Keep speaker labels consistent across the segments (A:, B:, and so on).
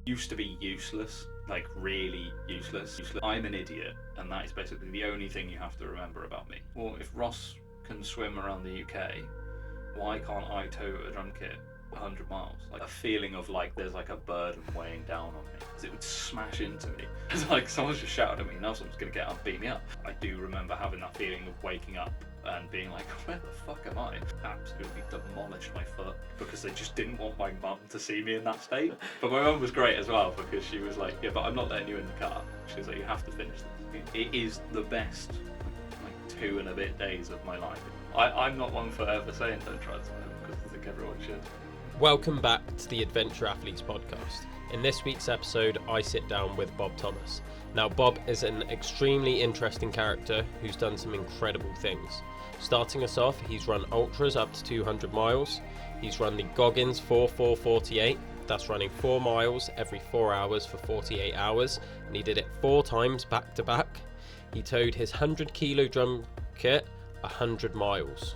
A: used to be useless, like really useless. I'm an idiot, and that is basically the only thing you have to remember about me. Well, if Ross can swim around the UK, why can't I tow a drum kit 100 miles? Like a feeling of like there's like a burden weighing down on me, because it would smash into me. It's like someone's just shouted at me, now someone's gonna get up and beat me up. I do remember having that feeling of waking up and being like, where the fuck am I? Absolutely demolished my foot because they just didn't want my mum to see me in that state. But my mum was great as well, because she was like, yeah, but I'm not letting you in the car. She was like, you have to finish this. It is the best like 2 and a bit days of my life. I'm not one for ever saying don't try this, because I think everyone should.
B: Welcome back to the Adventure Athletes podcast. In this week's episode, I sit down with Bob Thomas. Now, Bob is an extremely interesting character who's done some incredible things. Starting us off, he's run ultras up to 200 miles. He's run the Goggins 4448. That's running 4 miles every 4 hours for 48 hours. And he did it 4 times back to back. He towed his 100 kilo drum kit 100 miles.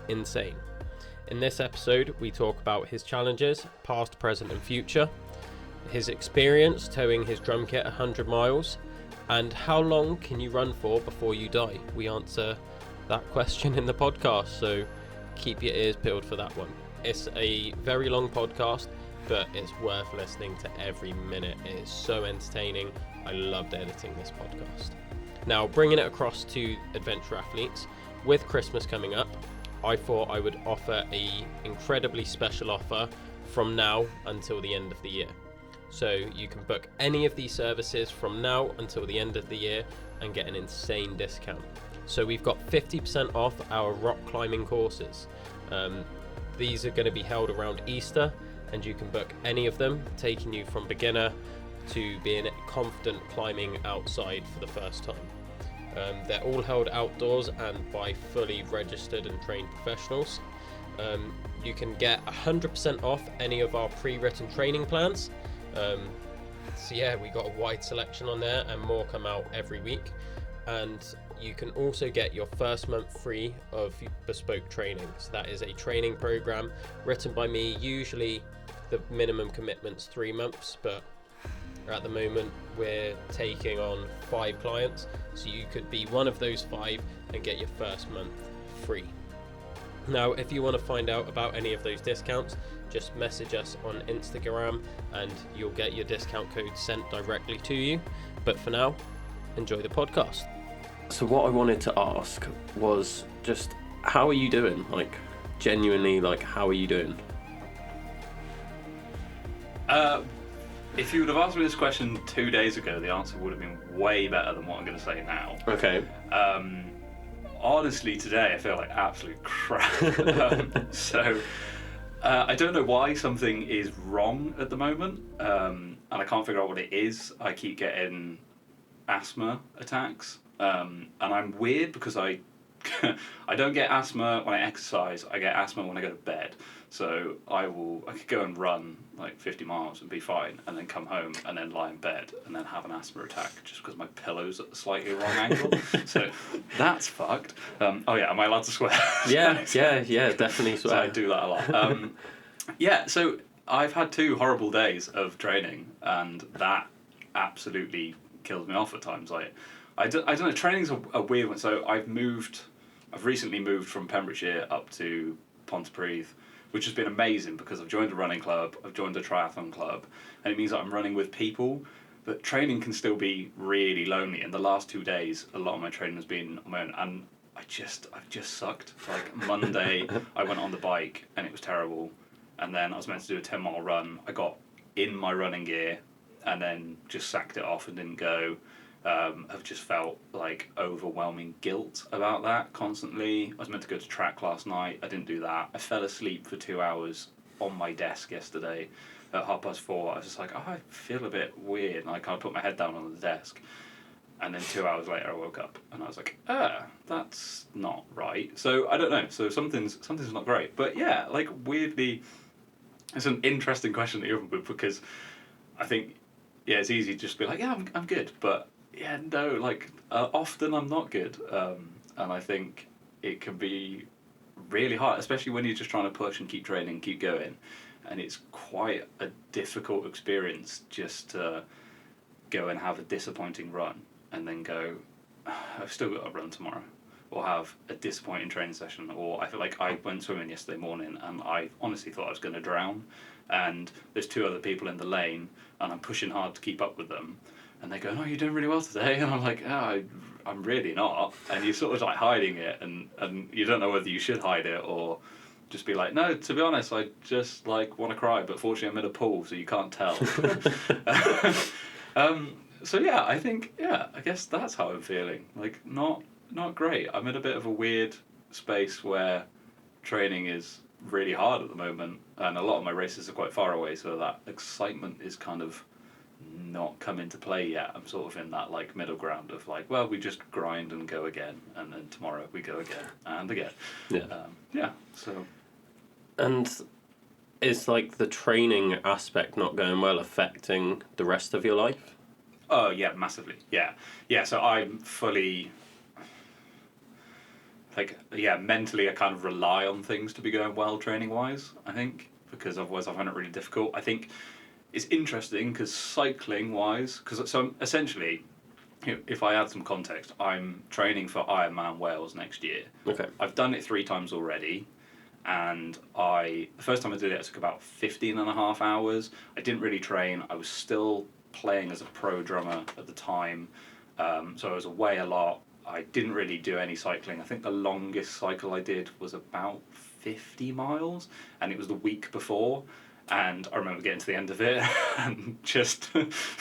B: Insane. In this episode, we talk about his challenges, past, present and future, his experience towing his drum kit 100 miles, and how long can you run for before you die? We answer that question in the podcast, so keep your ears peeled for that one. It's a very long podcast, but it's worth listening to every minute. It is so entertaining. I loved editing this podcast. Now, bringing it across to Adventure Athletes, with Christmas coming up, I thought I would offer a incredibly special offer from now until the end of the year. So you can book any of these services from now until the end of the year and get an insane discount. So we've got 50% off our rock climbing courses. These are going to be held around Easter, and you can book any of them, taking you from beginner to being confident climbing outside for the first time. They're all held outdoors and by fully registered and trained professionals. You can get 100% off any of our pre-written training plans. So yeah, we got a wide selection on there, and more come out every week. And you can also get your first month free of bespoke training. So that is a training program written by me. Usually the minimum commitment's 3 months, but at the moment we're taking on 5 clients, so you could be one of those 5 and get your first month free. Now, if you want to find out about any of those discounts, just message us on Instagram and you'll get your discount code sent directly to you. But for now, enjoy the podcast.
C: So what I wanted to ask was just, how are you doing? Like, genuinely, like, how are you doing?
A: If you would have asked me this question 2 days ago, the answer would have been way better than what I'm going to say now.
C: Okay.
A: Honestly, today I feel like absolute crap. I don't know why something is wrong at the moment, and I can't figure out what it is. I keep getting asthma attacks, and I'm weird because I don't get asthma when I exercise. I get asthma when I go to bed. So I could go and run like 50 miles and be fine, and then come home and then lie in bed and then have an asthma attack just because my pillow's at the slightly wrong angle. So that's fucked. Oh yeah, am I allowed to swear?
C: Yeah, definitely swear.
A: So I do that a lot. Yeah, so I've had 2 horrible days of training, and that absolutely kills me off at times. Like, I don't know, training's a weird one. So I've recently moved from Pembrokeshire up to Pontypridd, which has been amazing because I've joined a running club, I've joined a triathlon club, and it means that I'm running with people, but training can still be really lonely. And the last 2 days, a lot of my training has been on my own, and I've just sucked. Like, Monday, I went on the bike, and it was terrible, and then I was meant to do a 10-mile run. I got in my running gear, and then just sacked it off and didn't go. I've just felt like overwhelming guilt about that constantly. I was meant to go to track last night. I didn't do that. I fell asleep for 2 hours on my desk yesterday at 4:30. I was just like, I feel a bit weird. And I kind of put my head down on the desk. And then 2 hours later I woke up and I was like, that's not right. So I don't know. So something's not great. But yeah, like, weirdly, it's an interesting question that you're with, because I think, yeah, it's easy to just be like, yeah, I'm good. But yeah, no, like, often I'm not good, and I think it can be really hard, especially when you're just trying to push and keep training, keep going, and it's quite a difficult experience just to go and have a disappointing run and then go, I've still got to run tomorrow, or have a disappointing training session, or I feel like I went swimming yesterday morning and I honestly thought I was going to drown, and there's 2 other people in the lane and I'm pushing hard to keep up with them, and they go, "No, you're doing really well today," and I'm like, "Oh, I'm really not," and you're sort of like hiding it, and you don't know whether you should hide it or just be like, "No, to be honest, I just like want to cry, but fortunately I'm in a pool, so you can't tell." So yeah, I think, I guess that's how I'm feeling. Like, not great. I'm in a bit of a weird space where training is really hard at the moment, and a lot of my races are quite far away, so that excitement is kind of not come into play yet. I'm sort of in that like middle ground of like, well, we just grind and go again, and then tomorrow we go again and again.
C: Yeah.
A: So.
C: And is like the training aspect not going well affecting the rest of your life?
A: Oh yeah, massively. Yeah. So I'm fully, like, mentally I kind of rely on things to be going well training wise, I think, because otherwise I find it really difficult. I think it's interesting because cycling wise, so essentially, if I add some context, I'm training for Ironman Wales next year.
C: Okay.
A: I've done it 3 times already, and the first time I did it, it took about 15.5 hours. I didn't really train. I was still playing as a pro drummer at the time, so I was away a lot. I didn't really do any cycling. I think the longest cycle I did was about 50 miles, and it was the week before. And I remember getting to the end of it and just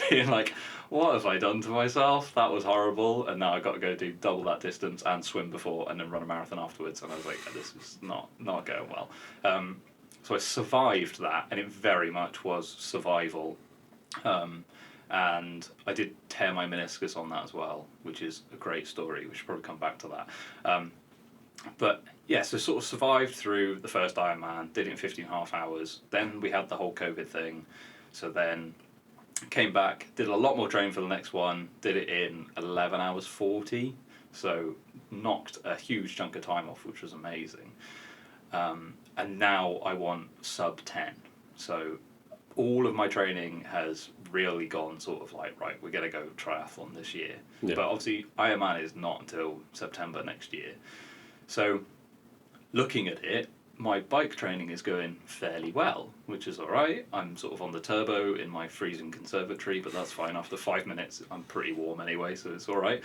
A: being like, what have I done to myself? That was horrible. And now I've got to go do double that distance and swim before and then run a marathon afterwards. And I was like, this is not going well. So I survived that, and it very much was survival. And I did tear my meniscus on that as well, which is a great story. We should probably come back to that. But yeah, so sort of survived through the first Ironman, did it in 15.5 hours. Then we had the whole COVID thing. So then came back, did a lot more training for the next one, did it in 11 hours 40. So knocked a huge chunk of time off, which was amazing. And now I want sub 10. So all of my training has really gone sort of like, right, we're going to go triathlon this year.
C: Yeah.
A: But obviously Ironman is not until September next year. So looking at it, my bike training is going fairly well, which is all right. I'm sort of on the turbo in my freezing conservatory, but that's fine. After 5 minutes, I'm pretty warm anyway, so it's all right.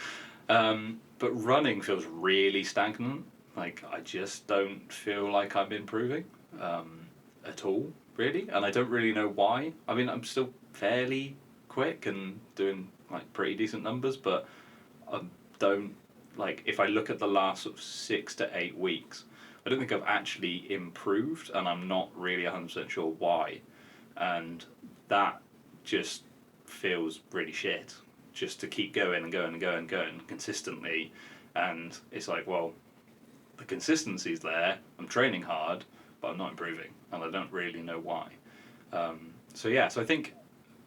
A: But running feels really stagnant. Like, I just don't feel like I'm improving at all, really. And I don't really know why. I mean, I'm still fairly quick and doing like pretty decent numbers, but I don't, like, if I look at the last sort of 6 to 8 weeks, I don't think I've actually improved, and I'm not really 100% sure why. And that just feels really shit, just to keep going and going and going and going consistently. And it's like, well, the consistency's there, I'm training hard, but I'm not improving, and I don't really know why. So I think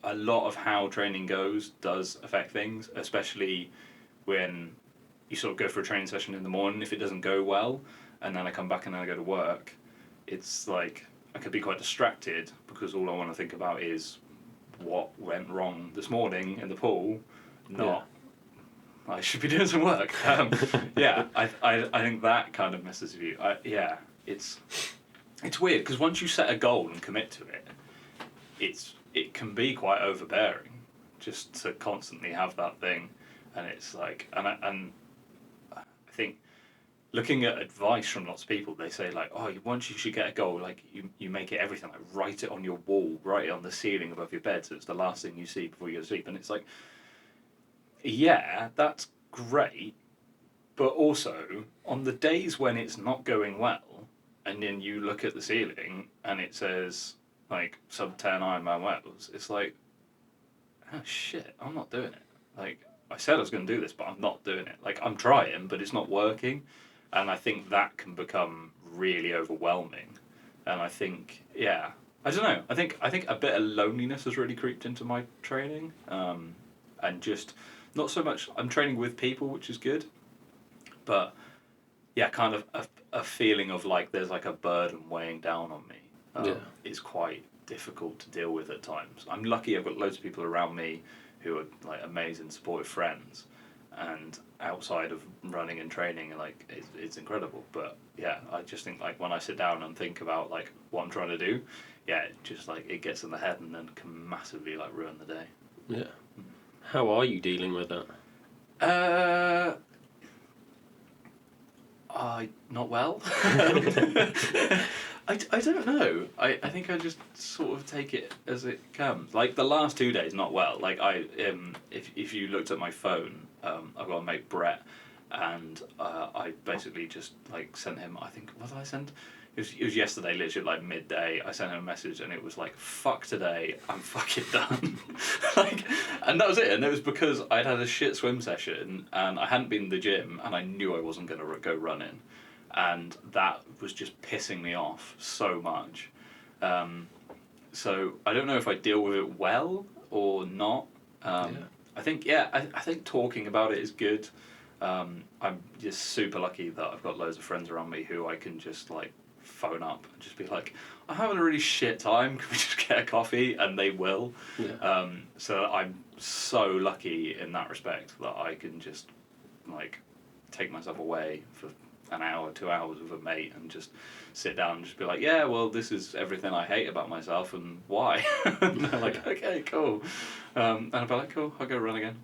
A: a lot of how training goes does affect things, especially when you sort of go for a training session in the morning. If it doesn't go well, and then I come back and then I go to work, it's like I could be quite distracted because all I want to think about is what went wrong this morning in the pool, not I should be doing some work. I think that kind of messes with you. It's weird because once you set a goal and commit to it, it can be quite overbearing just to constantly have that thing, and it's like, and I think looking at advice from lots of people, they say like, oh, once you should get a goal, like you make it everything, like write it on your wall, write it on the ceiling above your bed, so it's the last thing you see before you go to sleep. And it's like, yeah, that's great, but also on the days when it's not going well, and then you look at the ceiling and it says like sub 10 Ironman Wales, it's like, oh shit, I'm not doing it. Like, I said I was going to do this, but I'm not doing it. Like, I'm trying, but it's not working. And I think that can become really overwhelming. And I think, I don't know. I think a bit of loneliness has really creeped into my training. And just not so much, I'm training with people, which is good. But, kind of a feeling of like there's like a burden weighing down on me. is quite difficult to deal with at times. I'm lucky I've got loads of people around me who are like amazing, supportive friends, and outside of running and training, like it's incredible. But yeah, I just think like when I sit down and think about like what I'm trying to do, yeah, it just like it gets in the head and then can massively like ruin the day.
C: Yeah. How are you dealing with that?
A: Not well. I don't know. I think I just sort of take it as it comes. Like the last 2 days, not well. Like if you looked at my phone, I've got a mate Brett, and I basically just like sent him. I think what did I send? It was yesterday, literally like midday. I sent him a message, and it was like, "Fuck today, I'm fucking done." Like, and that was it. And it was because I'd had a shit swim session, and I hadn't been to the gym, and I knew I wasn't gonna go running, and that was just pissing me off so much. So I don't know if I deal with it well or not. I think I think talking about it is good. I'm just super lucky that I've got loads of friends around me who I can just like phone up and just be like, I'm having a really shit time, can we just get a coffee? And they will. So I'm so lucky in that respect that I can just like take myself away for an hour, 2 hours with a mate and just sit down and just be like, yeah, well, this is everything I hate about myself and why. And they're like, okay, cool. And I'll be like, cool, I'll go run again.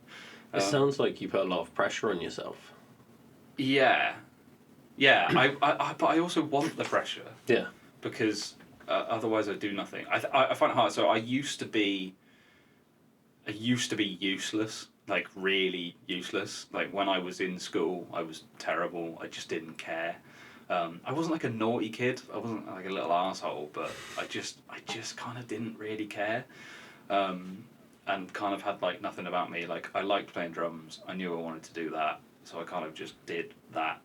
C: It sounds like you put a lot of pressure on yourself.
A: Yeah. But I also want the pressure.
C: Yeah.
A: Because otherwise I do nothing. I find it hard. So I used to be useless, like really useless. Like when I was in school, I was terrible. I just didn't care. I wasn't like a naughty kid. I wasn't like a little asshole, but I just kind of didn't really care. And kind of had like nothing about me. Like I liked playing drums. I knew I wanted to do that. So I kind of just did that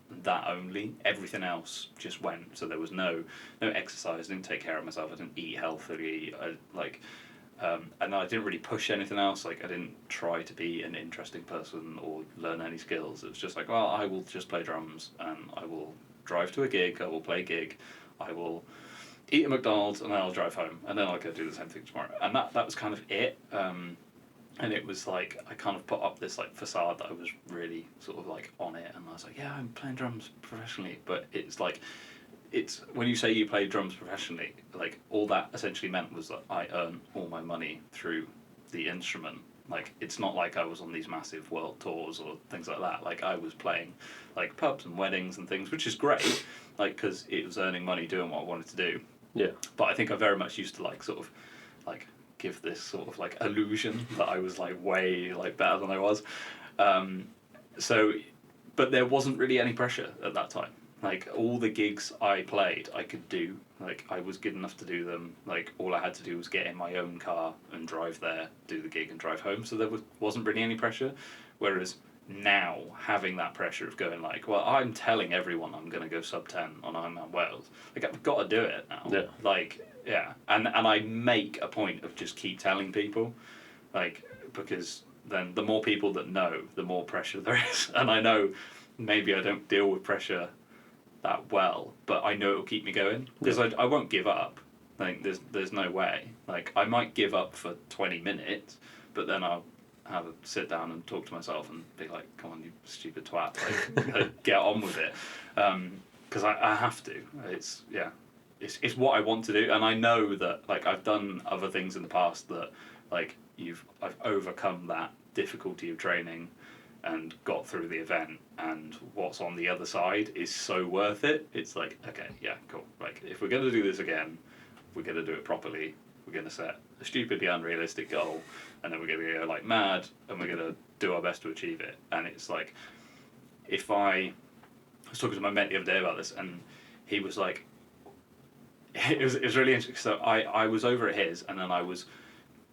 A: only. Everything else just went. So there was no exercise. I didn't take care of myself. I didn't eat healthily. And I didn't really push anything else. Like I didn't try to be an interesting person or learn any skills. It was just like, well, I will just play drums and I will drive to a gig. I will play a gig. I will eat at McDonald's and then I'll drive home and then I'll go do the same thing tomorrow. And that was kind of it. And it was like I kind of put up this like facade that I was really sort of like on it, and I was like, yeah, I'm playing drums professionally. But it's like, it's when you say you play drums professionally, like all that essentially meant was that I earn all my money through the instrument. Like it's not like I was on these massive world tours or things like that. Like I was playing like pubs and weddings and things, which is great, like because it was earning money doing what I wanted to do.
C: Yeah.
A: But I think I very much used to like sort of like give this sort of like illusion that I was like way like better than I was. But there wasn't really any pressure at that time. Like all the gigs I played, I could do. Like I was good enough to do them. Like all I had to do was get in my own car and drive there, do the gig and drive home. So there wasn't really any pressure. Whereas now having that pressure of going like, well, I'm telling everyone I'm going to go sub 10 on Ironman Wales. Like I've got to do it now.
C: Yeah.
A: Like yeah, and I make a point of just keep telling people, like because then the more people that know, the more pressure there is. And I know maybe I don't deal with pressure that well, but I know it'll keep me going because I won't give up. Like there's no way. Like I might give up for 20 minutes, but then I'll have a sit down and talk to myself and be like, come on, you stupid twat, like get on with it, because I have to. It's what I want to do, and I know that like I've done other things in the past that like I've overcome that difficulty of training and got through the event, and what's on the other side is so worth it. It's like, okay, yeah, cool. Like if we're gonna do this again, we're gonna do it properly. We're gonna set a stupidly unrealistic goal, and then we're gonna go like mad, and we're gonna do our best to achieve it. And it's like, I was talking to my mate the other day about this, and he was like, it was really interesting. So I was over at his, and then I was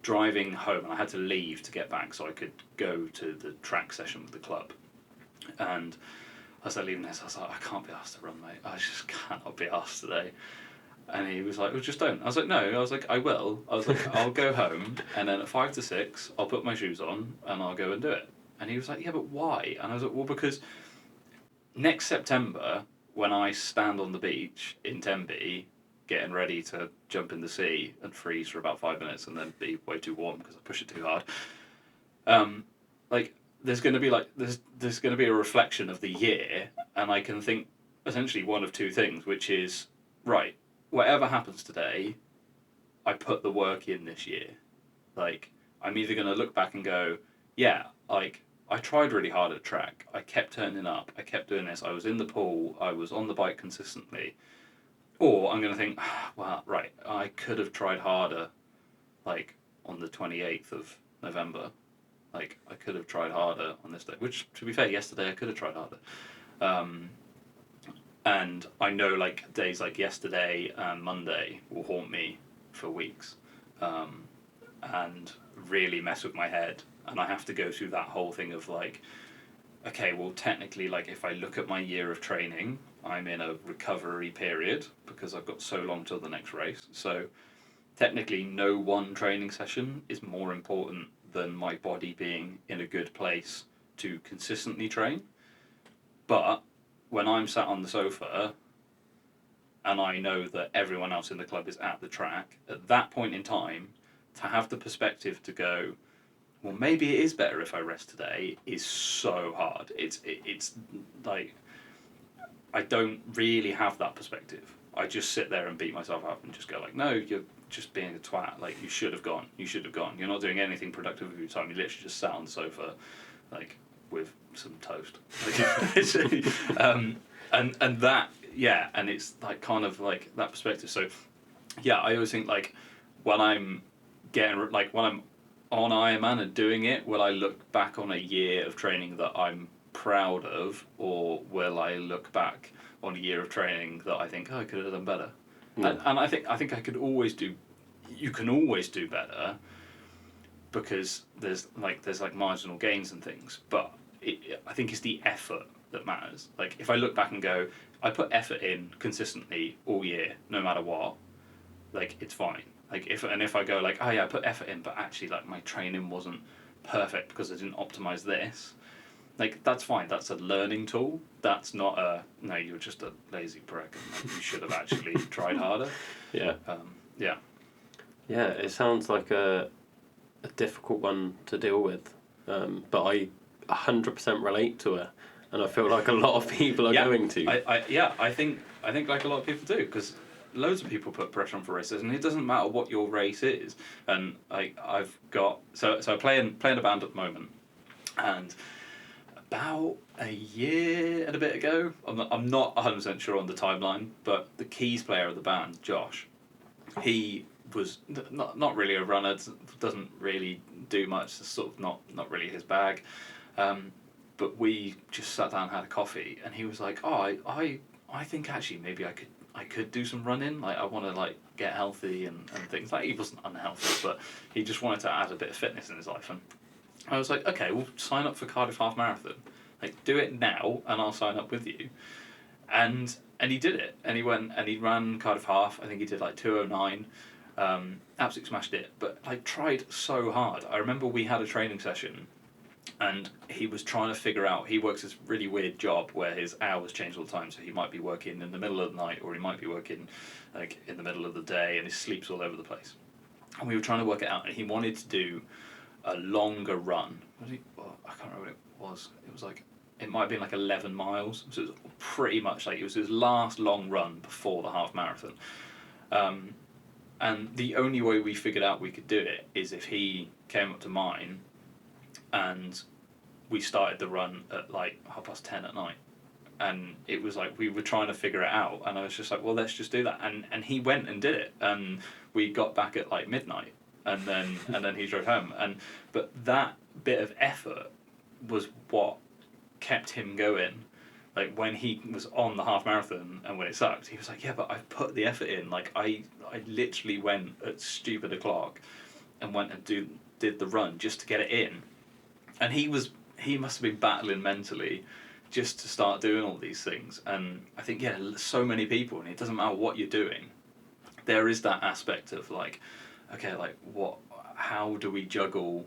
A: driving home, and I had to leave to get back so I could go to the track session with the club. And as I was leaving this, I was like, I can't be asked to run, mate. I just cannot be asked today. And he was like, well, just don't. I was like, no. I was like, I will. I was like, I'll go home, and then at 5 to 6, I'll put my shoes on, and I'll go and do it. And he was like, yeah, but why? And I was like, well, because next September, when I stand on the beach in Tenby, getting ready to jump in the sea and freeze for about 5 minutes and then be way too warm because I push it too hard. Like there's going to be there's going to be a reflection of the year, and I can think essentially one of two things, which is right, whatever happens today, I put the work in this year. Like I'm either going to look back and go, yeah, like I tried really hard at track. I kept turning up. I kept doing this. I was in the pool. I was on the bike consistently. Or I'm going to think, well, right, I could have tried harder, like on the 28th of November. Like I could have tried harder on this day. Which, to be fair, yesterday I could have tried harder. And I know like days like yesterday and Monday will haunt me for weeks, and really mess with my head. And I have to go through that whole thing of like, okay, well, technically, like if I look at my year of training, I'm in a recovery period because I've got so long till the next race. So technically, no one training session is more important than my body being in a good place to consistently train. But when I'm sat on the sofa and I know that everyone else in the club is at the track, at that point in time, to have the perspective to go, well, maybe it is better if I rest today, is so hard. It's like I don't really have that perspective. I just sit there and beat myself up and just go like, no, you're just being a twat. Like you should have gone. You should have gone. You're not doing anything productive with your time. You literally just sat on the sofa, like with some toast. And that, yeah, and it's like kind of like that perspective. So yeah, I always think like when I'm when I'm on Ironman and doing it, will I look back on a year of training that I'm proud of, or will I look back on a year of training that I think, oh, I could have done better?
C: Yeah.
A: And I think I could always do. You can always do better because there's marginal gains and things, but I think it's the effort that matters. Like if I look back and go, I put effort in consistently all year, no matter what, like it's fine. Like if I go like, oh yeah, I put effort in, but actually like my training wasn't perfect because I didn't optimize this. Like that's fine. That's a learning tool. That's not a no. You're just a lazy prick, and like, you should have actually tried harder.
C: Yeah.
A: Yeah.
C: Yeah. It sounds like a difficult one to deal with, but I 100% relate to it, and I feel like a lot of people are going to.
A: I think like a lot of people do because loads of people put pressure on for races, and it doesn't matter what your race is. And I've got so I play in a band at the moment, and about a year and a bit ago, I'm not 100% sure on the timeline, but the keys player of the band, Josh, he was not really a runner, doesn't really do much, it's sort of not really his bag. But we just sat down and had a coffee, and he was like, oh, I think actually maybe I could do some running, like I want to like get healthy and things. Like he wasn't unhealthy, but he just wanted to add a bit of fitness in his life. And I was like, okay, well sign up for Cardiff Half Marathon, like do it now and I'll sign up with you. And he did it, and he went and he ran Cardiff Half. I think he did like 2:09. Absolutely smashed it, but like tried so hard. I remember we had a training session, and he was trying to figure out. He works this really weird job where his hours change all the time. So he might be working in the middle of the night, or he might be working like in the middle of the day, and he sleeps all over the place. And we were trying to work it out, and he wanted to do a longer run. I can't remember what it was. It was like it might have been like 11 miles. So it was pretty much like it was his last long run before the half marathon. And the only way we figured out we could do it is if he came up to mine and we started the run at like 10:30 at night. And it was like we were trying to figure it out, and I was just like, well, let's just do that. And he went and did it, and we got back at like midnight, and then he drove home. But that bit of effort was what kept him going. Like when he was on the half marathon and when it sucked, he was like, yeah, but I've put the effort in. Like I literally went at stupid o'clock and went and did the run just to get it in. And he must have been battling mentally just to start doing all these things. And I think, yeah, so many people, and it doesn't matter what you're doing, there is that aspect of like, okay, like how do we juggle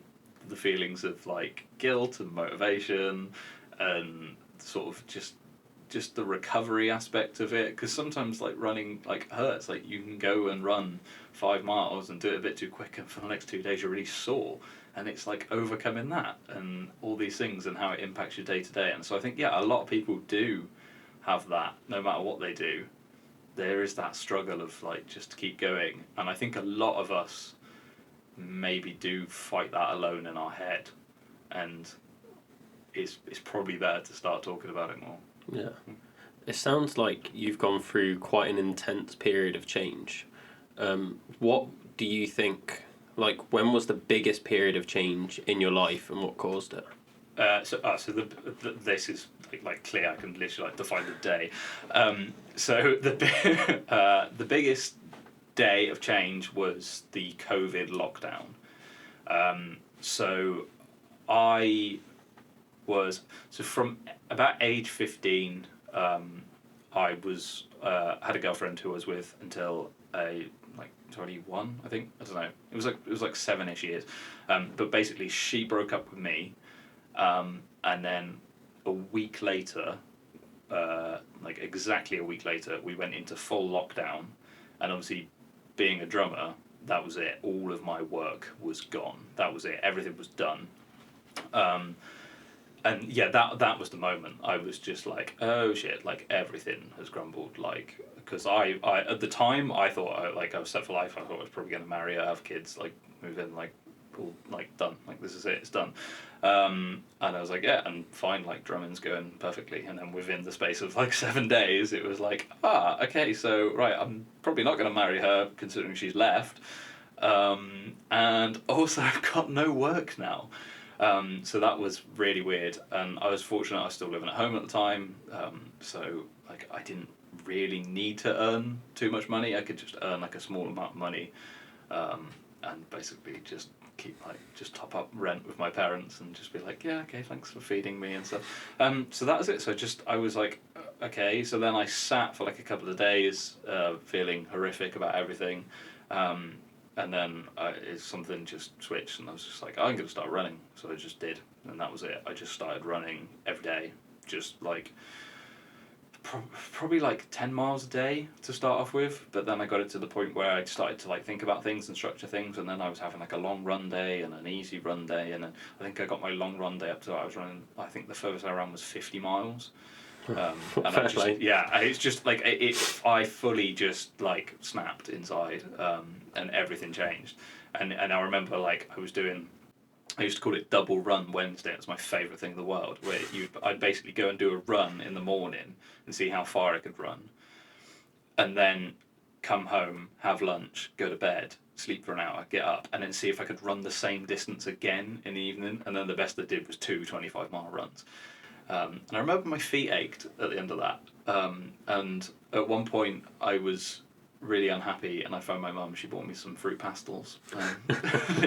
A: the feelings of like guilt and motivation and sort of just just the recovery aspect of it, because sometimes like running like hurts. Like you can go and run 5 miles and do it a bit too quick, and for the next 2 days you're really sore, and it's like overcoming that and all these things and how it impacts your day to day. And so I think a lot of people do have that, no matter what they do. There is that struggle of like just to keep going, and I think a lot of us maybe do fight that alone in our head, and it's probably better to start talking about it more.
C: Yeah. It sounds like you've gone through quite an intense period of change. What do you think, like, when was the biggest period of change in your life and what caused it?
A: So this is like clear. I can literally like define the day. So the biggest day of change was the COVID lockdown. So I was from about age 15. I was had a girlfriend who I was with until 21. I think, I don't know. It was like 7-ish years. But basically, she broke up with me. And then a week later, like exactly a week later, we went into full lockdown. And obviously, being a drummer, that was it. All of my work was gone. That was it. Everything was done. And yeah, that was the moment. I was just like, oh shit, like everything has crumbled. Like, because I at the time I thought I was set for life. I thought I was probably going to marry her, have kids, like move in, like all like done. Like this is it, it's done. And I was like, yeah, and fine, like drumming's going perfectly. And then within the space of like 7 days, it was like, okay, so right, I'm probably not going to marry her considering she's left. And also I've got no work now. So that was really weird, and I was fortunate I was still living at home at the time, so like I didn't really need to earn too much money. I could just earn like a small amount of money, and basically just just top up rent with my parents and just be like, yeah, okay, thanks for feeding me and stuff. So that was it. So I was like, okay. So then I sat for like a couple of days, feeling horrific about everything. And then something just switched, and I was just like, I'm going to start running. So I just did, and that was it. I just started running every day, just like probably like 10 miles a day to start off with. But then I got it to the point where I started to like think about things and structure things, and then I was having like a long run day and an easy run day, and then I think I got my long run day up to I was running. I think the furthest I ran was 50 miles. And it's just like I fully just like snapped inside, and everything changed. And I remember like I used to call it Double Run Wednesday. It was my favourite thing in the world, where I'd basically go and do a run in the morning and see how far I could run, and then come home, have lunch, go to bed, sleep for an hour, get up, and then see if I could run the same distance again in the evening. And then the best I did was 2 25-mile runs. And I remember my feet ached at the end of that. And at one point I was really unhappy, and I phoned my mum. She bought me some fruit pastels.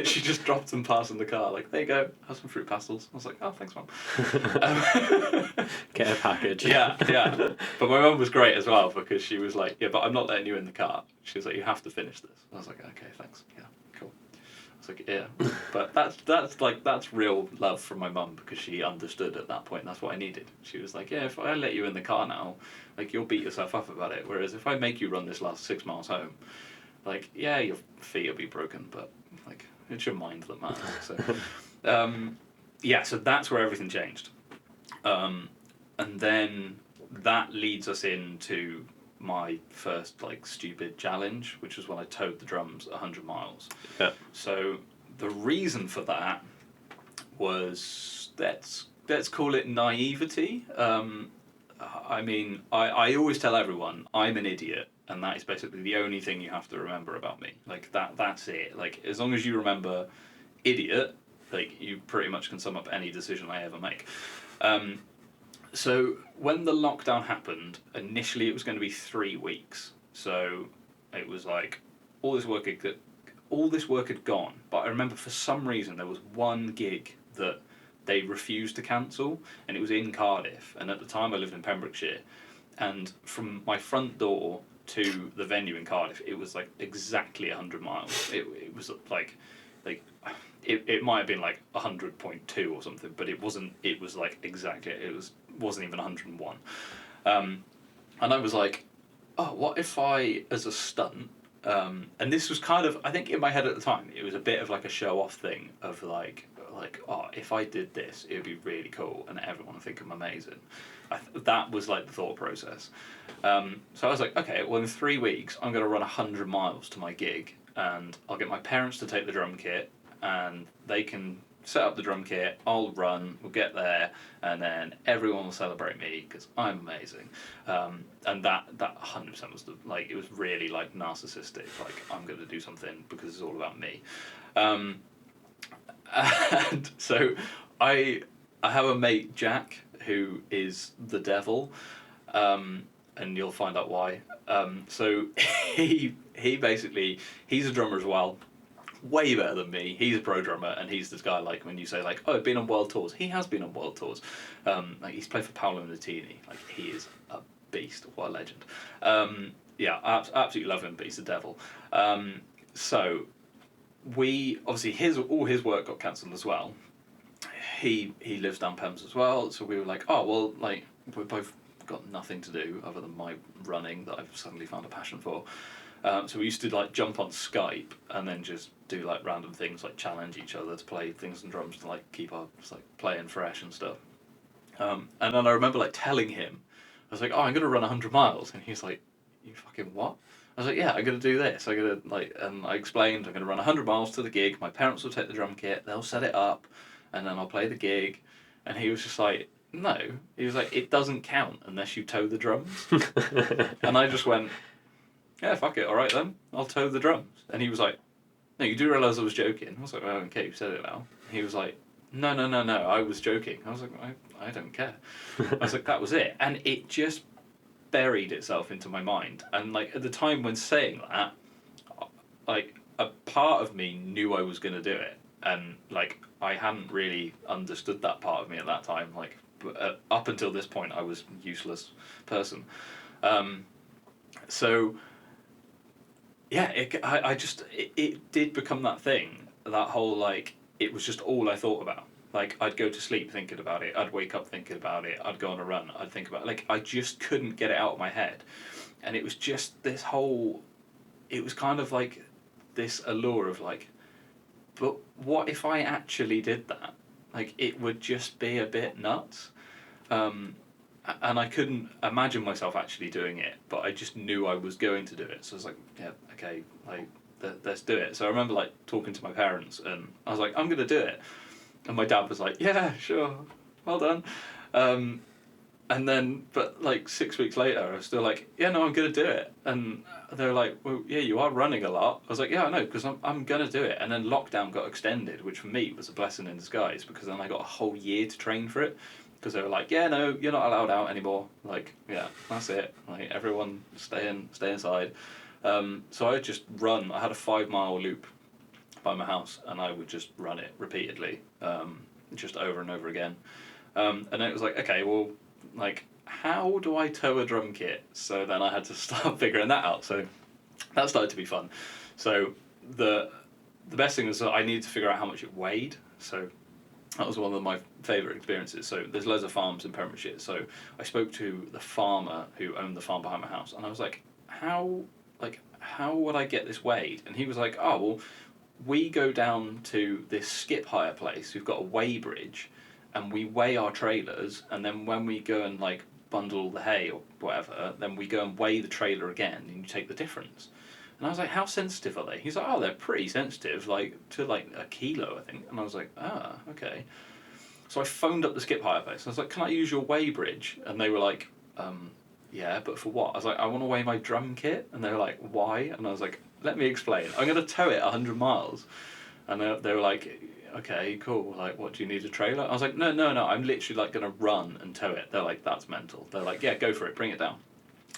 A: She just dropped them past in the car, like, there you go, have some fruit pastels. I was like, oh, thanks, Mum.
C: Get a package.
A: Yeah. But my mum was great as well, because she was like, yeah, but I'm not letting you in the car. She was like, you have to finish this. I was like, okay, thanks. Yeah, cool. It's like, yeah, but that's real love from my mum, because she understood at that point. That's what I needed. She was like, yeah, if I let you in the car now, like you'll beat yourself up about it. Whereas if I make you run this last 6 miles home, like yeah, your feet will be broken, but like it's your mind that matters. So, so that's where everything changed, and then that leads us into my first like stupid challenge, which was when I towed the drums 100 miles.
C: Yeah.
A: So the reason for that was let's call it naivety. I mean, I always tell everyone I'm an idiot, and that is basically the only thing you have to remember about me. Like that's it. Like as long as you remember idiot, like you pretty much can sum up any decision I ever make. So when the lockdown happened, initially it was going to be 3 weeks. So it was like all this work had gone. But I remember for some reason there was one gig that they refused to cancel, and it was in Cardiff. And at the time I lived in Pembrokeshire, and from my front door to the venue in Cardiff, it was like exactly 100 miles. It was like it might have been like 100.2 or something, but it wasn't. It was like exactly. Wasn't even 101. And I was like, oh, what if I, as a stunt, and this was kind of, I think in my head at the time, it was a bit of like a show-off thing of like, oh, if I did this, it would be really cool and everyone would think I'm amazing. That was like the thought process. So I was like, okay, well in 3 weeks, I'm going to run 100 miles to my gig and I'll get my parents to take the drum kit and they can set up the drum kit, I'll run, we'll get there, and then everyone will celebrate me because I'm amazing. And that 100% was like, it was really like narcissistic, like I'm going to do something because it's all about me. And so I have a mate, Jack, who is the devil, and you'll find out why. So he basically, he's a drummer as well, way better than me. He's a pro drummer, and he's this guy like when you say like, oh, been on world tours. He has been on world tours. Like he's played for Paolo Nutini. Like he is a beast. What a legend. Yeah, I absolutely love him, but he's the devil. So we obviously all his work got cancelled as well. He lives down Pembs as well, so we were like, oh well, like we both got nothing to do other than my running that I've suddenly found a passion for. So we used to like jump on Skype and then just do like random things, like challenge each other to play things and drums to like keep our like playing fresh and stuff. And then I remember like telling him, I was like, oh, I'm gonna run 100 miles, and he's like, you fucking what? I was like, yeah, I'm gonna do this. I'm gonna like, and I explained, I'm gonna run 100 miles to the gig. My parents will take the drum kit, they'll set it up, and then I'll play the gig. And he was just like, no. He was like, it doesn't count unless you tow the drums. And I just went, yeah, fuck it, all right then, I'll tow the drums. And he was like, no, you do realise I was joking. I was like, well, okay, you said it now. He was like, no, I was joking. I was like, I don't care. I was like, that was it. And it just buried itself into my mind. And like at the time when saying that, like a part of me knew I was going to do it. And like I hadn't really understood that part of me at that time. Like up until this point, I was a useless person. So yeah, it did become that thing. That whole like, it was just all I thought about. Like I'd go to sleep thinking about it. I'd wake up thinking about it. I'd go on a run. I'd think about it. Like I just couldn't get it out of my head, and it was just this whole. It was kind of like this allure of like, but what if I actually did that? Like it would just be a bit nuts. And I couldn't imagine myself actually doing it, but I just knew I was going to do it. So I was like, yeah, okay, like let's do it. So I remember like talking to my parents, and I was like, I'm gonna do it. And my dad was like, yeah, sure, well done. And then, but like 6 weeks later, I was still like, yeah, no, I'm gonna do it. And they were like, well, yeah, you are running a lot. I was like, yeah, I know, because I'm gonna do it. And then lockdown got extended, which for me was a blessing in disguise, because then I got a whole year to train for it. Because they were like, yeah, no, you're not allowed out anymore. Like, yeah, that's it. Like, everyone stay inside. So I would just run. I had a 5-mile loop by my house, and I would just run it repeatedly, just over and over again. And then it was like, okay, well, like, how do I tow a drum kit? So then I had to start figuring that out. So that started to be fun. So the best thing was that I needed to figure out how much it weighed. So that was one of my favourite experiences. So there's loads of farms in Pembrokeshire. So I spoke to the farmer who owned the farm behind my house, and I was like, how would I get this weighed? And he was like, oh, well, we go down to this skip hire place who've got a weigh bridge, and we weigh our trailers, and then when we go and like bundle the hay or whatever, then we go and weigh the trailer again, and you take the difference. And I was like, how sensitive are they? He's like, oh, they're pretty sensitive, like to like a kilo, I think. And I was like, ah, okay. So I phoned up the skip hire place. I was like, can I use your weigh bridge? And they were like, yeah, but for what? I was like, I want to weigh my drum kit. And they were like, why? And I was like, let me explain. I'm going to tow it 100 miles. And they were like, okay, cool. Like, what, do you need a trailer? I was like, no. I'm literally like going to run and tow it. They're like, that's mental. They're like, yeah, go for it. Bring it down.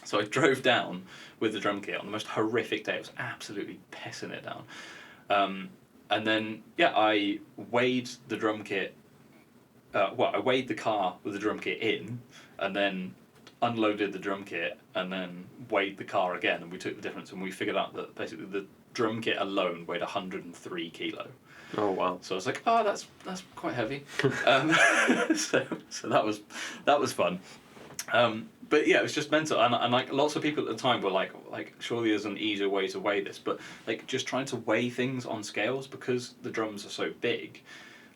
A: So I drove down with the drum kit on the most horrific day. It was absolutely pissing it down. And then, yeah, I weighed the drum kit. I weighed the car with the drum kit in, and then unloaded the drum kit, and then weighed the car again, and we took the difference, and we figured out that basically the drum kit alone weighed 103 kilo.
C: Oh wow!
A: So I was like, oh, that's quite heavy. So that was fun. But yeah, it was just mental, and like lots of people at the time were like surely there's an easier way to weigh this, but like just trying to weigh things on scales because the drums are so big,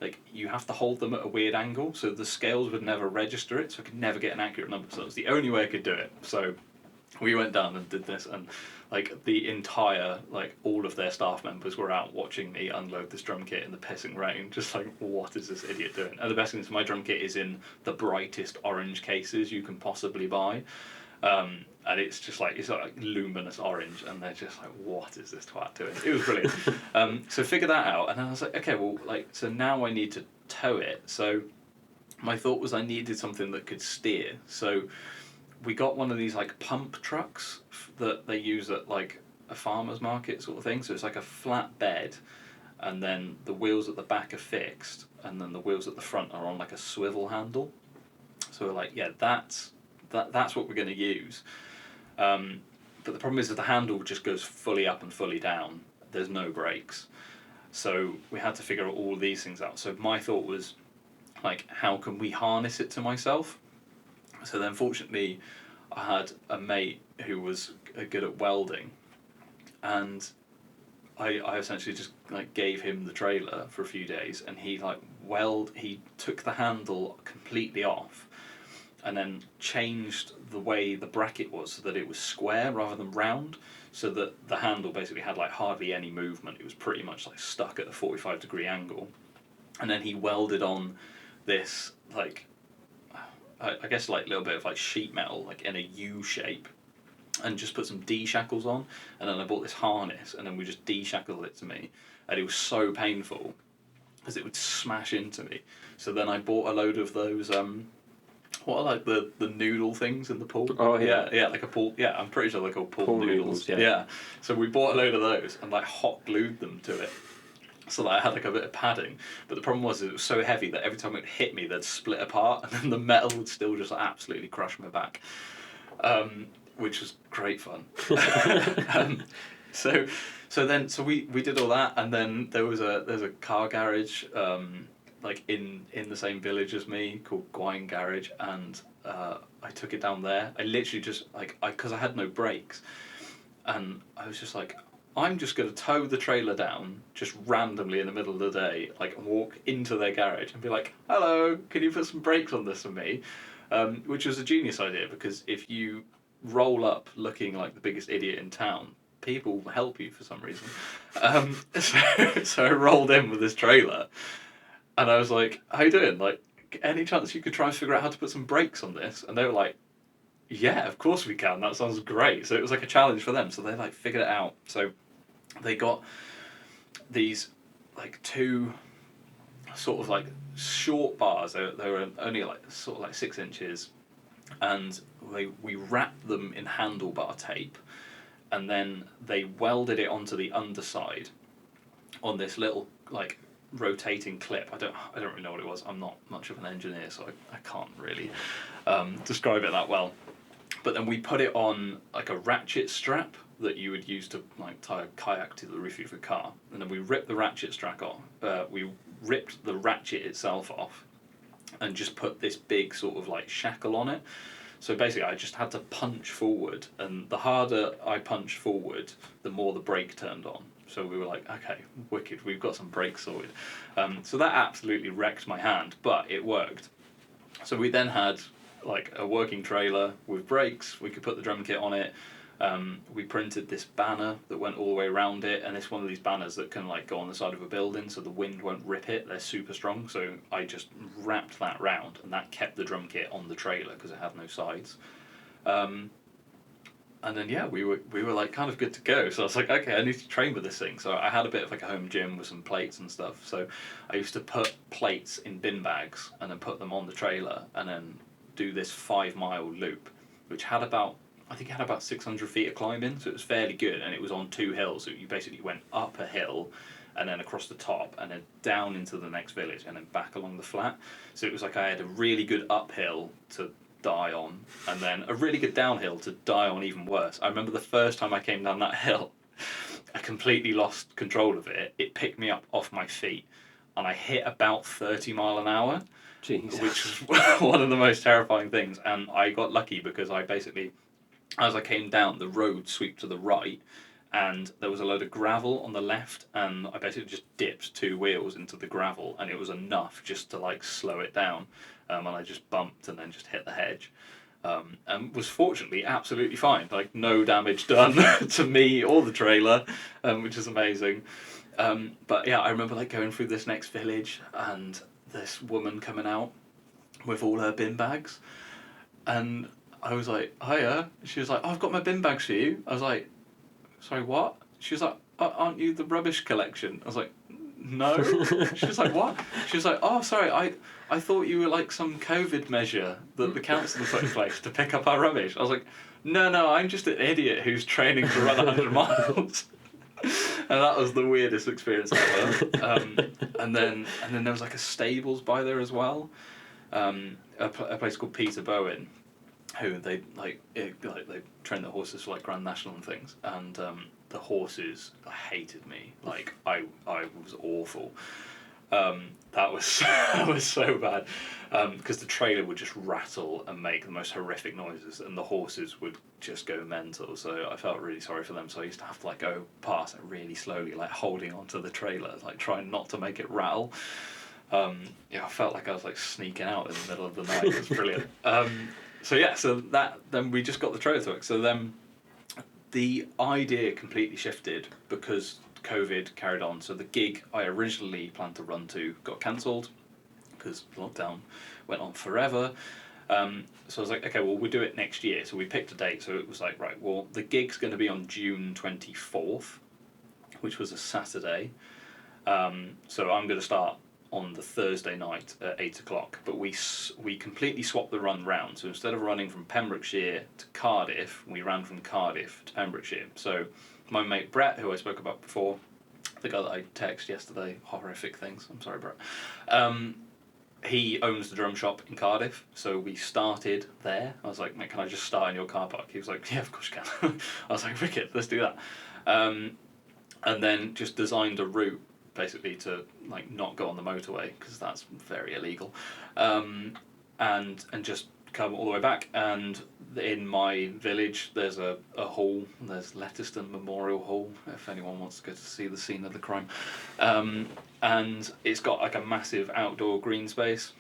A: like you have to hold them at a weird angle, so the scales would never register it, so I could never get an accurate number. So that was the only way I could do it. So we went down and did this, and like the entire all of their staff members were out watching me unload this drum kit in the pissing rain, just like, what is this idiot doing? And the best thing is my drum kit is in the brightest orange cases you can possibly buy, and it's just like luminous orange, and they're just like, what is this twat doing? It was brilliant. So figure that out, and I was like, okay, well, so now I need to tow it. So my thought was I needed something that could steer. So we got one of these pump trucks that they use at a farmer's market sort of thing. So it's like a flat bed, and then the wheels at the back are fixed, and then the wheels at the front are on a swivel handle. So we're like, yeah, that's what we're going to use. But the problem is that the handle just goes fully up and fully down. There's no brakes. So we had to figure all these things out. So my thought was, how can we harness it to myself? So then fortunately I had a mate who was good at welding, and I essentially just gave him the trailer for a few days, and he he took the handle completely off and then changed the way the bracket was so that it was square rather than round, so that the handle basically had hardly any movement. It was pretty much stuck at a 45-degree angle, and then he welded on this I guess a little bit of sheet metal in a U shape, and just put some D shackles on, and then I bought this harness, and then we just D shackled it to me, and it was so painful because it would smash into me. So then I bought a load of those what are the noodle things in the pool?
C: Oh yeah,
A: yeah, like a pool. Yeah, I'm pretty sure they're called pool noodles.
C: Yeah.
A: So we bought a load of those and hot glued them to it, so that I had a bit of padding. But the problem was it was so heavy that every time it hit me, they'd split apart, and then the metal would still just absolutely crush my back, which was great fun. So we did all that, and then there's a car garage in the same village as me called Gwine Garage, and I took it down there. I literally just because I had no brakes, and I was just I'm just going to tow the trailer down just randomly in the middle of the day, walk into their garage and be like, hello, can you put some brakes on this for me? Which was a genius idea, because if you roll up looking like the biggest idiot in town, people will help you for some reason. So I rolled in with this trailer, and I was like, how you doing? Any chance you could try and figure out how to put some brakes on this? And they were like, yeah, of course we can. That sounds great. So it was a challenge for them. So they figured it out. So they got these two sort of short bars. They were only 6 inches, and we wrapped them in handlebar tape, and then they welded it onto the underside on this little rotating clip. I don't really know what it was. I'm not much of an engineer, so I can't really describe it that well. But then we put it on a ratchet strap that you would use to tie a kayak to the roof of your car, and then we ripped the ratchet strap off. We ripped the ratchet itself off, and just put this big sort of shackle on it. So basically, I just had to punch forward, and the harder I punched forward, the more the brake turned on. So we were like, okay, wicked, we've got some brakes sorted. So that absolutely wrecked my hand, but it worked. So we then had a working trailer with brakes. We could put the drum kit on it. We printed this banner that went all the way around it, and it's one of these banners that can go on the side of a building so the wind won't rip it. They're super strong, so I just wrapped that round, and that kept the drum kit on the trailer because it had no sides. And then yeah, we were kind of good to go. So I was like, okay, I need to train with this thing. So I had a bit of a home gym with some plates and stuff. So I used to put plates in bin bags and then put them on the trailer, and then do this 5-mile loop, which had about 600 feet of climbing, so it was fairly good, and it was on 2 hills, so you basically went up a hill and then across the top and then down into the next village and then back along the flat. So it was I had a really good uphill to die on, and then a really good downhill to die on even worse. I remember the first time I came down that hill, I completely lost control of it. It picked me up off my feet. and I hit about 30 mile an hour,
C: Jeez.
A: which is one of the most terrifying things. And I got lucky because I basically, as I came down, the road swept to the right, and there was a load of gravel on the left, and I basically just dipped 2 wheels into the gravel, and it was enough just to like slow it down, and I just bumped and then just hit the hedge. And was fortunately absolutely fine, like no damage done to me or the trailer, which is amazing. But yeah, I remember like going through this next village and this woman coming out with all her bin bags, and I was like, hiya. She was like, oh, I've got my bin bags for you. I was like, sorry, what? She was like, aren't you the rubbish collection? I was like, no. She was like, what? She was like, oh, sorry, I thought you were like some COVID measure that the council put in place to pick up our rubbish. I was like, no, I'm just an idiot who's training to run 100 miles. And that was the weirdest experience ever. And then there was like a stables by there as well. A place called Peter Bowen, who they they train their horses for like Grand National and things, and the horses hated me. Like I was awful. That was that was so bad, because the trailer would just rattle and make the most horrific noises, and the horses would just go mental. So I felt really sorry for them. So I used to have to like go past it really slowly, like holding onto the trailer, like trying not to make it rattle. Yeah, I felt like I was like sneaking out in the middle of the night. It was brilliant. So then we just got the trailer to work. So then the idea completely shifted because COVID carried on. So the gig I originally planned to run to got cancelled because lockdown went on forever. So I was like, okay, well, we'll do it next year. So we picked a date. So it was like, right, well, the gig's going to be on June 24th, which was a Saturday. So I'm going to start on the Thursday night at 8 o'clock, but we completely swapped the run round. So instead of running from Pembrokeshire to Cardiff, we ran from Cardiff to Pembrokeshire. So my mate Brett, who I spoke about before, the guy that I texted yesterday, horrific things, I'm sorry, Brett, he owns the drum shop in Cardiff, so we started there. I was like, mate, can I just start in your car park? He was like, yeah, of course you can. I was like, wicked, let's do that. And then just designed a route basically to like not go on the motorway because that's very illegal, and just come all the way back. And in my village there's a hall, there's Letterston Memorial Hall, if anyone wants to go to see the scene of the crime, and it's got like a massive outdoor green space.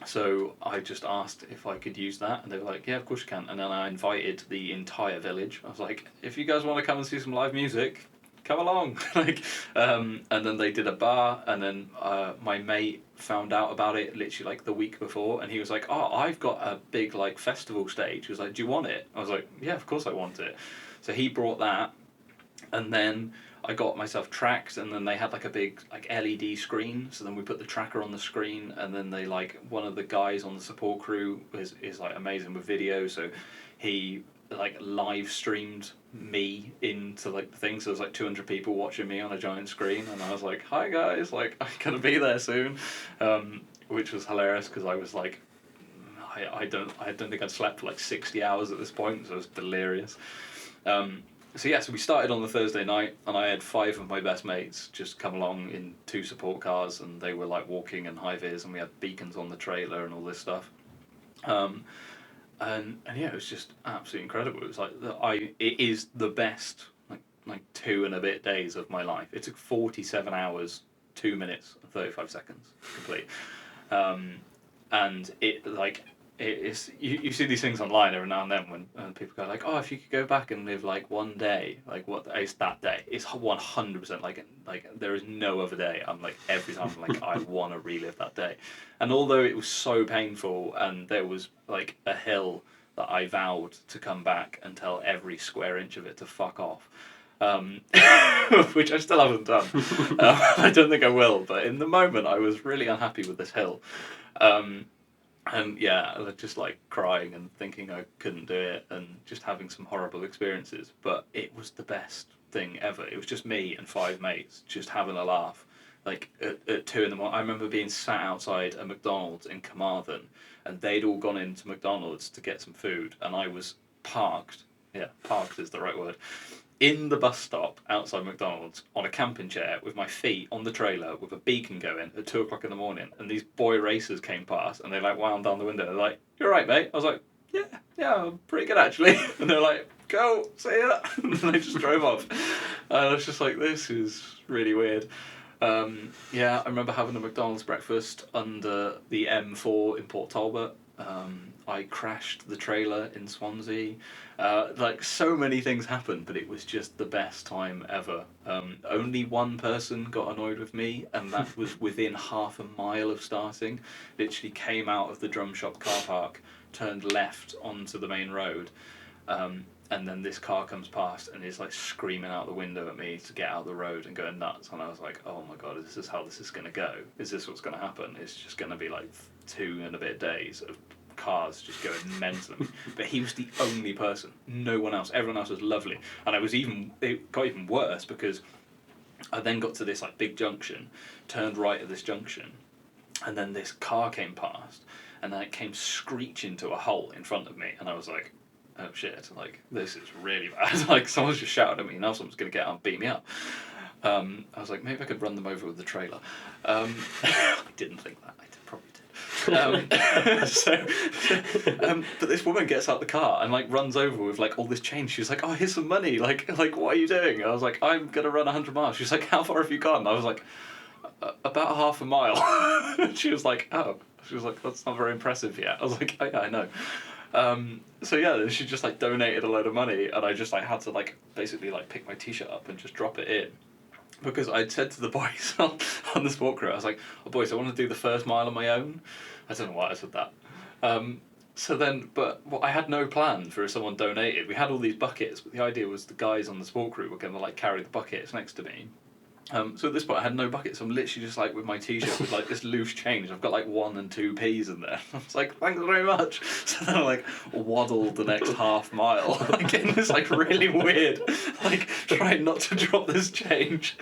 A: So I just asked if I could use that, and they were like, yeah, of course you can. And then I invited the entire village. I was like, if you guys want to come and see some live music, come along. And then they did a bar, and then my mate found out about it literally like the week before, and he was like, oh, I've got a big like festival stage. He was like, do you want it? I was like, yeah, of course I want it. So he brought that, and then I got myself tracks, and then they had like a big like LED screen, so then we put the tracker on the screen, and then they like, one of the guys on the support crew is like amazing with video, so he like live streamed me into like the thing, so there's like 200 people watching me on a giant screen, and I was like, hi guys, like I'm gonna be there soon, which was hilarious because I was like, I don't think I'd slept for like 60 hours at this point, so it was delirious. So we started on the Thursday night, and I had 5 of my best mates just come along in 2 support cars, and they were like walking in high vis, and we had beacons on the trailer and all this stuff. And yeah, it was just absolutely incredible. It was like it is the best like 2 and a bit days of my life. It took 47 hours, 2 minutes and 35 seconds complete. And it like it is, you see these things online every now and then when people go like, oh, if you could go back and live like one day, like what is that day? It's 100% like there is no other day. I'm like, every time I'm like, I want to relive that day. And although it was so painful, and there was like a hill that I vowed to come back and tell every square inch of it to fuck off, which I still haven't done. I don't think I will, but in the moment I was really unhappy with this hill. And yeah, just like crying and thinking I couldn't do it, and just having some horrible experiences. But it was the best thing ever. It was just me and 5 mates just having a laugh. Like at 2 in the morning, I remember being sat outside a McDonald's in Carmarthen, and they'd all gone into McDonald's to get some food, and I was parked. Yeah, parked is the right word. in the bus stop outside McDonald's on a camping chair with my feet on the trailer with a beacon going at 2 o'clock in the morning, and these boy racers came past and they like wound down the window. They're like, "You're right, mate." I was like, "Yeah, I'm pretty good actually." And they're like, "Go, see ya," and they just drove off. And I was just like, "This is really weird." Yeah, I remember having a McDonald's breakfast under the M4 in Port Talbot. I crashed the trailer in Swansea. Like, so many things happened, but it was just the best time ever. Only one person got annoyed with me, and that was within half a mile of starting. Literally came out of the drum shop car park, turned left onto the main road, and then this car comes past and is like screaming out the window at me to get out of the road and going nuts. And I was like, oh my god, is this how this is going to go? Is this what's going to happen? It's just going to be like 2 and a bit days of cars just going mental. But he was the only person. No one else. Everyone else was lovely. And it got even worse because I then got to this like big junction, turned right at this junction, and then this car came past, and then it came screeching to a halt in front of me, and I was like, oh shit, like, this is really bad. Like, someone's just shouted at me, now someone's going to get out and beat me up. I was like, maybe I could run them over with the trailer. I didn't think that. I probably did. But this woman gets out the car and like runs over with like all this change. She's like, oh, here's some money. Like what are you doing? I was like, I'm going to run 100 miles. She's like, how far have you gone? I was like, about half a mile. She was like, oh. She was like, that's not very impressive yet. I was like, oh yeah, I know. So yeah, she just like donated a load of money, and I just like had to like basically like pick my t-shirt up and just drop it in, because I'd said to the boys on the sport crew, I was like, oh boys, I want to do the first mile on my own. I don't know why I said that. So then, I had no plan for if someone donated. We had all these buckets, but the idea was the guys on the sport crew were going to like carry the buckets next to me. So at this point I had no buckets. I'm literally just like with my t-shirt with like this loose change. I've got like 1 and 2p's in there. I was like, thanks very much. So then I like waddled the next half mile, like in this like really weird, like trying not to drop this change.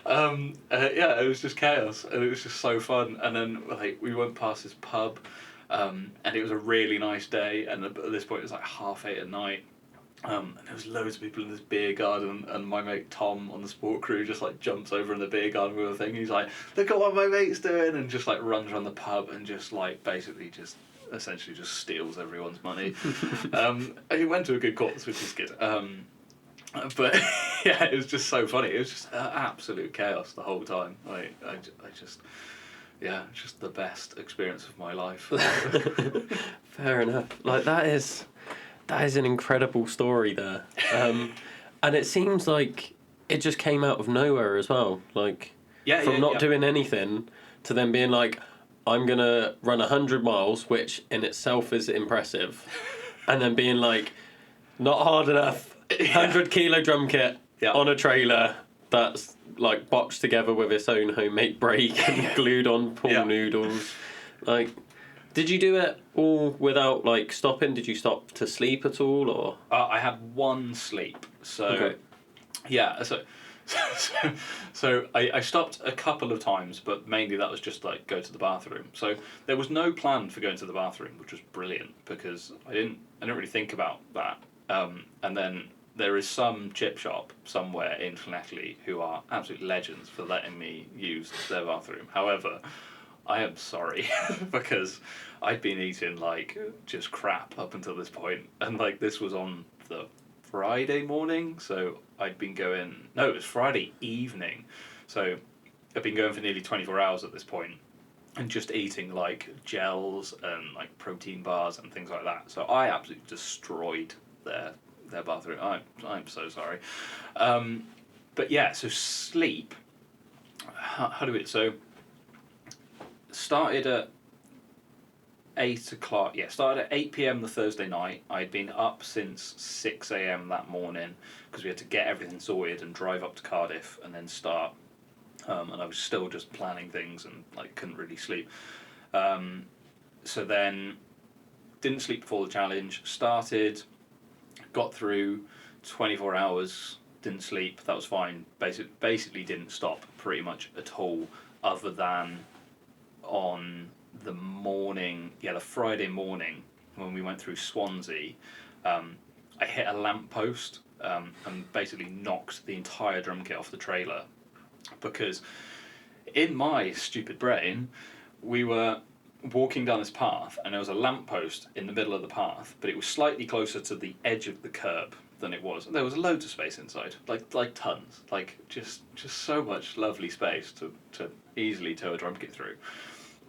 A: Yeah, it was just chaos, and it was just so fun. And then like we went past this pub, and it was a really nice day. And at this point it was like 8:30 at night. And there was loads of people in this beer garden, and my mate Tom on the sport crew just like jumps over in the beer garden with a thing. He's like, look at what my mate's doing, and just like runs around the pub and just like basically just essentially just steals everyone's money. And he went to a good cause, which is good. But yeah, it was just so funny. It was just absolute chaos the whole time. I just the best experience of my life.
C: Fair enough. Like that is an incredible story there. And it seems like it just came out of nowhere as well. Like, from not doing anything to then being like, I'm going to run 100 miles, which in itself is impressive. And then being like, not hard enough, 100 kilo drum kit on a trailer that's like boxed together with its own homemade brake and glued on pool noodles. Like, did you do it all without like stopping? Did you stop to sleep at all, or?
A: I had one sleep, so yeah. So I stopped a couple of times, but mainly that was just like go to the bathroom. So there was no plan for going to the bathroom, which was brilliant because I didn't really think about that. And then there is some chip shop somewhere in Llanelli who are absolute legends for letting me use their bathroom. However, I am sorry because I'd been eating like just crap up until this point, and like this was on the Friday morning, so I'd been going. No, it was Friday evening, so I'd been going for nearly 24 hours at this point, and just eating like gels and like protein bars and things like that. So I absolutely destroyed their bathroom. I'm so sorry, but yeah. So sleep. How do we? So. Started at 8 o'clock. Yeah, started at 8 p.m. the Thursday night. I'd been up since 6 a.m. that morning because we had to get everything sorted and drive up to Cardiff and then start. And I was still just planning things and like couldn't really sleep. So then didn't sleep before the challenge. Started, got through 24 hours. Didn't sleep. That was fine. Basically didn't stop pretty much at all, other than on the morning, the Friday morning when we went through Swansea, I hit a lamppost and basically knocked the entire drum kit off the trailer, because in my stupid brain, we were walking down this path and there was a lamppost in the middle of the path, but it was slightly closer to the edge of the curb than it was. There was loads of space inside, like tons, like just so much lovely space to easily tow a drum kit through.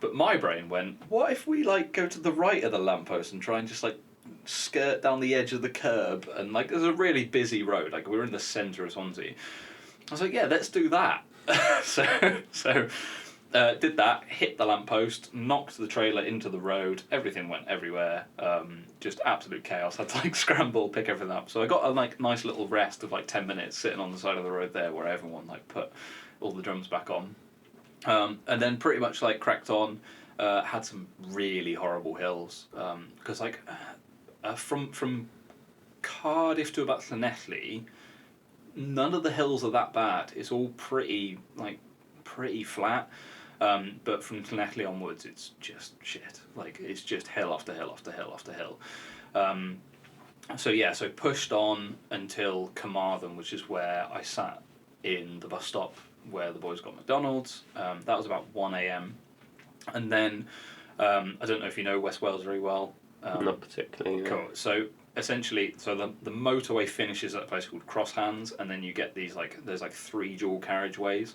A: But my brain went, what if we like go to the right of the lamppost and try and just like skirt down the edge of the curb, and like there's a really busy road, like we're in the centre of Swansea. I was like, yeah, let's do that. so did that, hit the lamppost, knocked the trailer into the road, everything went everywhere, just absolute chaos. Had to like scramble, pick everything up. So I got a like nice little rest of like 10 minutes sitting on the side of the road there, where everyone like put all the drums back on, and then pretty much like cracked on. Had some really horrible hills, because like from Cardiff to about Llanelli, none of the hills are that bad. It's all pretty flat. But from Llanelli onwards, it's just shit. Like, it's just hill after hill after hill after hill. So pushed on until Carmarthen, which is where I sat in the bus stop where the boys got McDonald's. That was about 1 a.m. And then, I don't know if you know West Wales very well.
C: Not particularly. No.
A: Cool. So essentially, the motorway finishes at a place called Crosshands, and then you get these there's 3 dual carriageways,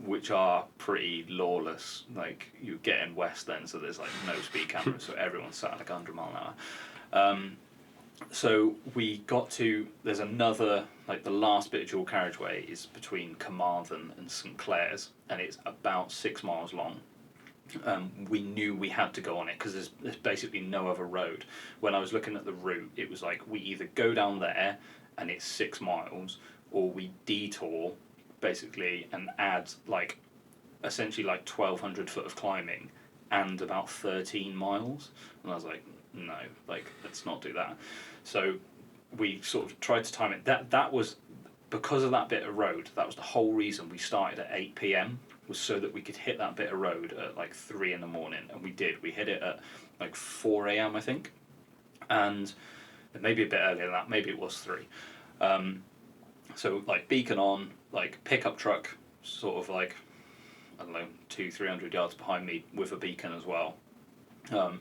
A: which are pretty lawless. Like, you get in west then, so there's like no speed cameras, so everyone's sat at like 100 mile an hour. So we got to, there's another, like the last bit of dual carriageway is between Carmarthen and St Clair's, and it's about 6 miles long. We knew we had to go on it because there's basically no other road. When I was looking at the route, it was like we either go down there and it's 6 miles, or we detour basically and add like essentially like 1,200 foot of climbing and about 13 miles. And I was like, no, like let's not do that. So we sort of tried to time it. That was because of that bit of road. That was the whole reason we started at 8 p.m. was so that we could hit that bit of road at like 3 in the morning, and we did. We hit it at like 4 a.m. I think, and maybe a bit earlier than that. Maybe it was 3. So like beacon on, like pickup truck, sort of like, I don't know, 200-300 yards behind me with a beacon as well.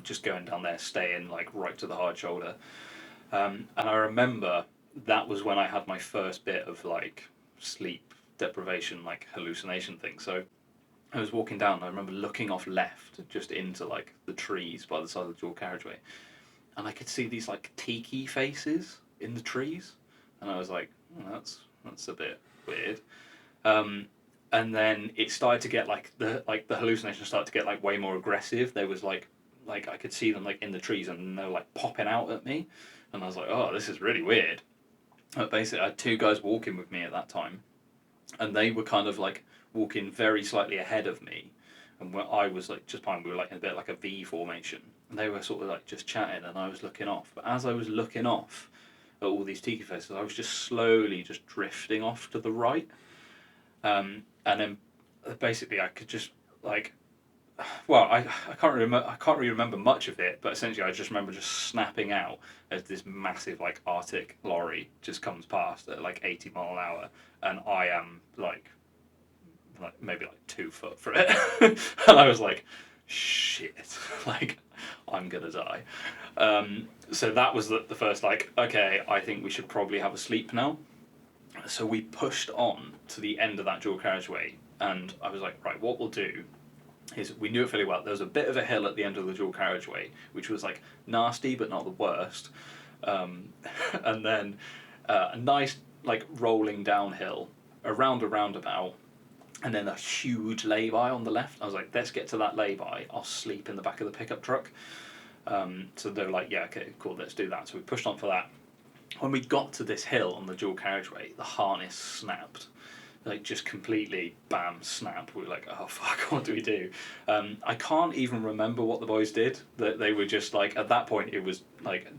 A: Just going down there, staying like right to the hard shoulder. And I remember that was when I had my first bit of like sleep deprivation, like hallucination thing. So I was walking down and I remember looking off left just into like the trees by the side of the dual carriageway, and I could see these like tiki faces in the trees, and I was like, oh, that's a bit weird. And then it started to get like the hallucination started to get like way more aggressive. There was like I could see them like in the trees and they were like popping out at me, and I was like, oh, this is really weird. But basically I had 2 guys walking with me at that time, and they were kind of like walking very slightly ahead of me, and where I was like just behind, we were like in a bit like a V formation, and they were sort of like just chatting, and I was looking off. But as I was looking off at all these tiki faces, I was just slowly just drifting off to the right, and then basically I could just like, well, I can't really remember much of it, but essentially I just remember just snapping out as this massive like Arctic lorry just comes past at like 80 mile an hour, and I am like maybe like 2 foot from it, and I was like, shit, like I'm gonna die. So that was the first like, okay, I think we should probably have a sleep now. So we pushed on to the end of that dual carriageway, and I was like, right, what we'll do is, we knew it fairly well. There was a bit of a hill at the end of the dual carriageway, which was like nasty but not the worst, and then a nice like rolling downhill around a roundabout, and then a huge lay-by on the left. I was like, let's get to that lay-by. I'll sleep in the back of the pickup truck. So they were like, yeah, okay, cool, let's do that. So we pushed on for that. When we got to this hill on the dual carriageway, the harness snapped. Like, just completely, bam, snap. We were like, oh, fuck, what do we do? I can't even remember what the boys did. They were just like, at that point, it was like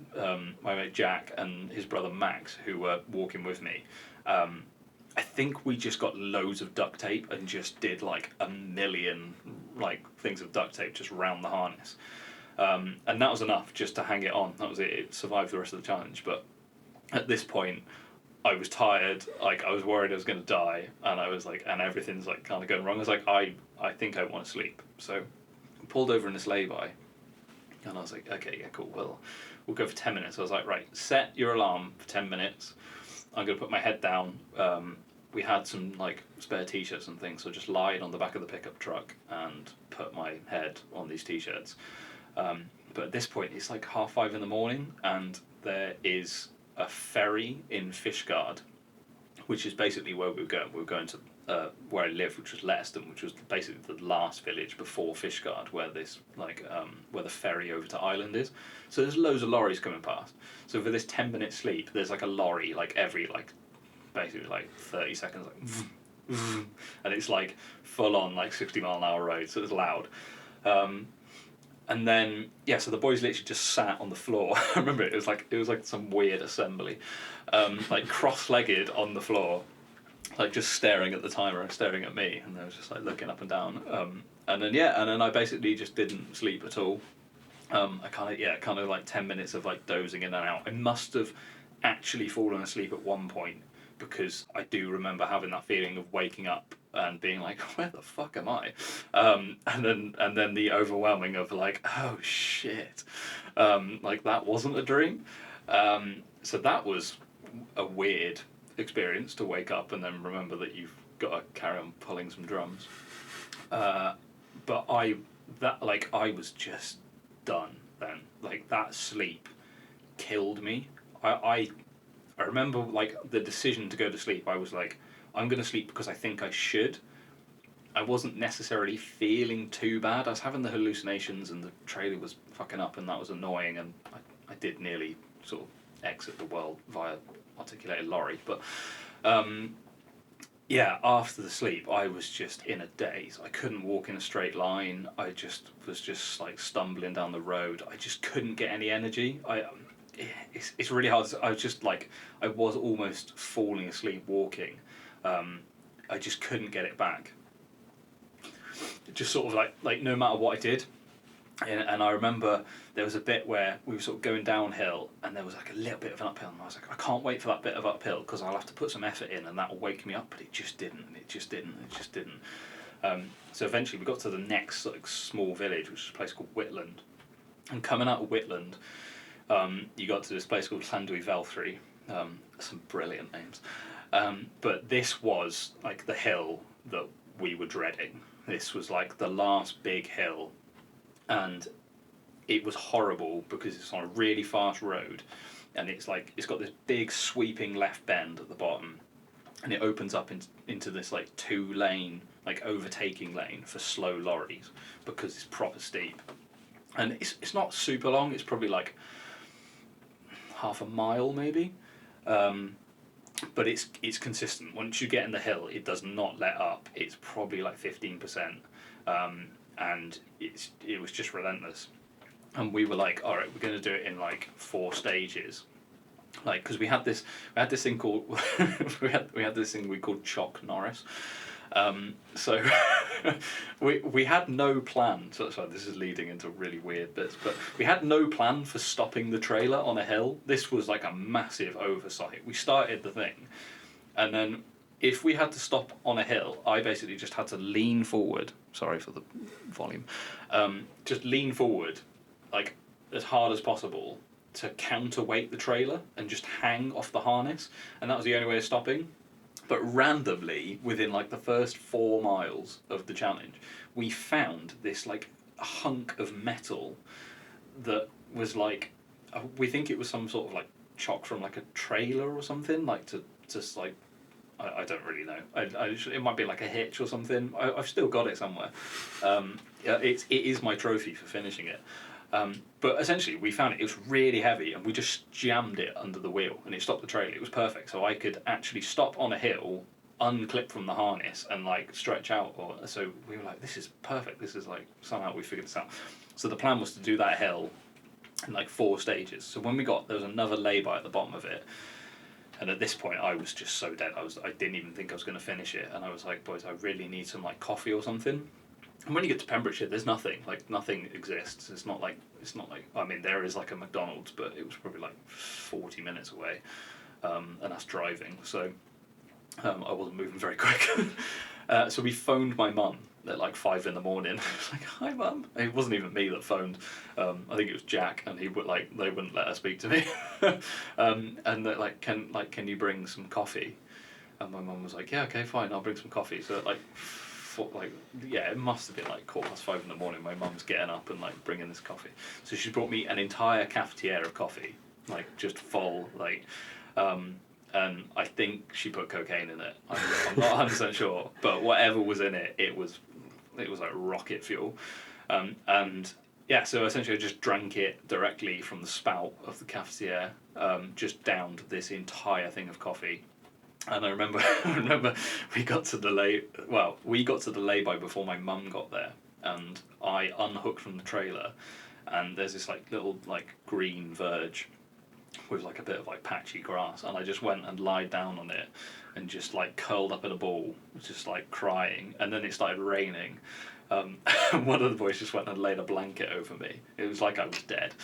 A: my mate Jack and his brother Max, who were walking with me. I think we just got loads of duct tape and just did like a million like things of duct tape just around the harness. And that was enough just to hang it on. That was it. It survived the rest of the challenge. But at this point, I was tired. Like, I was worried I was going to die, and I was like, and everything's like kind of going wrong. I was like, I think I want to sleep. So I pulled over in this lay-by, and I was like, okay, yeah, cool. Well, we'll go for 10 minutes. I was like, right, set your alarm for 10 minutes. I'm going to put my head down. We had some like spare t-shirts and things, so I just lied on the back of the pickup truck and put my head on these t-shirts. But at this point, it's like 5:30 in the morning, and there is a ferry in Fishguard, which is basically where we were going. We were going to where I lived, which was Letterston, which was basically the last village before Fishguard, where this where the ferry over to Ireland is. So there's loads of lorries coming past. So for this 10-minute sleep, there's like a lorry like every basically 30 seconds, like vroom, vroom, and it's like full on like 60-mile-an-hour road, so it's loud. And then so the boys literally just sat on the floor. I remember it was like some weird assembly, like cross-legged on the floor, like just staring at the timer and staring at me, and they was just like looking up and down. And then I basically just didn't sleep at all. I kind of like 10 minutes of like dozing in and out. I must have actually fallen asleep at one point, because I do remember having that feeling of waking up and being like, where the fuck am I? And then the overwhelming of like, oh shit, like that wasn't a dream. So that was a weird experience, to wake up and then remember that you've got to carry on pulling some drums. But I was just done then. Like, that sleep killed me. I remember like the decision to go to sleep. I was like, I'm going to sleep because I think I should. I wasn't necessarily feeling too bad. I was having the hallucinations, and the trailer was fucking up, and that was annoying, and I did nearly sort of exit the world via articulated lorry. But after the sleep, I was just in a daze. I couldn't walk in a straight line. I just was like stumbling down the road. I just couldn't get any energy. It's really hard. I was just like, I was almost falling asleep walking. I just couldn't get it back. Just sort of like no matter what I did. And I remember there was a bit where we were sort of going downhill, and there was like a little bit of an uphill, and I was like, I can't wait for that bit of uphill, because I'll have to put some effort in, and that will wake me up. But it just didn't. So eventually we got to the next like small village, which is a place called Whitland. And coming out of Whitland, you got to this place called Llandwy Felthry. Some brilliant names. But this was like the hill that we were dreading. This was like the last big hill, and it was horrible because it's on a really fast road, and it's got this big sweeping left bend at the bottom, and it opens up into this like 2-lane like overtaking lane for slow lorries, because it's proper steep. And it's not super long. It's probably like half a mile maybe, but it's consistent. Once you get in the hill, it does not let up. It's probably like 15%, and it was just relentless. And we were like, all right, we're going to do it in like 4 stages, like, because we had this thing called we had this thing we called Chalk Norris. So we had no plan. So this is leading into really weird bits, but we had no plan for stopping the trailer on a hill. This was like a massive oversight. We started the thing, and then if we had to stop on a hill, I basically just had to lean forward. Sorry for the volume. Just lean forward, like as hard as possible, to counterweight the trailer and just hang off the harness, and that was the only way of stopping. But randomly, within like the first 4 miles of the challenge, we found this like hunk of metal that was like, we think it was some sort of like chock from like a trailer or something, like to just like, I don't really know. It might be like a hitch or something. I've still got it somewhere. It is my trophy for finishing it. But essentially, we found it was really heavy, and we just jammed it under the wheel, and it stopped the trailer. It was perfect, so I could actually stop on a hill, unclip from the harness, and like stretch out. So we were like, this is perfect. This is like, somehow we figured this out. So the plan was to do that hill in like 4 stages. So when there was another lay-by at the bottom of it, and at this point I was just so dead. I didn't even think I was going to finish it, and I was like, boys, I really need some like coffee or something. And when you get to Pembrokeshire, there's nothing. Like, nothing exists. It's not like I mean, there is like a McDonald's, but it was probably like 40 minutes away, and that's driving. So I wasn't moving very quick. So we phoned my mum at like 5 in the morning. It's like, "Hi, mum." It wasn't even me that phoned. I think it was Jack, and he would like they wouldn't let her speak to me. And they're like, can you bring some coffee? And my mum was like, "Yeah, okay, fine, I'll bring some coffee." So like, yeah, it must have been like 5:15 in the morning. My mum's getting up and like bringing this coffee. So she brought me an entire cafetiere of coffee, like just full, like. And I think she put cocaine in it. I'm not 100% sure, but whatever was in it, it was like rocket fuel. And yeah, so essentially I just drank it directly from the spout of the cafetiere, just downed this entire thing of coffee. And I remember, we got to the lay-by before my mum got there, and I unhooked from the trailer, and there's this like little like green verge with like a bit of like patchy grass, and I just went and lied down on it and just like curled up in a ball, just like crying. And then it started raining. One of the boys just went and laid a blanket over me. It was like I was dead.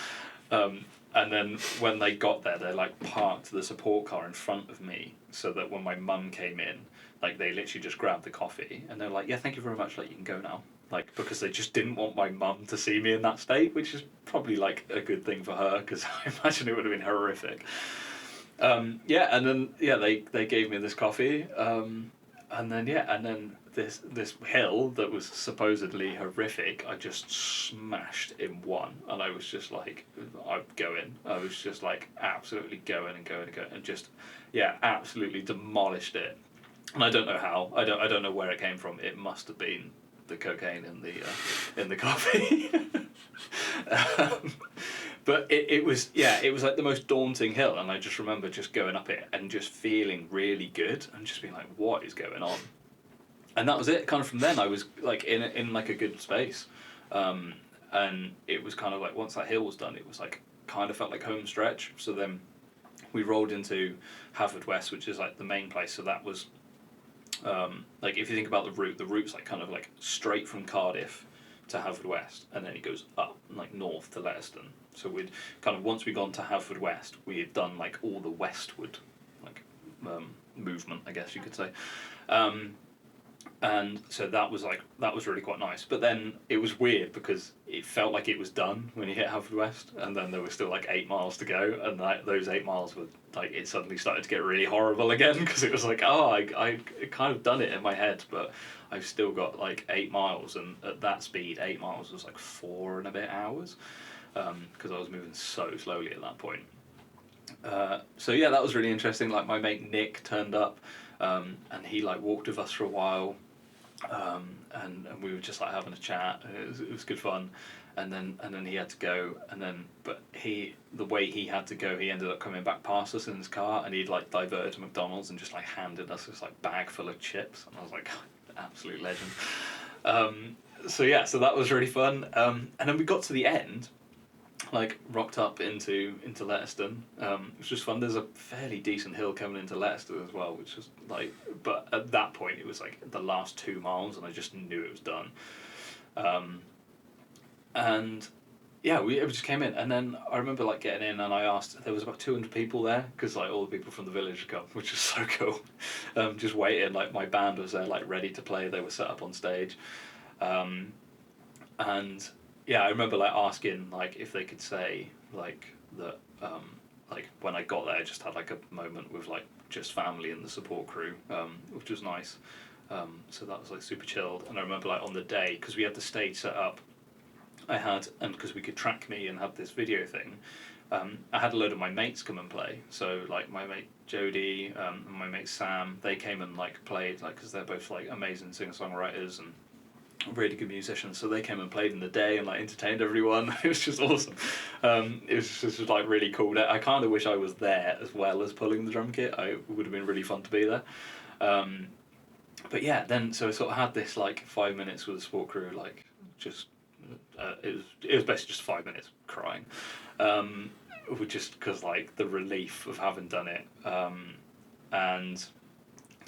A: And then when they got there, they like parked the support car in front of me, so that when my mum came in, like they literally just grabbed the coffee and they're like, "Yeah, thank you very much, like you can go now." Like, because they just didn't want my mum to see me in that state, which is probably like a good thing for her, because I imagine it would have been horrific. Yeah, and then they gave me this coffee, and then this hill that was supposedly horrific, I just smashed in one, and I was just like, I'm going. I was just like absolutely going and going and going, and just absolutely demolished it. And I don't know how. I don't know where it came from. It must have been the cocaine in the coffee. But it was like the most daunting hill, and I just remember just going up it and just feeling really good and just being like, what is going on? And that was it. Kind of from then I was like in like a good space, and it was kind of like once that hill was done, it was like kind of felt like home stretch. So then we rolled into Haverfordwest, which is like the main place. So that was like if you think about the route's like kind of like straight from Cardiff to Haverfordwest, and then it goes up like north to Letterston. So we'd kind of, once we gone to Haverfordwest, we had done like all the westward like movement, I guess you could say. And so that was really quite nice. But then it was weird because it felt like it was done when you hit Haverfordwest, and then there was still like 8 miles to go, and those 8 miles were like, it suddenly started to get really horrible again, because it was like, oh, I kind of done it in my head, but I've still got like 8 miles, and at that speed 8 miles was like 4 and a bit hours, because I was moving so slowly at that point. So yeah, that was really interesting. Like my mate Nick turned up, and he like walked with us for a while, and we were just like having a chat. It was good fun, and then he had to go, but the way he had to go, he ended up coming back past us in his car, and he'd like diverted to McDonald's and just like handed us this like bag full of chips, and I was like, absolute legend. So that was really fun, and then we got to the end, like rocked up into Letterston. It was just fun. There's a fairly decent hill coming into Leicester as well, which was like, but at that point it was like the last 2 miles, and I just knew it was done. And yeah, we just came in, and then I remember like getting in, and I asked. There was about 200 people there, because like all the people from the village had come, which was so cool. Just waiting, like my band was there, like ready to play. They were set up on stage, and yeah, I remember like asking like if they could say like that, like when I got there, I just had like a moment with like just family and the support crew, which was nice. So that was like super chilled. And I remember like on the day, because we had the stage set up, and because we could track me and have this video thing, I had a load of my mates come and play. So like my mate Jody, and my mate Sam, they came and like played, like, because they're both like amazing singer-songwriters and really good musicians, so they came and played in the day and like entertained everyone. It was just awesome. It was just like really cool. I kind of wish I was there as well as pulling the drum kit. It would have been really fun to be there. But yeah, then so I sort of had this like 5 minutes with the support crew, like just it was basically just 5 minutes crying, just because like the relief of having done it, and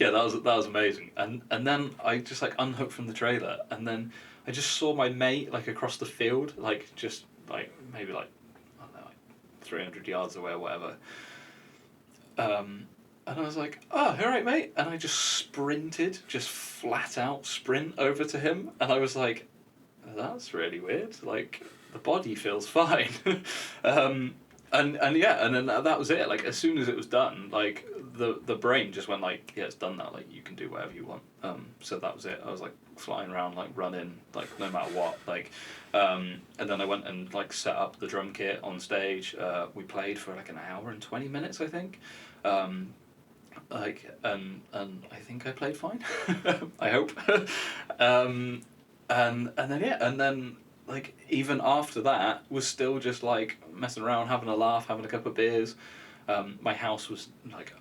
A: yeah, that was amazing. And then I just like unhooked from the trailer, and then I just saw my mate like across the field, like just like maybe like I don't know, like 300 yards away or whatever. And I was like, "Oh, all right, mate," and I just sprinted, just flat out sprint over to him, and I was like, "That's really weird. Like the body feels fine." And yeah, and then that was it. Like as soon as it was done, like the brain just went like, yeah, it's done now. Like you can do whatever you want. So that was it. I was like flying around, like running, like no matter what. Like, and then I went and like set up the drum kit on stage. We played for like an hour and 20 minutes, I think. Like and I think I played fine. I hope. And then yeah, and then like even after that was still just like messing around, having a laugh, having a couple of beers. My house was like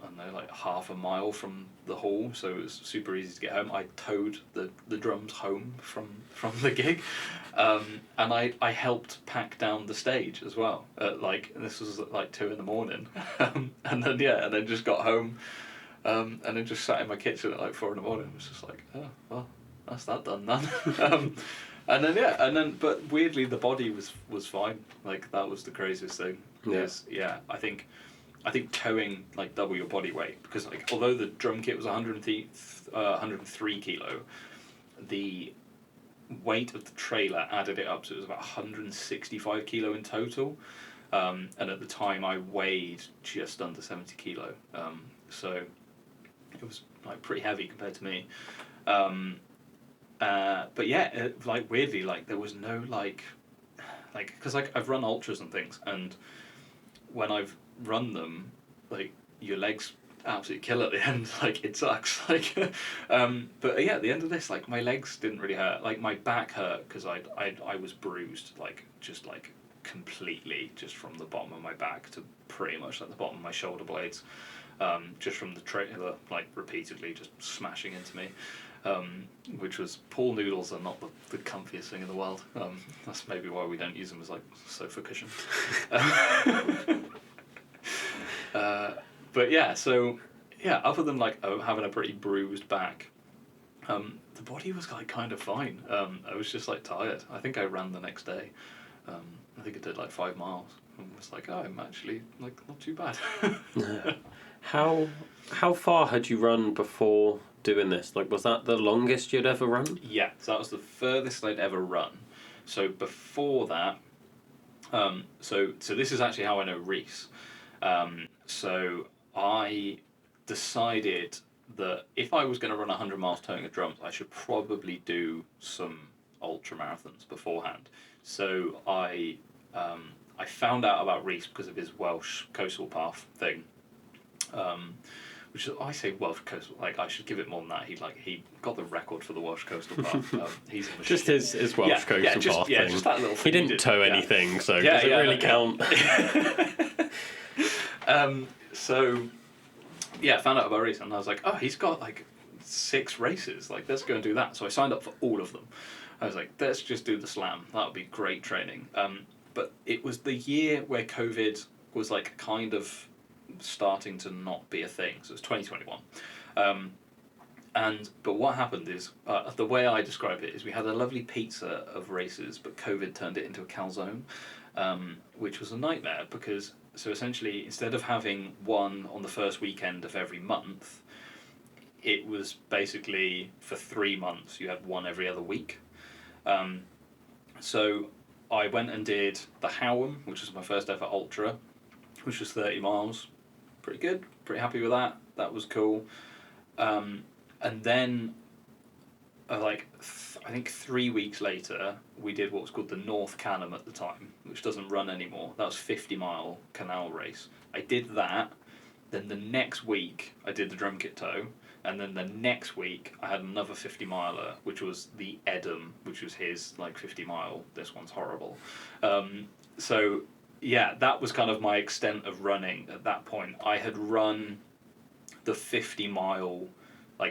A: I don't know, like half a mile from the hall, so it was super easy to get home. I towed the drums home from the gig, and I helped pack down the stage as well. And this was at like 2 a.m, and then yeah, and then just got home, and then just sat in my kitchen at like 4 a.m. It was just like, oh well, that's that done then. And then yeah, but weirdly the body was fine. Like that was the craziest thing. Yes, yeah. I think towing like double your body weight, because like although the drum kit was 103 kilo, the weight of the trailer added it up, so it was about 165 kilo in total. And at the time I weighed just under 70 kilo. So it was like pretty heavy compared to me. But yeah, like weirdly, like there was no like because like I've run ultras and things, and when I've run them, like your legs absolutely kill at the end. Like it sucks. Like, but yeah, at the end of this, like my legs didn't really hurt. Like my back hurt because I was bruised, like just like completely, just from the bottom of my back to pretty much like the bottom of my shoulder blades, just from the trailer, like repeatedly just smashing into me. Which was pool noodles are not the comfiest thing in the world. That's maybe why we don't use them as like sofa cushions. But yeah, so yeah, other than like having a pretty bruised back, the body was like kind of fine. I was just like tired. I think I ran the next day. I think I did like 5 miles. And was like, oh, I'm actually like not too bad.
C: How far had you run before doing this? Like, was that the longest you'd ever run?
A: Yeah, so that was the furthest I'd ever run. So before that, so this is actually how I know Reese. So I decided that if I was going to run 100 miles towing a drums, I should probably do some ultra marathons beforehand. So I found out about Reese because of his Welsh Coastal Path thing. Which is, I say Welsh Coastal, like I should give it more than that. He got the record for the Welsh Coastal Path. He's a
C: just his Welsh Coastal Path thing.
A: Just that little thing.
C: He didn't tow anything, so does it really count?
A: So, yeah, I found out about Reese and I was like, oh, he's got like 6 races. Like, let's go and do that. So I signed up for all of them. I was like, let's just do the slam. That would be great training. But it was the year where COVID was like kind of starting to not be a thing. So it was 2021. But what happened is, the way I describe it is we had a lovely pizza of races, but COVID turned it into a calzone, which was a nightmare because, so essentially, instead of having one on the first weekend of every month, it was basically for 3 months you had one every other week. So I went and did the Howham, which was my first ever ultra, which was 30 miles. Pretty good, pretty happy with that. That was cool. And then, I think 3 weeks later, we did what was called the North Canham at the time, which doesn't run anymore. That was 50-mile canal race. I did that. Then the next week, I did the drum kit tow. And then the next week, I had another 50-miler, which was the Edam, which was his 50-mile. This one's horrible. So yeah, that was kind of my extent of running at that point. I had run the 50-mile,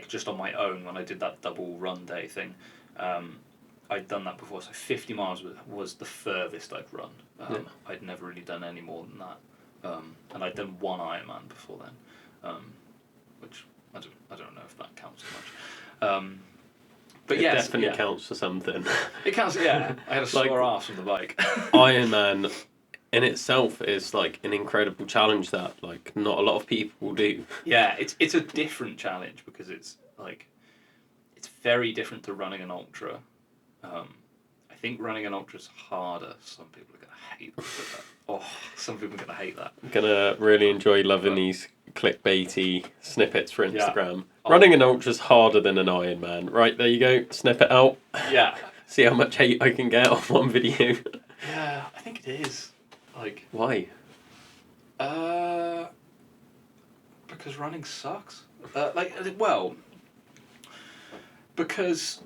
A: just on my own when I did that double run day thing. I'd done that before, so 50 miles was the furthest I'd run. I'd never really done any more than that. And I'd done one Ironman before then, which I don't know if that counts as much. But
C: It
A: yes,
C: definitely
A: yeah.
C: counts for something.
A: It counts, yeah. I had a
C: Like-
A: sore ass from the bike.
C: Ironman in itself is like an incredible challenge that like not a lot of people do.
A: Yeah, it's a different challenge because it's like it's very different to running an ultra. I think running an ultra is harder. Some people are gonna hate that. Oh, some people are gonna hate that.
C: I'm gonna really enjoy loving these clickbaity snippets for
A: Yeah.
C: Instagram. Running an ultra's harder than an Ironman. Right, there you go. Snip it out.
A: Yeah.
C: See how much hate I can get on one video.
A: Yeah, I think it is. Like,
C: Why?
A: because running sucks. Because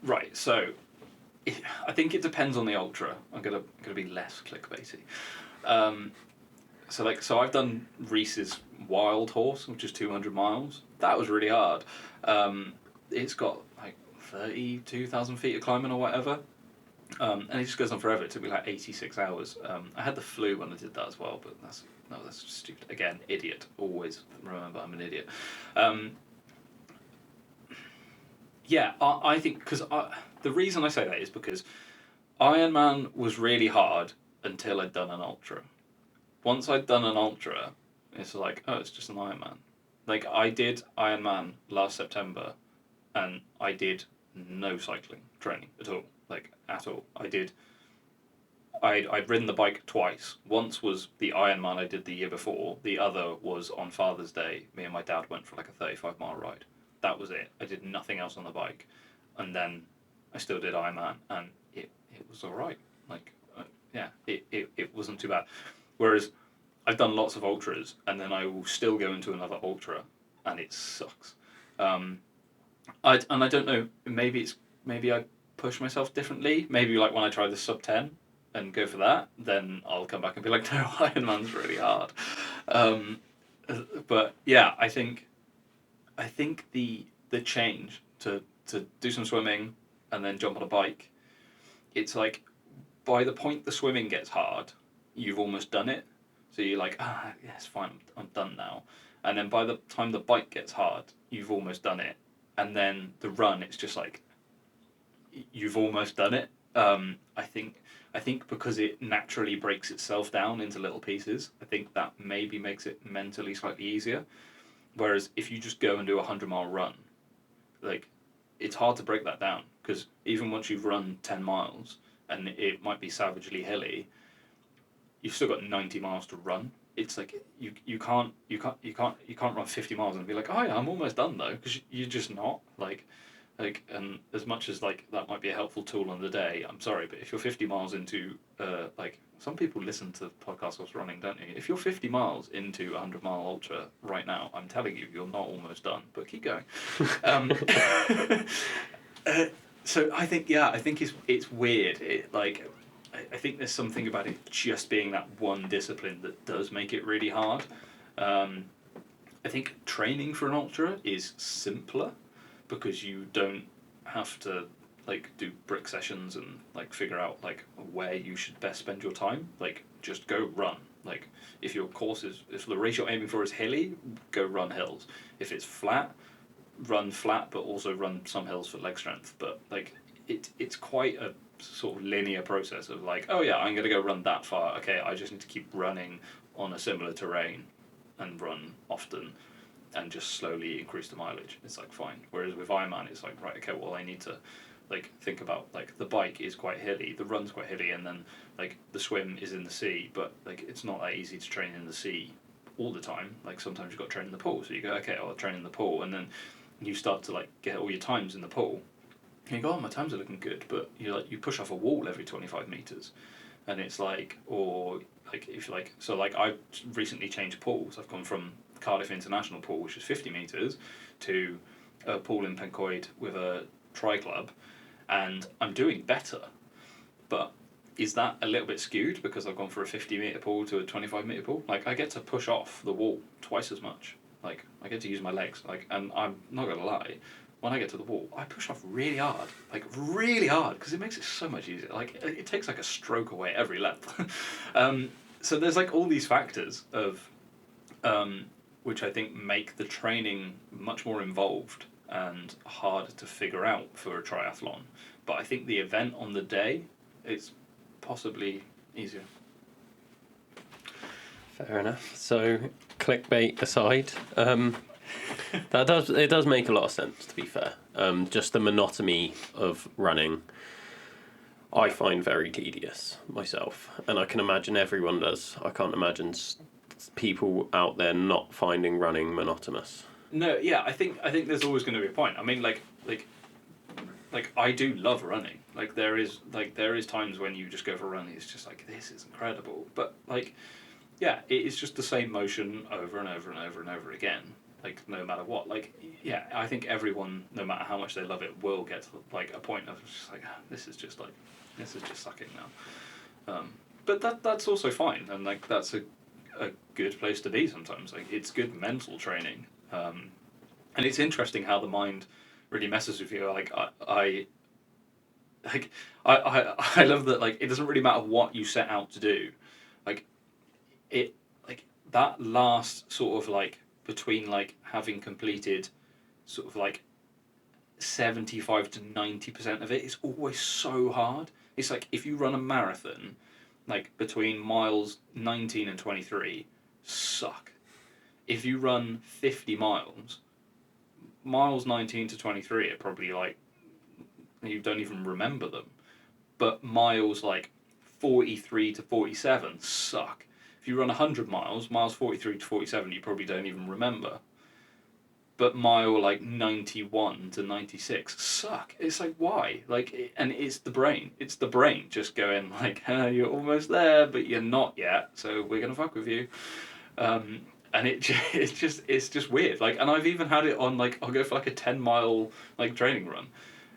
A: right. So, I think it depends on the ultra. I'm gonna be less clickbaity. So I've done Reese's Wild Horse, which is 200 miles. That was really hard. It's got like 32,000 feet of climbing or whatever. And it just goes on forever. It took me like 86 hours. I had the flu when I did that as well, but that's stupid. Again, idiot. Always remember I'm an idiot. Yeah, I think because the reason I say that is because Ironman was really hard until I'd done an ultra. Once I'd done an ultra, it's like, oh, it's just an Ironman. Like I did Ironman last September, and I did no cycling training at all. Like at all. I'd ridden the bike twice. Once was the Ironman I did the year before. The other was on Father's Day. Me and my dad went for like a 35-mile ride. That was it. I did nothing else on the bike, and then I still did Ironman, and it was all right. Like it wasn't too bad. Whereas I've done lots of ultras, and then I will still go into another ultra, and it sucks. I don't know. Maybe I push myself differently. Maybe like when I try the sub 10 and go for that, then I'll come back and be like, no, Ironman's really hard. But yeah, I think the change to do some swimming and then jump on a bike, it's like by the point the swimming gets hard, you've almost done it. So you're like, yes, fine, I'm done now. And then by the time the bike gets hard, you've almost done it. And then the run, it's just like you've almost done it. I think because it naturally breaks itself down into little pieces, I think that maybe makes it mentally slightly easier. Whereas if you just go and do a 100-mile run, like it's hard to break that down because even once you've run 10 miles and it might be savagely hilly, you've still got 90 miles to run. It's like you can't run 50 miles and be like, oh yeah, I'm almost done though, because you're just not like and as much as like that might be a helpful tool on the day, I'm sorry, but if you're 50 miles into like some people listen to podcasts whilst running, don't you? If you're 50 miles into a 100-mile ultra right now, I'm telling you, you're not almost done, but keep going. So I think it's weird. I think there's something about it just being that one discipline that does make it really hard. I think training for an ultra is simpler because you don't have to like do brick sessions and like figure out like where you should best spend your time. Like just go run. Like if the race you're aiming for is hilly, go run hills. If it's flat, run flat, but also run some hills for leg strength. But like it's quite a sort of linear process of like, oh yeah, I'm gonna go run that far. Okay, I just need to keep running on a similar terrain and run often and just slowly increase the mileage. It's like fine. Whereas with Ironman, it's like, right, okay, well I need to like think about like the bike is quite hilly, the run's quite hilly, and then like the swim is in the sea, but like it's not that easy to train in the sea all the time. Like sometimes you've got to train in the pool. So you go, okay, I'll train in the pool, and then you start to like get all your times in the pool. And you go, oh, my times are looking good, but you push off a wall every 25 meters, and it's like, or like if you like, so like I've recently changed pools. I've gone from Cardiff International Pool, which is 50 meters, to a pool in Pencoed with a tri-club, and I'm doing better. But is that a little bit skewed because I've gone from a 50-meter pool to a 25-meter pool? Like I get to push off the wall twice as much. Like I get to use my legs. Like, and I'm not gonna lie, when I get to the wall, I push off really hard, because it makes it so much easier. Like it takes like a stroke away every length. so there's like all these factors of which I think make the training much more involved and harder to figure out for a triathlon. But I think the event on the day is possibly easier.
C: Fair enough. So, clickbait aside, it does make a lot of sense. To be fair, just the monotony of running, I find very tedious myself, and I can imagine everyone does. I can't imagine people out there not finding running monotonous.
A: No, yeah, I think there's always going to be a point. I mean, like I do love running. Like there is times when you just go for a run, it's just like, this is incredible. But like, yeah, it is just the same motion over and over and over and over again. Like no matter what. Like yeah, I think everyone, no matter how much they love it, will get to like a point of just like, this is just sucking now. But that's also fine, and like that's a good place to be sometimes. Like it's good mental training. And it's interesting how the mind really messes with you. Like I love that. Like it doesn't really matter what you set out to do. Like it, like that last sort of like between like having completed sort of like 75 to 90% of it is always so hard. It's like if you run a marathon, like between miles 19 and 23, suck. If you run 50 miles, miles 19 to 23 are probably like, you don't even remember them. But miles like 43 to 47 suck. If you run 100 miles, miles 43 to 47 you probably don't even remember. But mile like 91 to 96 suck. It's like, why? Like, and it's the brain. It's the brain just going like, you're almost there, but you're not yet, so we're going to fuck with you. And it's just weird. Like, and I've even had it on like, I'll go for like a 10-mile like training run,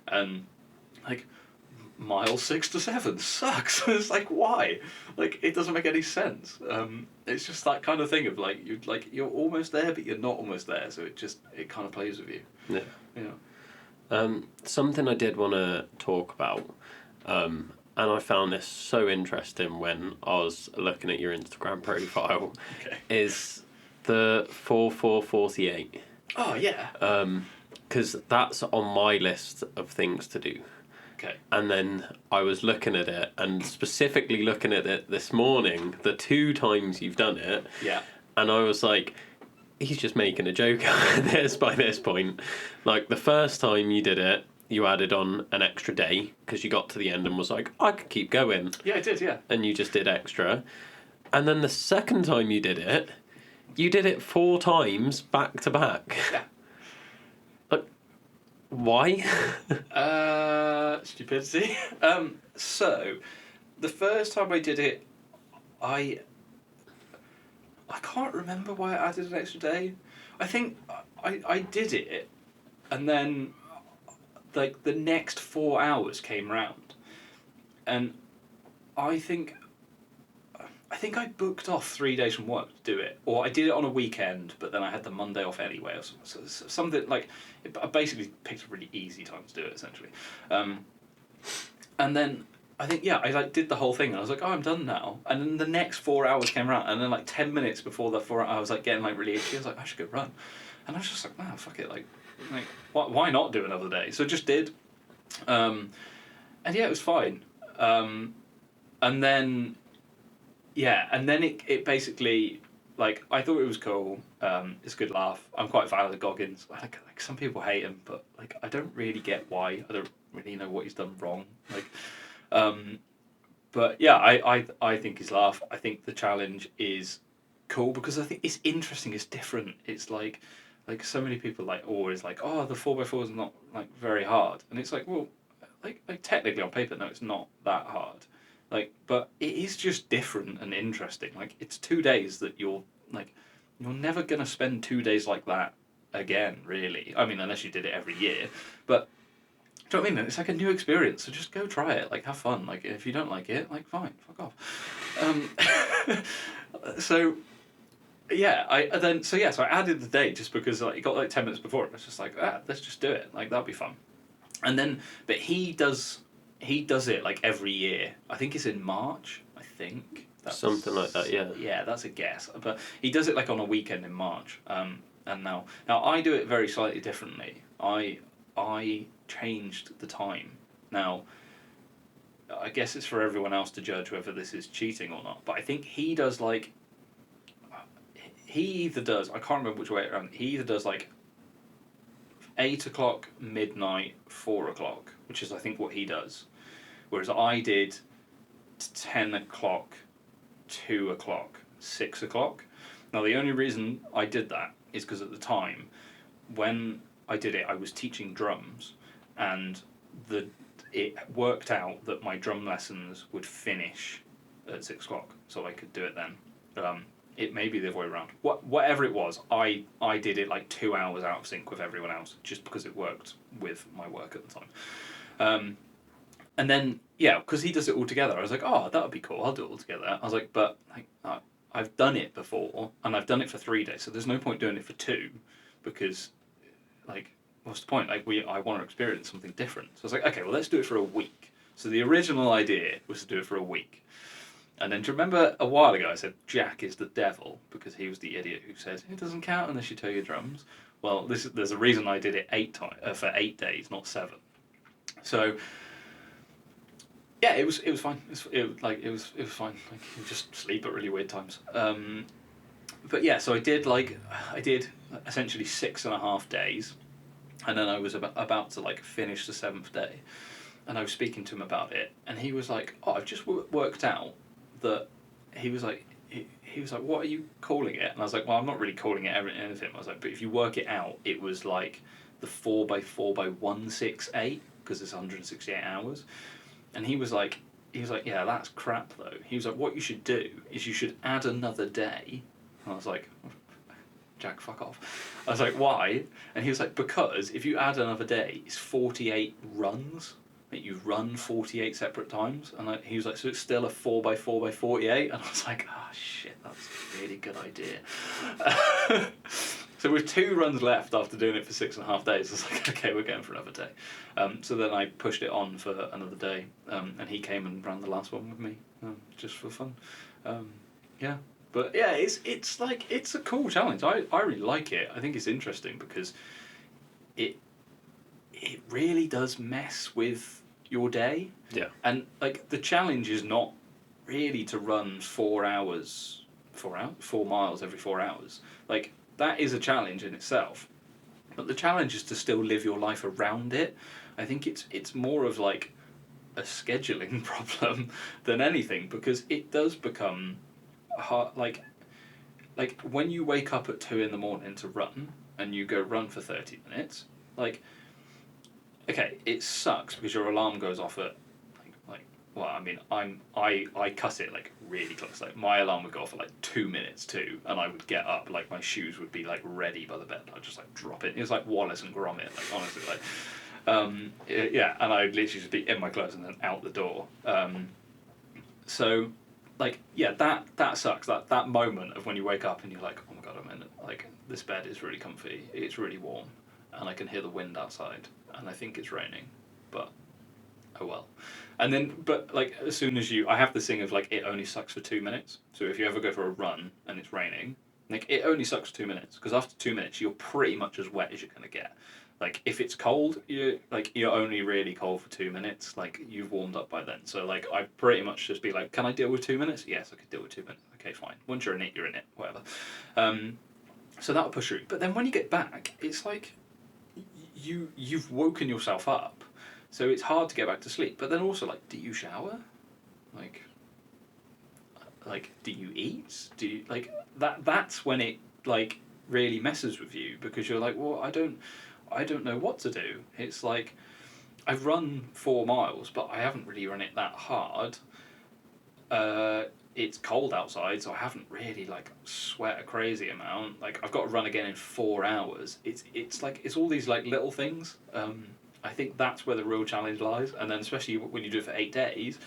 A: and like mile 6 to 7 sucks. It's like, why? Like it doesn't make any sense. It's just that kind of thing of like you're almost there, but you're not almost there. So it kind of plays with you.
C: Yeah.
A: Yeah.
C: Something I did want to talk about, and I found this so interesting when I was looking at your Instagram profile,
A: Okay.
C: is the 4448.
A: Oh yeah.
C: Because that's on my list of things to do.
A: Okay.
C: And then I was looking at it, and specifically looking at it this morning, the 2 times you've done it.
A: Yeah.
C: And I was like, he's just making a joke out of this by this point. Like, the first time you did it, you added on an extra day, because you got to the end and was like, I could keep going.
A: Yeah, I did, yeah.
C: And you just did extra. And then the second time you did it 4 times back to back.
A: Yeah.
C: Like, why?
A: Stupidity. So, the first time I did it, I can't remember why I added an extra day. I think I did it, and then like the next 4 hours came round, and I think I booked off 3 days from work to do it, or I did it on a weekend, but then I had the Monday off anyway, or something like. I basically picked a really easy time to do it, essentially, and then I think I like did the whole thing, and I was like, oh, I'm done now. And then the next 4 hours came around, and then like 10 minutes before the 4 hours, I was like getting like really itchy. I was like, I should go run, and I was just like, wow, fuck it, like why not do another day? So I just did, and yeah, it was fine, and then. Yeah, and then it basically, like, I thought it was cool. It's a good laugh. I'm quite a fan of the Goggins. Like some people hate him, but like I don't really get why. I don't really know what he's done wrong. Like, but yeah, I think his laugh. I think the challenge is cool because I think it's interesting. It's different. It's like so many people like always like, oh, the 4x4 is not like very hard, and it's like, well, like technically on paper, no, it's not that hard. Like, but it is just different and interesting. Like, it's 2 days that you're never gonna spend 2 days like that again, really. I mean, unless you did it every year. But do you know what I mean? It's like a new experience. So just go try it. Like, have fun. Like, if you don't like it, like, fine, fuck off. So yeah, so I added the day just because like it got like 10 minutes before. It was just like, let's just do it. Like, that'll be fun. And then, but he does it like every year. I think it's in March. I think.
C: Something like that, yeah.
A: Yeah, that's a guess. But he does it like on a weekend in March. And now I do it very slightly differently. I changed the time. Now, I guess it's for everyone else to judge whether this is cheating or not. But I think he does like. He either does. I can't remember which way around. He either does like 8 o'clock, midnight, 4 o'clock, which is I think what he does. Whereas I did 10 o'clock, 2 o'clock, 6 o'clock. Now the only reason I did that is because at the time, when I did it, I was teaching drums, and it worked out that my drum lessons would finish at 6 o'clock, so I could do it then. It may be the other way around. Whatever it was, I did it like 2 hours out of sync with everyone else, just because it worked with my work at the time. And then, yeah, because he does it all together, I was like, oh, that would be cool, I'll do it all together. I was like, but like, I've done it before, and I've done it for 3 days, so there's no point doing it for 2, because, like, what's the point? Like, I want to experience something different. So I was like, okay, well, let's do it for a week. So the original idea was to do it for a week. And then, do you remember a while ago I said Jack is the devil, because he was the idiot who said, it doesn't count unless you toe your drums? Well, there's a reason I did it for 8 days, not 7. So... yeah, it was fine. It was fine. Like, you just sleep at really weird times. But yeah, so I did essentially 6.5 days, and then I was about to like finish the 7th day, and I was speaking to him about it, and he was like, "Oh, I've just worked out that." He was like, "What are you calling it?" And I was like, "Well, I'm not really calling it anything." I was like, "But if you work it out, it was like the 4x4x168 because it's 168 hours." And he was like, yeah, that's crap though. He was like, what you should do is you should add another day. And I was like, Jack, fuck off. I was like, why? And he was like, because if you add another day, it's 48 runs. That you run 48 separate times. And he was like, so it's still a 4x4x48? And I was like, oh shit, that's a really good idea. So with 2 runs left after doing it for 6.5 days, I was like, okay, we're going for another day. So then I pushed it on for another day, and he came and ran the last one with me, just for fun. Yeah, but yeah, it's a cool challenge. I really like it. I think it's interesting because it really does mess with your day.
C: Yeah.
A: And like the challenge is not really to run 4 miles every 4 hours. Like, that is a challenge in itself, but the challenge is to still live your life around it. I think it's more of like a scheduling problem than anything, because it does become hard. Like when you wake up at 2 in the morning to run and you go run for 30 minutes, like, okay, it sucks because your alarm goes off at well, I mean, I cut it like really close. Like, my alarm would go off at like 2 minutes to, and I would get up, like my shoes would be like ready by the bed. I'd just like drop it. It was like Wallace and Gromit, like honestly, like, yeah. And I'd literally just be in my clothes and then out the door. So, like, yeah, that sucks. That moment of when you wake up and you're like, oh my god, I'm in like this bed is really comfy. It's really warm, and I can hear the wind outside, and I think it's raining, but oh well. And then, but like, as soon as I have this thing of like, it only sucks for 2 minutes. So if you ever go for a run and it's raining, like, it only sucks for 2 minutes, because after 2 minutes you're pretty much as wet as you're gonna get. Like, if it's cold, you're only really cold for 2 minutes. Like, you've warmed up by then. So like, I pretty much just be like, can I deal with 2 minutes? Yes, I could deal with 2 minutes. Okay, fine. Once you're in it, you're in it. Whatever. So that'll push through. But then when you get back, it's like you've woken yourself up. So it's hard to get back to sleep. But then also, like, do you shower? Like, do you eat? Do you, like, that's when it, like, really messes with you, because you're like, well, I don't know what to do. It's like, I've run 4 miles, but I haven't really run it that hard. It's cold outside, so I haven't really, like, sweat a crazy amount. Like, I've got to run again in 4 hours. It's like, it's all these, like, little things. I think that's where the real challenge lies. And then especially when you do it for 8 days,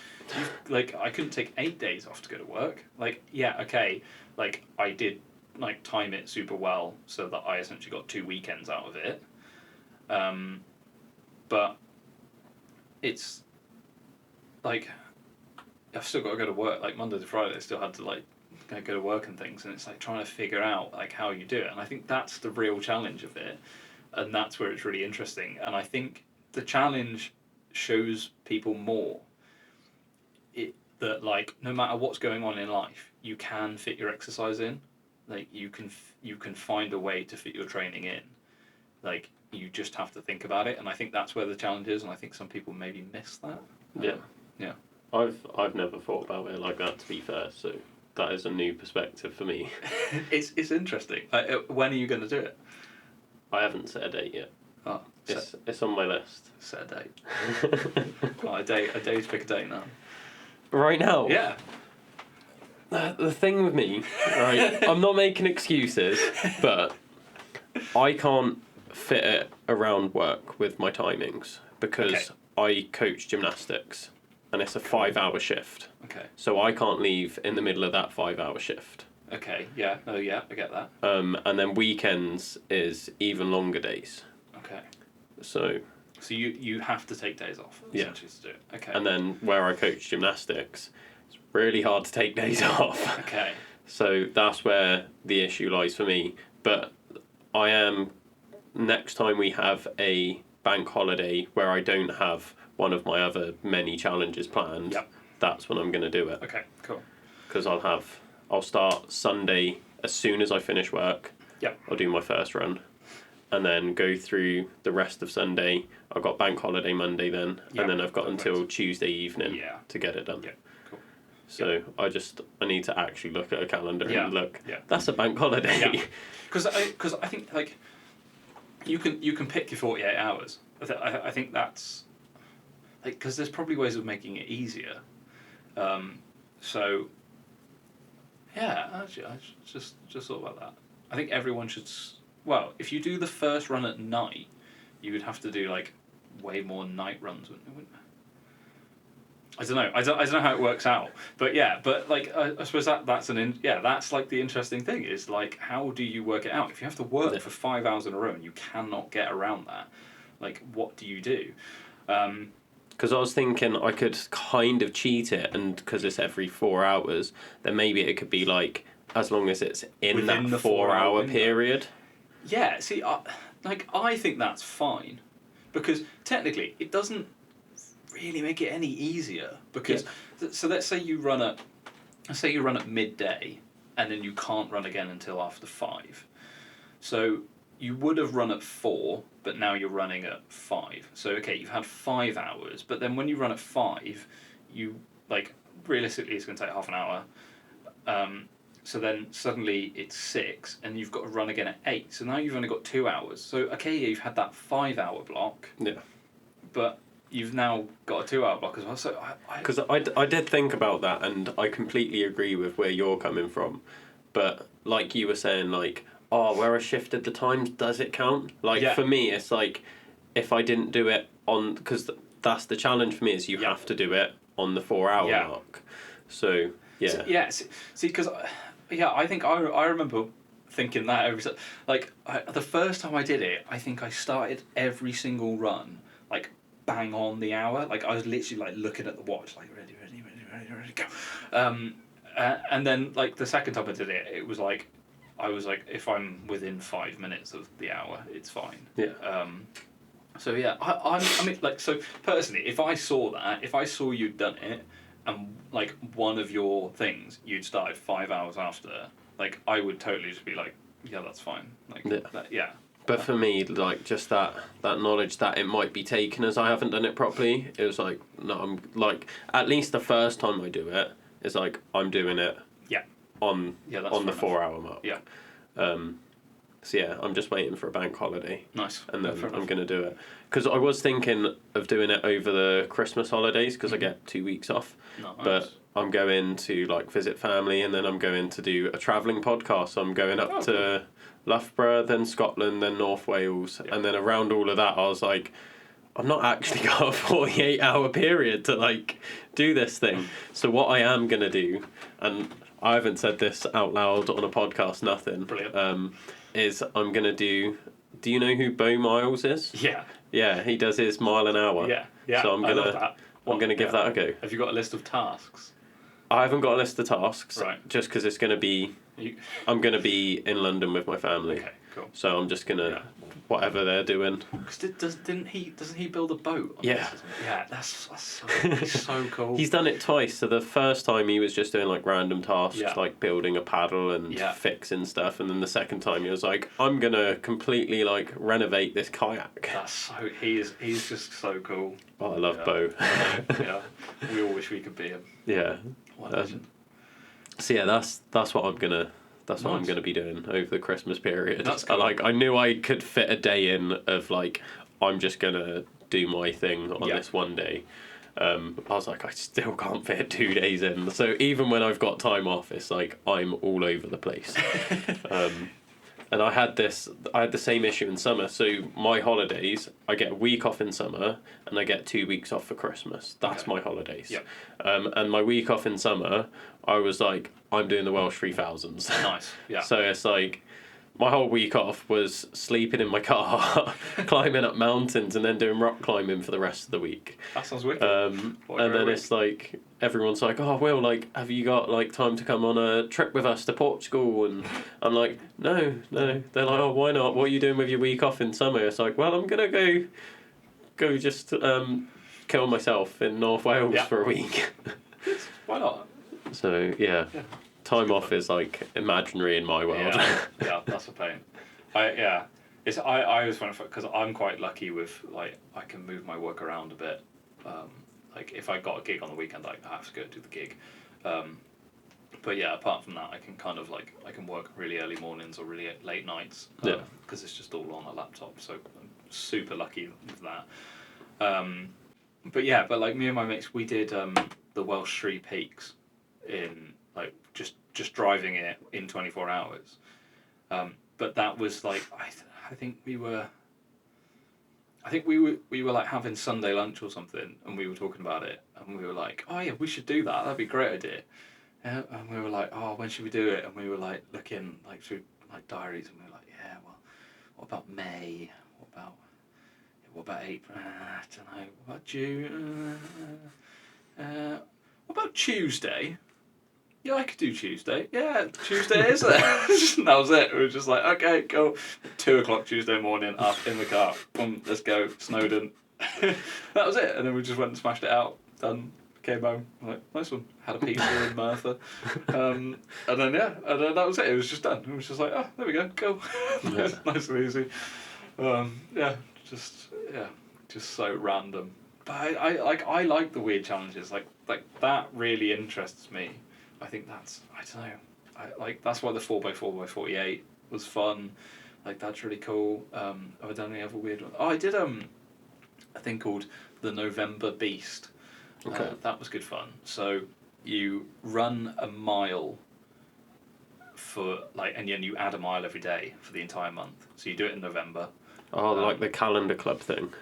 A: like, I couldn't take 8 days off to go to work. Like, yeah, okay, like, I did, like, time it super well so that I essentially got 2 weekends out of it. But it's like, I've still got to go to work. Like Monday to Friday, I still had to like go to work and things, and it's like trying to figure out like how you do it. And I think that's the real challenge of it, and that's where it's really interesting. And I think the challenge shows people more that like no matter what's going on in life, you can fit your exercise in. Like you can find a way to fit your training in. Like you just have to think about it, and I think that's where the challenge is. And I think some people maybe miss that.
C: Yeah. I've never thought about it like that, to be fair. So that is a new perspective for me.
A: It's interesting. When are you going to do it?
C: I haven't set a date yet.
A: Oh,
C: It's on my list.
A: set a date. A day to pick a date now.
C: Right now?
A: Yeah.
C: The thing with me, right, I'm not making excuses, but I can't fit it around work with my timings because I coach gymnastics and it's a 5-hour shift.
A: Okay.
C: So I can't leave in the middle of that 5-hour shift.
A: Okay, yeah. Oh, yeah, I get that.
C: And then weekends is even longer days.
A: Okay.
C: So
A: you have to take days off, essentially, to do it. Okay.
C: And then where I coach gymnastics, it's really hard to take days off.
A: Okay.
C: So that's where the issue lies for me. But I am, next time we have a bank holiday where I don't have one of my other many challenges planned, that's when I'm going to do it.
A: Okay, cool.
C: Because I'll start Sunday as soon as I finish work.
A: Yep.
C: I'll do my first run. And then go through the rest of Sunday. I've got bank holiday Monday then. And then I've got until Tuesday evening to get it done.
A: Yeah, cool.
C: So I need to actually look at a calendar and look.
A: Yeah.
C: That's a bank holiday.
A: Yeah. Because I think like you can pick your 48 hours. I think that's like because there's probably ways of making it easier. So yeah, actually, I just thought about that. I think everyone should. Well, if you do the first run at night, you would have to do like way more night runs, wouldn't you? I don't know. I don't know how it works out. But yeah, like I suppose that's that's like the interesting thing is like how do you work it out? If you have to work for 5 hours in a row and you cannot get around that, like what do you do?
C: Because I was thinking I could kind of cheat it, and because it's every 4 hours, then maybe it could be like as long as it's in
A: Within
C: that
A: the
C: 4 hour
A: window.
C: period.
A: Yeah. See, I think that's fine, because technically it doesn't really make it any easier because so let's say you run at midday and then you can't run again until after 5. So you would have run at 4, but now you're running at 5. So okay, you've had 5 hours, but then when you run at 5, you like realistically it's going to take half an hour. So then suddenly it's 6, and you've got to run again at 8. So now you've only got 2 hours. So okay, you've had that 5-hour block.
C: Yeah.
A: But you've now got a 2-hour block as well. So
C: Because I did think about that, and I completely agree with where you're coming from. But like you were saying, like, where I shifted the times, does it count? Like for me, it's like if I didn't do it on, because that's the challenge for me is you have to do it on the 4-hour mark. So yeah.
A: See, because I think I remember thinking that the first time I did it, I think I started every single run like bang on the hour. Like I was literally like looking at the watch, like ready, go. And then like the second time I did it, it was like I was like, if I'm within 5 minutes of the hour, it's fine.
C: Yeah.
A: So yeah, I mean like so personally, if I saw you'd done it, and like one of your things you'd started 5 hours after, like I would totally just be like, yeah, that's fine. Like
C: But for me, like just that knowledge that it might be taken as I haven't done it properly, it was like, no, I'm like, at least the first time I do it, it's like I'm doing it on the 4-hour mark.
A: Yeah.
C: So yeah, I'm just waiting for a bank holiday.
A: Nice.
C: And then I'm going to do it. Because I was thinking of doing it over the Christmas holidays because I get 2 weeks off.
A: Nice.
C: But I'm going to like visit family, and then I'm going to do a travelling podcast. So I'm going up to Loughborough, then Scotland, then North Wales. And then around all of that, I was like, I've not actually got a 48-hour period to like do this thing. So what I am going to do, and I haven't said this out loud on a podcast, nothing.
A: Brilliant.
C: Is I'm going to do you know who Bo Miles is?
A: Yeah.
C: Yeah, he does his mile an hour.
A: Yeah.
C: So I'm
A: I love that.
C: I'm going to give that a go.
A: Have you got a list of tasks?
C: I haven't got a list of tasks.
A: Right.
C: Just because it's going to be...
A: You,
C: I'm going to be in London with my family.
A: okay, cool.
C: So I'm just going to...
A: Yeah.
C: Whatever they're doing.
A: Because doesn't he build a boat? On
C: Yeah.
A: This, yeah, that's so, he's so cool.
C: He's done it twice. So the first time he was just doing like random tasks,
A: Yeah.
C: like building a paddle and
A: Yeah.
C: fixing stuff. And then the second time he was like, I'm going to completely like renovate this kayak.
A: That's so, he's just so cool.
C: Oh, I love
A: Yeah.
C: Bo.
A: Yeah, we all wish we could be him.
C: Yeah.
A: What a legend.
C: So yeah, that's what I'm gonna what I'm
A: Nice.
C: gonna be doing over the Christmas period.
A: That's cool.
C: I knew I could fit a day in of like I'm just gonna do my thing on
A: Yeah.
C: this one day. I was like, I still can't fit 2 days in. So even when I've got time off, it's like I'm all over the place. And I had the same issue in summer. So my holidays, I get a week off in summer and I get 2 weeks off for Christmas. That's
A: Okay.
C: my holidays.
A: Yep.
C: And my week off in summer, I was like, I'm doing the Welsh 3000s.
A: Nice. Yeah.
C: So it's like, my whole week off was sleeping in my car, climbing up mountains, and then doing rock climbing for the rest of the week.
A: That sounds wicked. What a
C: And
A: great
C: then
A: week.
C: it's like everyone's like, "Oh, Will, like, have you got like time to come on a trip with us to Portugal?" And I'm like, "No." They're like, "Oh, why not? What are you doing with your week off in summer?" It's like, "Well, I'm gonna go just kill myself in North Wales
A: Yeah.
C: for a week."
A: Why not?
C: So yeah.
A: Yeah.
C: Time off is like imaginary in my world.
A: Yeah, that's a pain. I always find it because I'm quite lucky with like I can move my work around a bit. Like if I got a gig on the weekend, I have to go do the gig. But yeah, apart from that, I can kind of like I can work really early mornings or really late nights.
C: Yeah.
A: Because it's just all on a laptop, so I'm super lucky with that. But like me and my mates, we did the Welsh Three Peaks in like just driving it in 24 hours. But that was like I think we were like having Sunday lunch or something, and we were talking about it, and we were like, oh yeah, we should do that. That'd be a great idea. And we were like, oh, when should we do it? And we were like looking like through like diaries, and we were like, yeah, well, what about May? What about April? I don't know. What about June? What about Tuesday? Yeah, I could do Tuesday. Yeah, Tuesday is there. And that was it. We were just like, okay, go. 2:00 Tuesday morning, up in the car. Boom, let's go. Snowdon. That was it. And then we just went and smashed it out. Done. Came home. Like, nice one. Had a pizza in Merthyr. And then that was it. It was just done. It was just like, oh, there we go. Cool.
C: Yeah.
A: Nice and easy. Just so random. But I like the weird challenges. Like that really interests me. I think that's, I don't know, that's why the 4x4x48 was fun. Like, that's really cool. Have I done any other weird ones? Oh, I did a thing called the November Beast.
C: Okay.
A: That was good fun. So you run a mile for, like, and then you add a mile every day for the entire month. So you do it in November.
C: Oh, like the calendar club thing.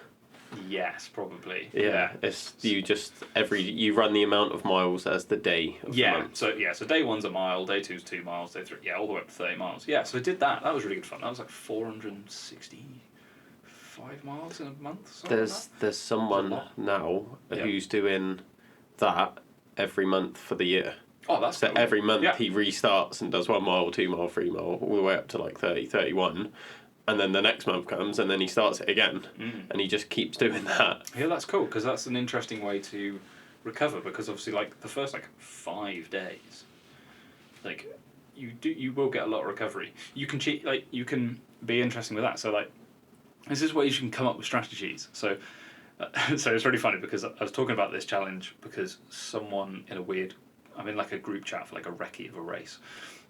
A: Yes, probably.
C: Yeah, it's you run the amount of miles as the day of the month.
A: So day one's a mile, day two's 2 miles, day three, all the way up to 30 miles. Yeah, so I did that. That was really good fun. That was like 465 miles in a month.
C: There's someone now who's doing that every month for the year.
A: Oh, that's
C: so
A: cool.
C: every month he restarts and does 1 mile, 2 mile, 3 mile, all the way up to like 30, 31. And then the next month comes and then he starts it again. And he just keeps doing that.
A: Yeah, that's cool because that's an interesting way to recover because obviously like the first like 5 days, like you will get a lot of recovery. You can cheat, like you can be interesting with that. So like this is ways you can come up with strategies. So so it's really funny because I was talking about this challenge because someone I'm in like a group chat for like a recce of a race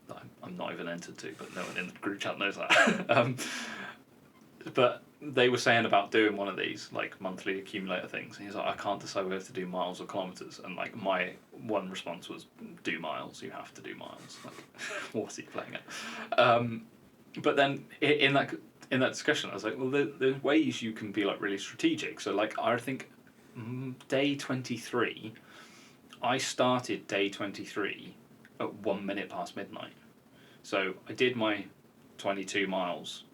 A: that I'm not even entered to, but no one in the group chat knows that. But they were saying about doing one of these like monthly accumulator things, and he's like, I can't decide whether to do miles or kilometres, and like my one response was, do miles. You have to do miles. Like, what's he playing at? But then in that discussion, I was like, well, there's ways you can be like really strategic. So like I think day 23, I started day 23 at 1 minute past midnight. So I did my 22 miles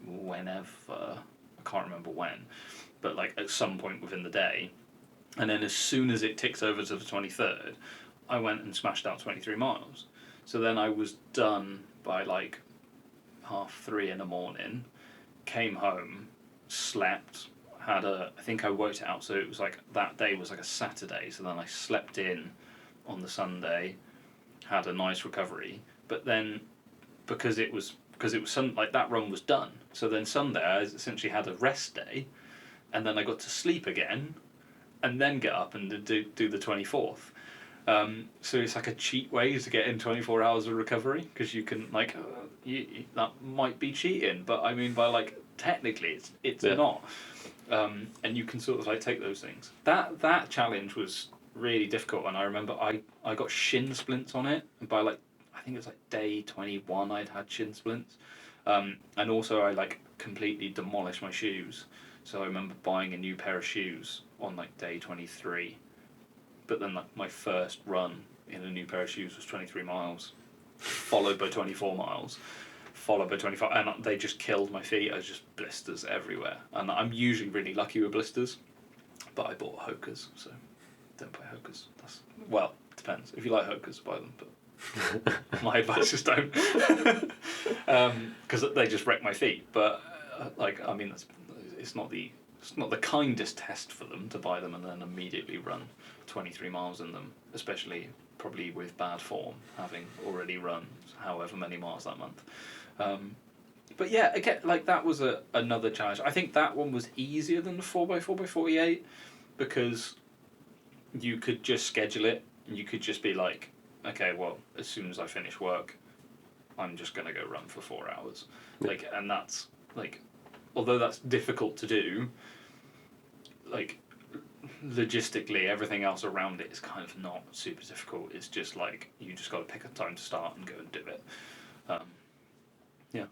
A: whenever, I can't remember when, but like at some point within the day. And then as soon as it ticks over to the 23rd, I went and smashed out 23 miles. So then I was done by like 3:30 in the morning, came home, slept, I think I worked it out, so it was like that day was like a Saturday, so then I slept in on the Sunday, had a nice recovery, but then because it was like that run was done, so then Sunday I essentially had a rest day, and then I got to sleep again, and then get up and do the 24th. So it's like a cheat way to get in 24 hours of recovery, because you can like that might be cheating, but I mean by like technically it's not, and you can sort of like take those things. That challenge was really difficult, and I remember I got shin splints on it, and by like I think it was like day 21 I'd had shin splints, and also I like completely demolished my shoes. So I remember buying a new pair of shoes on like day 23, but then like my first run in a new pair of shoes was 23 miles, followed by 24 miles, followed by 25, and they just killed my feet. I was just blisters everywhere, and I'm usually really lucky with blisters, but I bought Hokas, so don't buy Hokas. Well, depends. If you like Hokas, buy them, but my advice is don't, because they just wreck my feet. But like, I mean, it's not the kindest test for them to buy them and then immediately run 23 miles in them, especially probably with bad form, having already run however many miles that month. But yeah, again, like that was another challenge. I think that one was easier than the 4x4x48 because you could just schedule it and you could just be like, okay, well, as soon as I finish work, I'm just going to go run for 4 hours. Like, and that's like, although that's difficult to do, like logistically everything else around it is kind of not super difficult. It's just like you just got to pick a time to start and go and do it. Yeah,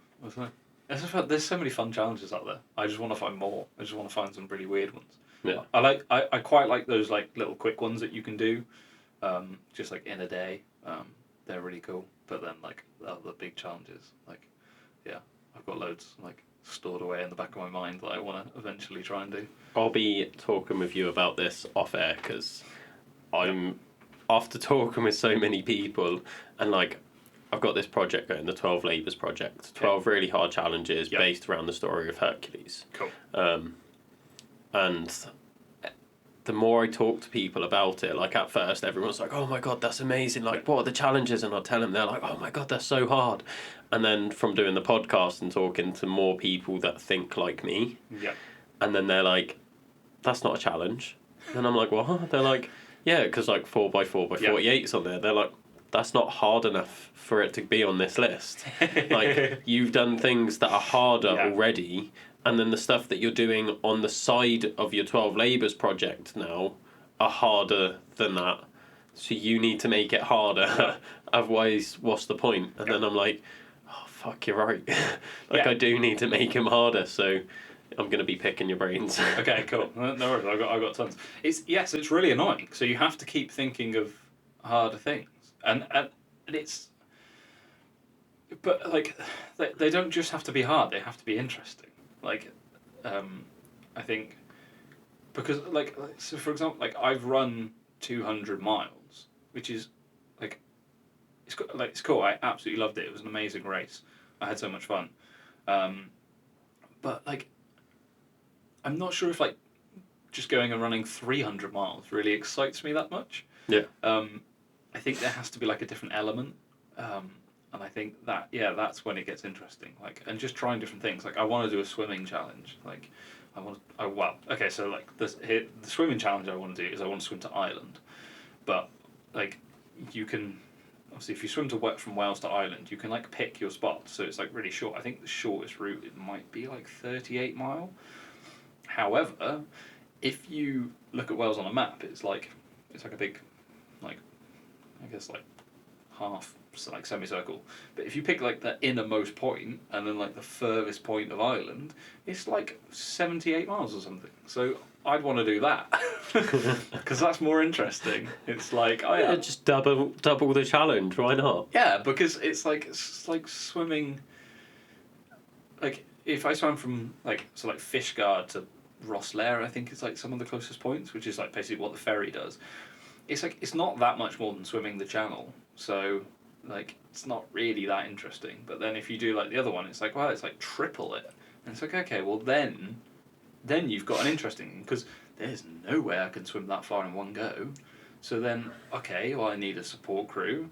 A: there's so many fun challenges out there. I just want to find more. I just want to find some really weird ones.
C: Yeah.
A: I quite like those like little quick ones that you can do, just like in a day. They're really cool. But then like the other big challenges, like yeah, I've got loads like stored away in the back of my mind that I want to eventually try and do.
C: I'll be talking with you about this off air because I'm after talking with so many people and like I've got this project going, the 12 Labours project, 12 really hard challenges based around the story of Hercules.
A: Cool.
C: And the more I talk to people about it, like at first everyone's like, oh my God, that's amazing. Like, what are the challenges? And I'll tell them, they're like, oh my God, they're so hard. And then from doing the podcast and talking to more people that think like me, and then they're like, that's not a challenge. And I'm like, what? They're like, yeah, because like 4x4x48's on there. They're like, that's not hard enough for it to be on this list. Like, you've done things that are harder already, and then the stuff that you're doing on the side of your 12 Labours project now are harder than that. So you need to make it harder. Otherwise, what's the point? And then I'm like, oh, fuck, you're right. I do need to make him harder, so I'm going to be picking your brains.
A: Okay, cool. No worries, I've got tons. It's really annoying. So you have to keep thinking of harder things. And it's... But, like, they don't just have to be hard, they have to be interesting. Like, I think... Because, like, so for example, like, I've run 200 miles, which is, like, it's cool. I absolutely loved it. It was an amazing race. I had so much fun. But, like, I'm not sure if, like, just going and running 300 miles really excites me that much.
C: Yeah.
A: I think there has to be like a different element, and I think that that's when it gets interesting. Like, and just trying different things. Like, I want to do a swimming challenge. Like, so like the swimming challenge I want to do is I want to swim to Ireland, but like you can obviously if you swim from Wales to Ireland, you can like pick your spot. So it's like really short. I think the shortest route it might be like 38 mile. However, if you look at Wales on a map, it's like a big, like, I guess like half, so like semicircle. But if you pick like the innermost point and then like the furthest point of Ireland, it's like 78 miles or something. So I'd want to do that because that's more interesting. It's like
C: just double the challenge. Why not?
A: Yeah, because it's like swimming. Like if I swam from like Fishguard to Rosslare, I think it's like some of the closest points, which is like basically what the ferry does. it's like it's not that much more than swimming the channel, so like it's not really that interesting. But then if you do like the other one, it's like, well, it's like triple it, and it's like, okay, well then you've got an interesting, because there's no way I can swim that far in one go. So then, okay, well, I need a support crew,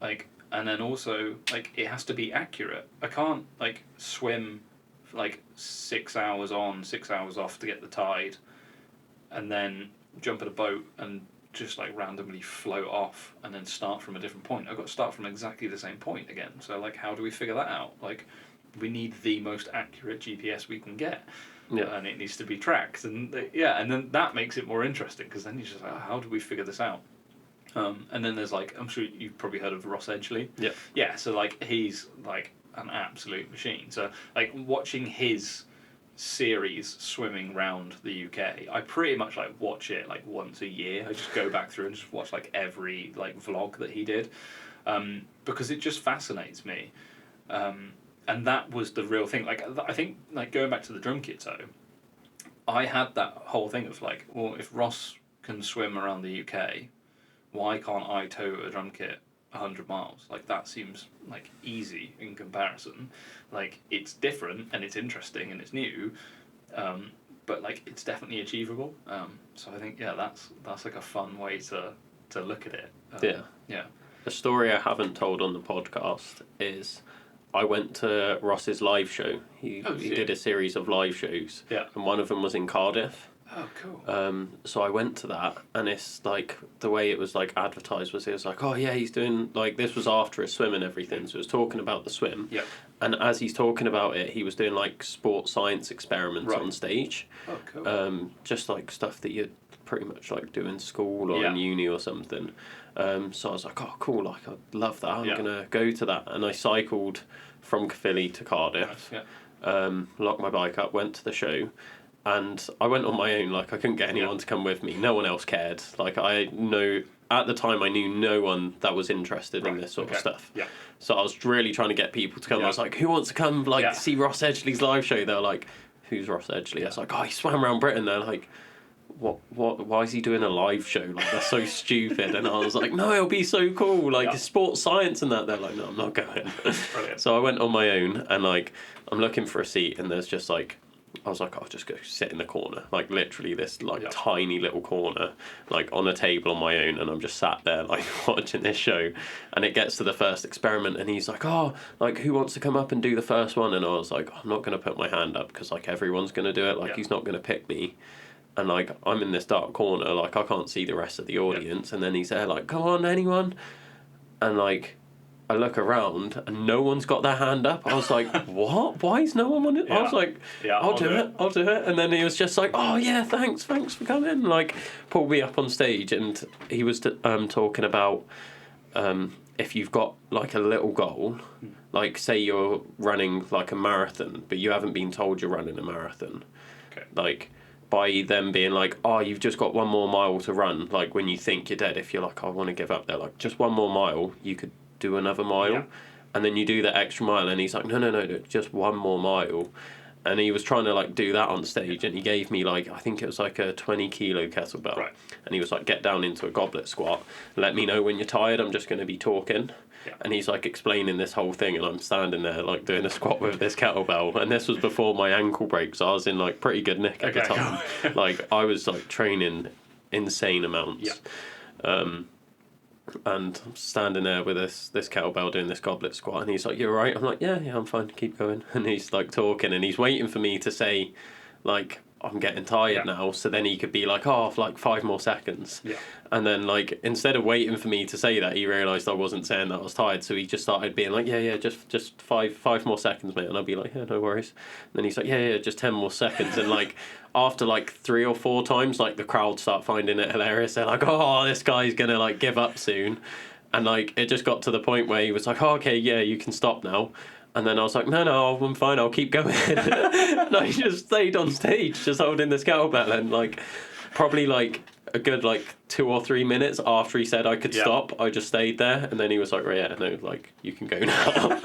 A: like, and then also like it has to be accurate. I can't like swim like 6 hours on, 6 hours off to get the tide, and then jump in a boat and just like randomly float off and then start from a different point. I've got to start from exactly the same point again. So like, how do we figure that out? Like, we need the most accurate GPS we can get.
C: Yeah.
A: And it needs to be tracked, and and then that makes it more interesting, because then you're just like, oh, how do we figure this out? And then there's like, I'm sure you've probably heard of Ross Edgley.
C: Yeah.
A: Yeah, so like he's like an absolute machine. So like watching his series swimming round the UK, I pretty much like watch it like once a year. I just go back through and just watch like every like vlog that he did, because it just fascinates me. And that was the real thing. Like, I think, like, going back to the drum kit though, I had that whole thing of like, well, if Ross can swim around the UK, why can't I tow a drum kit 100 miles? Like, that seems like easy in comparison. Like, it's different and it's interesting and it's new, but like it's definitely achievable. So I think that's like a fun way to look at it. Yeah.
C: A story I haven't told on the podcast is I went to Ross's live show. He did a series of live shows.
A: Yeah.
C: And one of them was in Cardiff.
A: Oh, cool.
C: So I went to that, and it's like the way it was like advertised was, it was like, oh yeah, he's doing like, this was after his swim and everything, so it was talking about the swim.
A: Yeah.
C: And as he's talking about it, he was doing like sports science experiments on stage.
A: Oh, cool.
C: Just like stuff that you'd pretty much like do in school or in uni or something. So I was like, oh cool, like I'd love that. I'm gonna go to that. And I cycled from Caerphilly to Cardiff.
A: Nice, yeah.
C: Locked my bike up, went to the show. And I went on my own, like I couldn't get anyone to come with me. No one else cared. Like at the time I knew no one that was interested in this sort of stuff.
A: Yeah.
C: So I was really trying to get people to come. I was like, who wants to come see Ross Edgley's live show? They were like, who's Ross Edgley? I was like, oh, he swam around Britain. They're like, what, why is he doing a live show? Like, that's so stupid. And I was like, no, it'll be so cool. Like, it's sports science and that. They're like, no, I'm not going.
A: Brilliant.
C: So I went on my own, and like, I'm looking for a seat, and there's just like, I was like, I'll just go sit in the corner, like literally this like tiny little corner, like on a table on my own, and I'm just sat there like watching this show. And it gets to the first experiment, and he's like, oh, like who wants to come up and do the first one? And I was like, I'm not going to put my hand up because like everyone's going to do it, like he's not going to pick me. And like I'm in this dark corner, like I can't see the rest of the audience. And then he's there like, come on, anyone? And like I look around and no one's got their hand up. I was like, what? Why is no one on it? I was like, I'll do it. And then he was just like, oh yeah, thanks for coming. Like, pulled me up on stage, and he was talking about if you've got like a little goal, like say you're running like a marathon, but you haven't been told you're running a marathon.
A: Okay.
C: Like, by them being like, oh, you've just got 1 more mile to run. Like when you think you're dead, if you're like, I want to give up, they're like, just 1 more mile, you could do another mile, and then you do that extra mile, and he's like, no, just 1 more mile. And he was trying to like do that on stage, and he gave me like, I think it was like a 20 kilo kettlebell, and he was like, get down into a goblet squat, let me know when you're tired, I'm just going to be talking. And he's like explaining this whole thing, and I'm standing there like doing a squat with this kettlebell, and this was before my ankle break, so I was in like pretty good nick at the time. Like I was like training insane amounts. And I'm standing there with this kettlebell doing this goblet squat, and he's like, "You're right." I'm like, "Yeah, I'm fine. Keep going." And he's like talking, and he's waiting for me to say, like, I'm getting tired now, so then he could be like, oh, like 5 more seconds. And then like instead of waiting for me to say that, he realised I wasn't saying that I was tired, so he just started being like, just five more seconds, mate. And I'd be like, yeah, no worries. And then he's like, yeah, just 10 more seconds. And like after like 3 or 4 times, like the crowd start finding it hilarious. They're like, oh, this guy's gonna like give up soon. And like it just got to the point where he was like, oh, okay, yeah, you can stop now. And then I was like, no, I'm fine, I'll keep going. And I just stayed on stage, just holding this kettlebell, and like, probably like a good like 2 or 3 minutes after he said I could stop, I just stayed there, and then he was like, right, yeah, no, like, you can go now.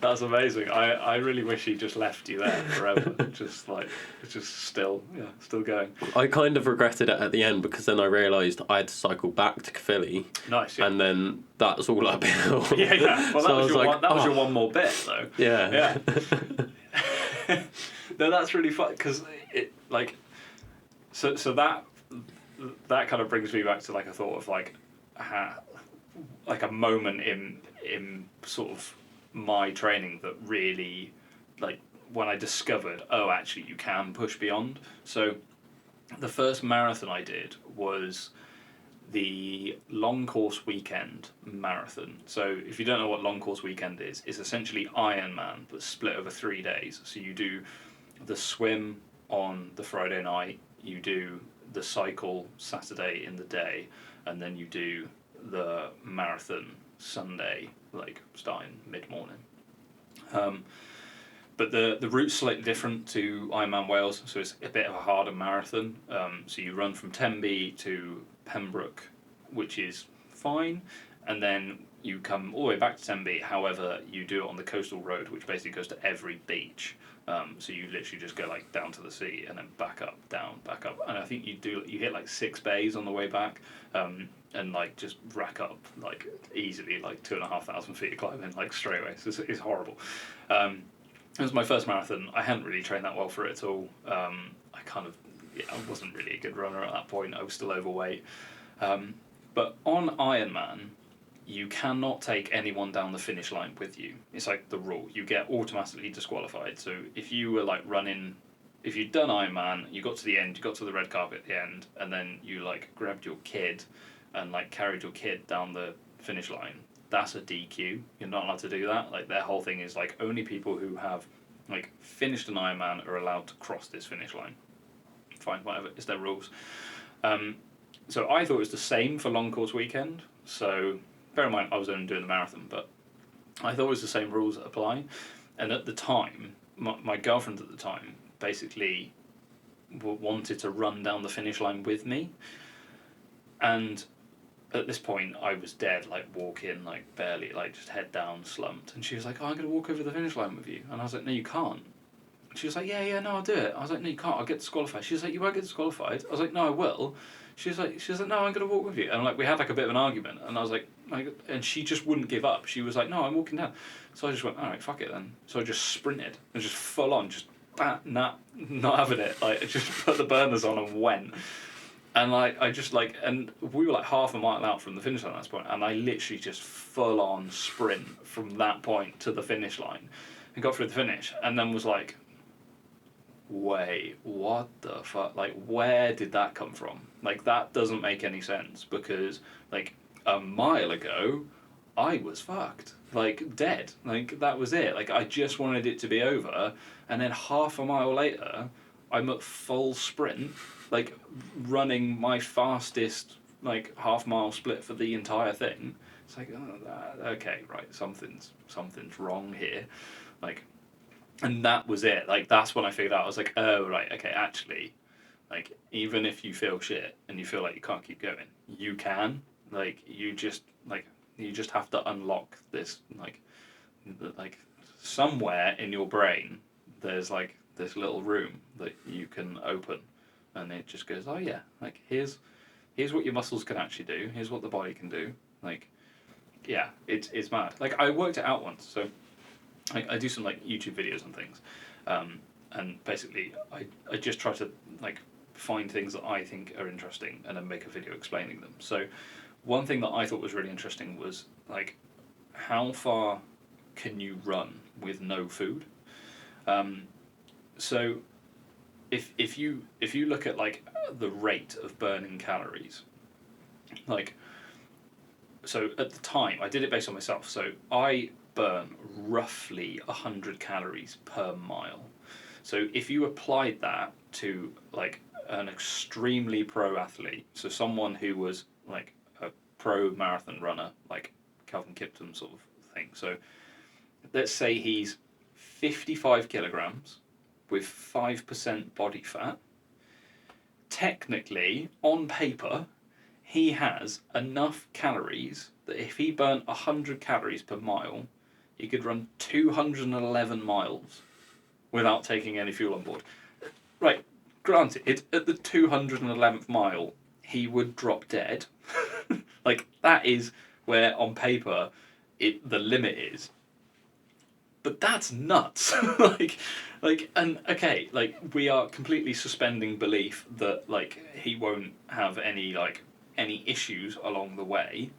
A: That's amazing. I really wish he just left you there forever. just still going.
C: I kind of regretted it at the end because then I realised I had to cycle back to Caerphilly.
A: Nice, yeah.
C: And then that's all uphill.
A: Yeah. Well,
C: So
A: that was your one more bit, though.
C: Yeah.
A: No, that's really fun because it like, so that kind of brings me back to like a thought of like a moment in sort of my training that really, like, when I discovered, oh, actually you can push beyond. So the first marathon I did was the long course weekend marathon. So if you don't know what long course weekend is, it's essentially Ironman but split over 3 days. So you do the swim on the Friday night, you do the cycle Saturday in the day, and then you do the marathon Sunday, like starting mid-morning. But the route's slightly different to Ironman Wales, so it's a bit of a harder marathon. So you run from Tenby to Pembroke, which is fine, and then you come all the way back to Tenby. However, you do it on the coastal road, which basically goes to every beach. So you literally just go like down to the sea and then back up, down, back up, and I think you hit like 6 bays on the way back, and like just rack up like easily like 2,500 feet of climbing like straight away. So it's horrible. It was my first marathon. I hadn't really trained that well for it at all. I wasn't really a good runner at that point. I was still overweight. But on Ironman, you cannot take anyone down the finish line with you. It's like the rule. You get automatically disqualified. So if you were like running, if you'd done Ironman, you got to the end, you got to the red carpet at the end, and then you like grabbed your kid and like carried your kid down the finish line, that's a DQ. You're not allowed to do that. Like their whole thing is like only people who have like finished an Ironman are allowed to cross this finish line. Fine, whatever. It's their rules. So I thought it was the same for long course weekend. So bear in mind I was only doing the marathon, but I thought it was the same rules that apply. And at the time, my girlfriend at the time basically wanted to run down the finish line with me. And at this point, I was dead, like walking, like barely, like just head down, slumped. And she was like, "Oh, I'm going to walk over the finish line with you." And I was like, "No, you can't." She was like, yeah, no, I'll do it. I was like, "No, you can't, I'll get disqualified." She was like, "You won't get disqualified." I was like, "No, I will." She was like, "No, I'm going to walk with you." And like, we had like a bit of an argument. And I was like, and she just wouldn't give up. She was like, "No, I'm walking down." So I just went, "All right, fuck it then." So I just sprinted and just full on, just, not having it. Like, I just put the burners on and went. And like I just like, and we were like half a mile out from the finish line at this point, and I literally just full on sprint from that point to the finish line, and got through the finish, and then was like, wait, what the fuck? Like, where did that come from? Like, that doesn't make any sense because like a mile ago, I was fucked, like dead. Like that was it. Like I just wanted it to be over, and then half a mile later, I'm at full sprint, like running my fastest like half-mile split for the entire thing. It's like, oh, okay, right, something's wrong here, like, and that was it. Like that's when I figured out. I was like, oh right, okay, actually, like even if you feel shit and you feel like you can't keep going, you can. Like you just have to unlock this like somewhere in your brain. There's like this little room that you can open, and it just goes, oh yeah, like here's what your muscles can actually do, here's what the body can do. Like, yeah, it's mad. Like I worked it out once, so I do some like YouTube videos and things, and basically I just try to like find things that I think are interesting and then make a video explaining them. So one thing that I thought was really interesting was like, how far can you run with no food? So if you look at like the rate of burning calories, like, so at the time I did it based on myself, so I burn roughly 100 calories per mile. So if you applied that to like an extremely pro athlete, so someone who was like a pro marathon runner, like Calvin Kipton sort of thing, so let's say he's 55 kilograms with 5% body fat. Technically, on paper, he has enough calories that if he burnt 100 calories per mile, he could run 211 miles without taking any fuel on board. Right, granted, at the 211th mile, he would drop dead. Like, that is where, on paper, the limit is. But that's nuts. And okay, like, we are completely suspending belief that, like, he won't have any issues along the way,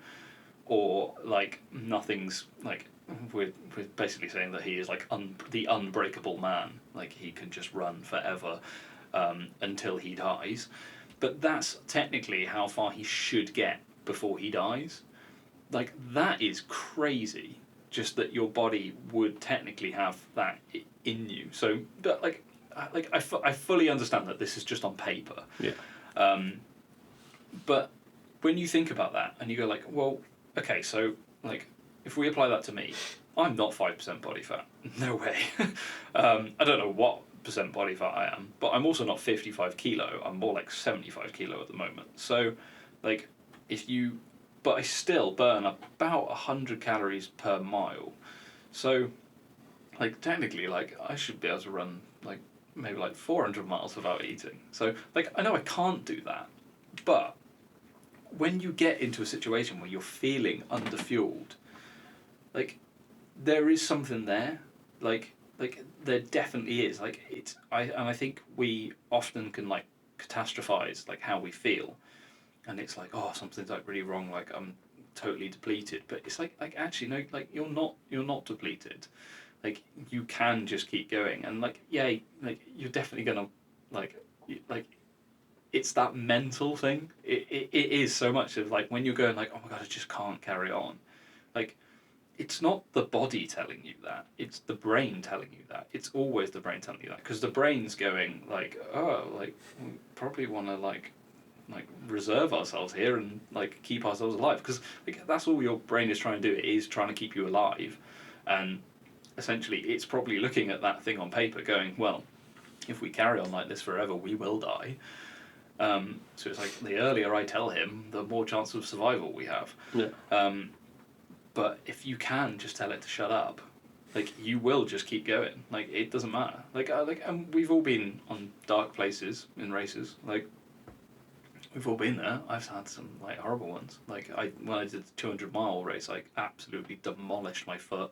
A: or, like, nothing's, like, we're basically saying that he is, like, the unbreakable man. Like, he can just run forever until he dies. But that's technically how far he should get before he dies. Like, that is crazy. Just that your body would technically have that in you. So, but I fully understand that this is just on paper.
C: Yeah.
A: But when you think about that and you go like, well, okay, so like if we apply that to me, I'm not 5% body fat. No way. I don't know what percent body fat I am, but I'm also not 55 kilo. I'm more like 75 kilo at the moment. So, like, but I still burn about 100 calories per mile. So, like, technically, like, I should be able to run, like, maybe like 400 miles without eating. So, like, I know I can't do that, but when you get into a situation where you're feeling underfueled, like, there is something there. Like there definitely is. Like, I think we often can, like, catastrophize, like, how we feel, and it's like, oh, something's, like, really wrong. Like, I'm totally depleted. But it's like actually no, like, you're not depleted. Like, you can just keep going, and like, yeah, like, you're definitely gonna, like, it's that mental thing. It is so much of, like, when you're going like, oh my god, I just can't carry on. Like, it's not the body telling you that, it's the brain telling you that. It's always the brain telling you that, because the brain's going like, oh, like, we probably want to, like reserve ourselves here and, like, keep ourselves alive, because, like, that's all your brain is trying to do. It is trying to keep you alive, and essentially it's probably looking at that thing on paper going, well, if we carry on like this forever, we will die. So it's like, the earlier I tell him, the more chance of survival we have.
C: Yeah.
A: But if you can just tell it to shut up, like, you will just keep going. Like, it doesn't matter. And we've all been on dark places in races. Like, we've all been there. I've had some, like, horrible ones. Like, when I did the 200-mile race, I absolutely demolished my foot.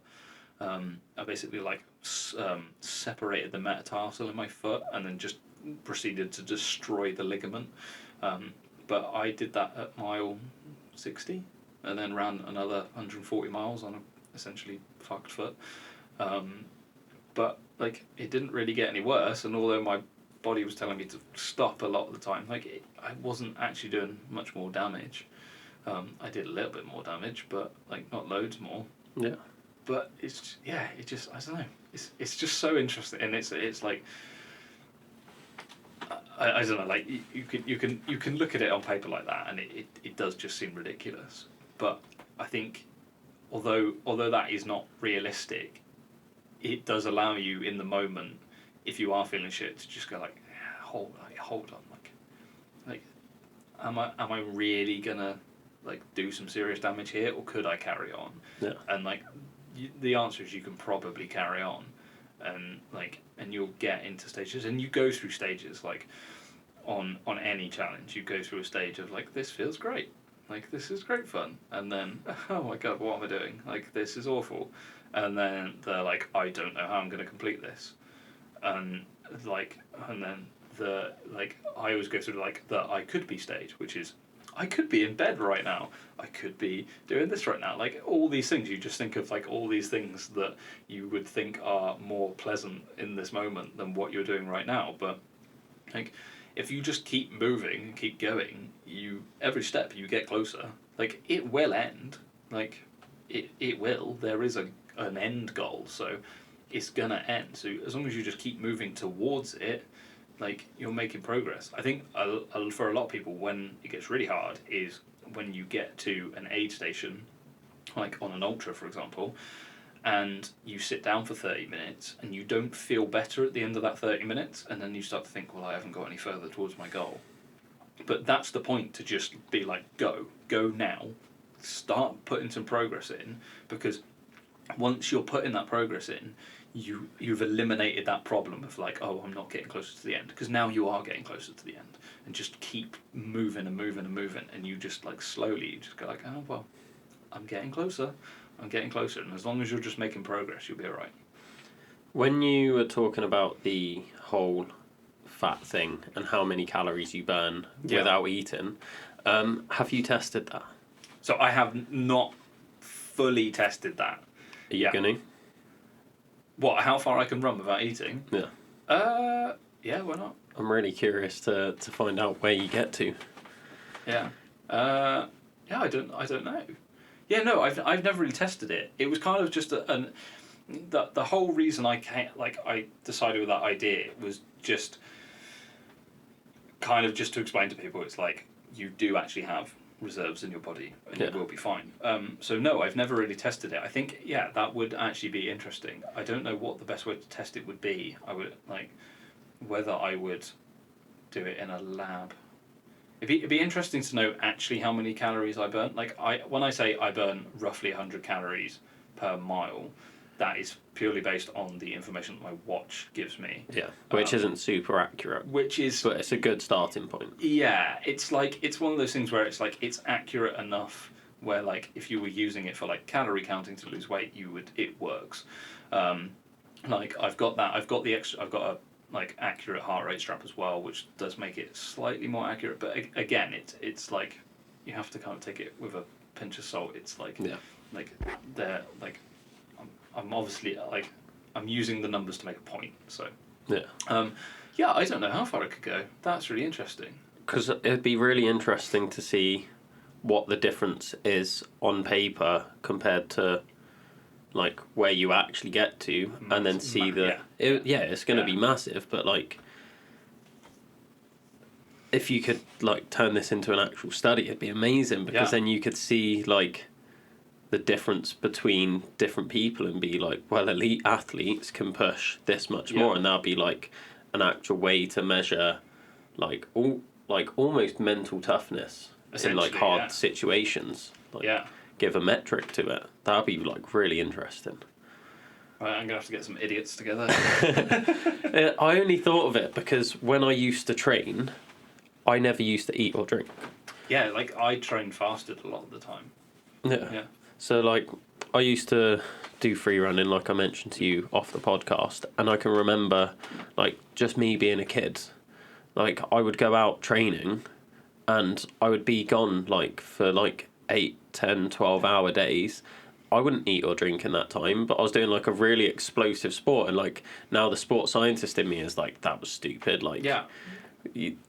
A: I basically, like, separated the metatarsal in my foot and then just proceeded to destroy the ligament. But I did that at mile 60. And then ran another 140 miles on a essentially fucked foot. But, like, it didn't really get any worse, and although my body was telling me to stop a lot of the time, like, I wasn't actually doing much more damage. I did a little bit more damage, but, like, not loads more.
C: Yeah.
A: But it's, yeah, it just, I don't know. It's just so interesting, and it's like, I don't know, like, you can look at it on paper like that, and it does just seem ridiculous. But I think, although that is not realistic, it does allow you in the moment, if you are feeling shit, to just go like, hold on, like, am I really gonna, like, do some serious damage here, or could I carry on?
C: Yeah.
A: And, like, the answer is you can probably carry on, and, like, and you'll get into stages, and you go through stages, like, on any challenge, you go through a stage of, like, this feels great. Like, this is great fun. And then, oh my god, what am I doing? Like, this is awful. And then they're like, I don't know how I'm going to complete this. And, like, and then I always go through, like, the I could be stage, which is, I could be in bed right now. I could be doing this right now. Like, all these things, you just think of, like, all these things that you would think are more pleasant in this moment than what you're doing right now. But, like, if you just keep moving and keep going, every step you get closer. Like, it will end. Like, it will. There is an end goal, so it's gonna end. So as long as you just keep moving towards it, like, you're making progress. I think for a lot of people, when it gets really hard is when you get to an aid station, like on an ultra, for example, and you sit down for 30 minutes and you don't feel better at the end of that 30 minutes, and then you start to think, well, I haven't got any further towards my goal. But that's the point, to just be like, go now, start putting some progress in, because once you're putting that progress in, you've eliminated that problem of like, oh, I'm not getting closer to the end, because now you are getting closer to the end, and just keep moving and moving and moving, and you just like slowly you just go like, oh well, I'm getting closer, and as long as you're just making progress, you'll be alright.
C: When you were talking about the whole fat thing and how many calories you burn without eating, have you tested that?
A: So I have not fully tested that.
C: Are you gonna?
A: What? How far I can run without eating?
C: Yeah.
A: Yeah, why not?
C: I'm really curious to find out where you get to.
A: Yeah. Yeah, I don't know. Yeah, no, I've never really tested it. It was kind of just the whole reason I decided with that idea was just kind of just to explain to people, it's like you do actually have reserves in your body and you will be fine. So no, I've never really tested it. I think that would actually be interesting. I don't know what the best way to test it would be. I would whether I would do it in a lab. It'd be interesting to know actually how many calories I burn. When I say I burn roughly 100 calories per mile, that is purely based on the information that my watch gives me.
C: Yeah, which isn't super accurate.
A: But
C: it's a good starting point.
A: Yeah, it's one of those things where it's like it's accurate enough where like if you were using it for like calorie counting to lose weight, it works. I've got a accurate heart rate strap as well, which does make it slightly more accurate. But again, it's like you have to kind of take it with a pinch of salt. It's like they're like I'm obviously I'm using the numbers to make a point. So yeah, I don't know how far I could go. That's really interesting.
C: Because it'd be really interesting to see what the difference is on paper compared to like where you actually get to, and then see it's going to be massive. But like, if you could like turn this into an actual study, it'd be amazing, because then you could see like the difference between different people and be like, well, elite athletes can push this much more, and that'll be like an actual way to measure almost mental toughness in like hard situations. Give a metric to it. That'd be like really interesting.
A: Right, I'm gonna have to get some idiots together.
C: I only thought of it because when I used to train, I never used to eat or drink.
A: Yeah, like I trained fasted a lot of the time.
C: Yeah. So like I used to do free running, like I mentioned to you off the podcast, and I can remember like just me being a kid, like I would go out training and I would be gone like for like 8, 10, 12-hour days. I wouldn't eat or drink in that time, but I was doing like a really explosive sport, and like now the sports scientist in me is like, that was stupid. Like,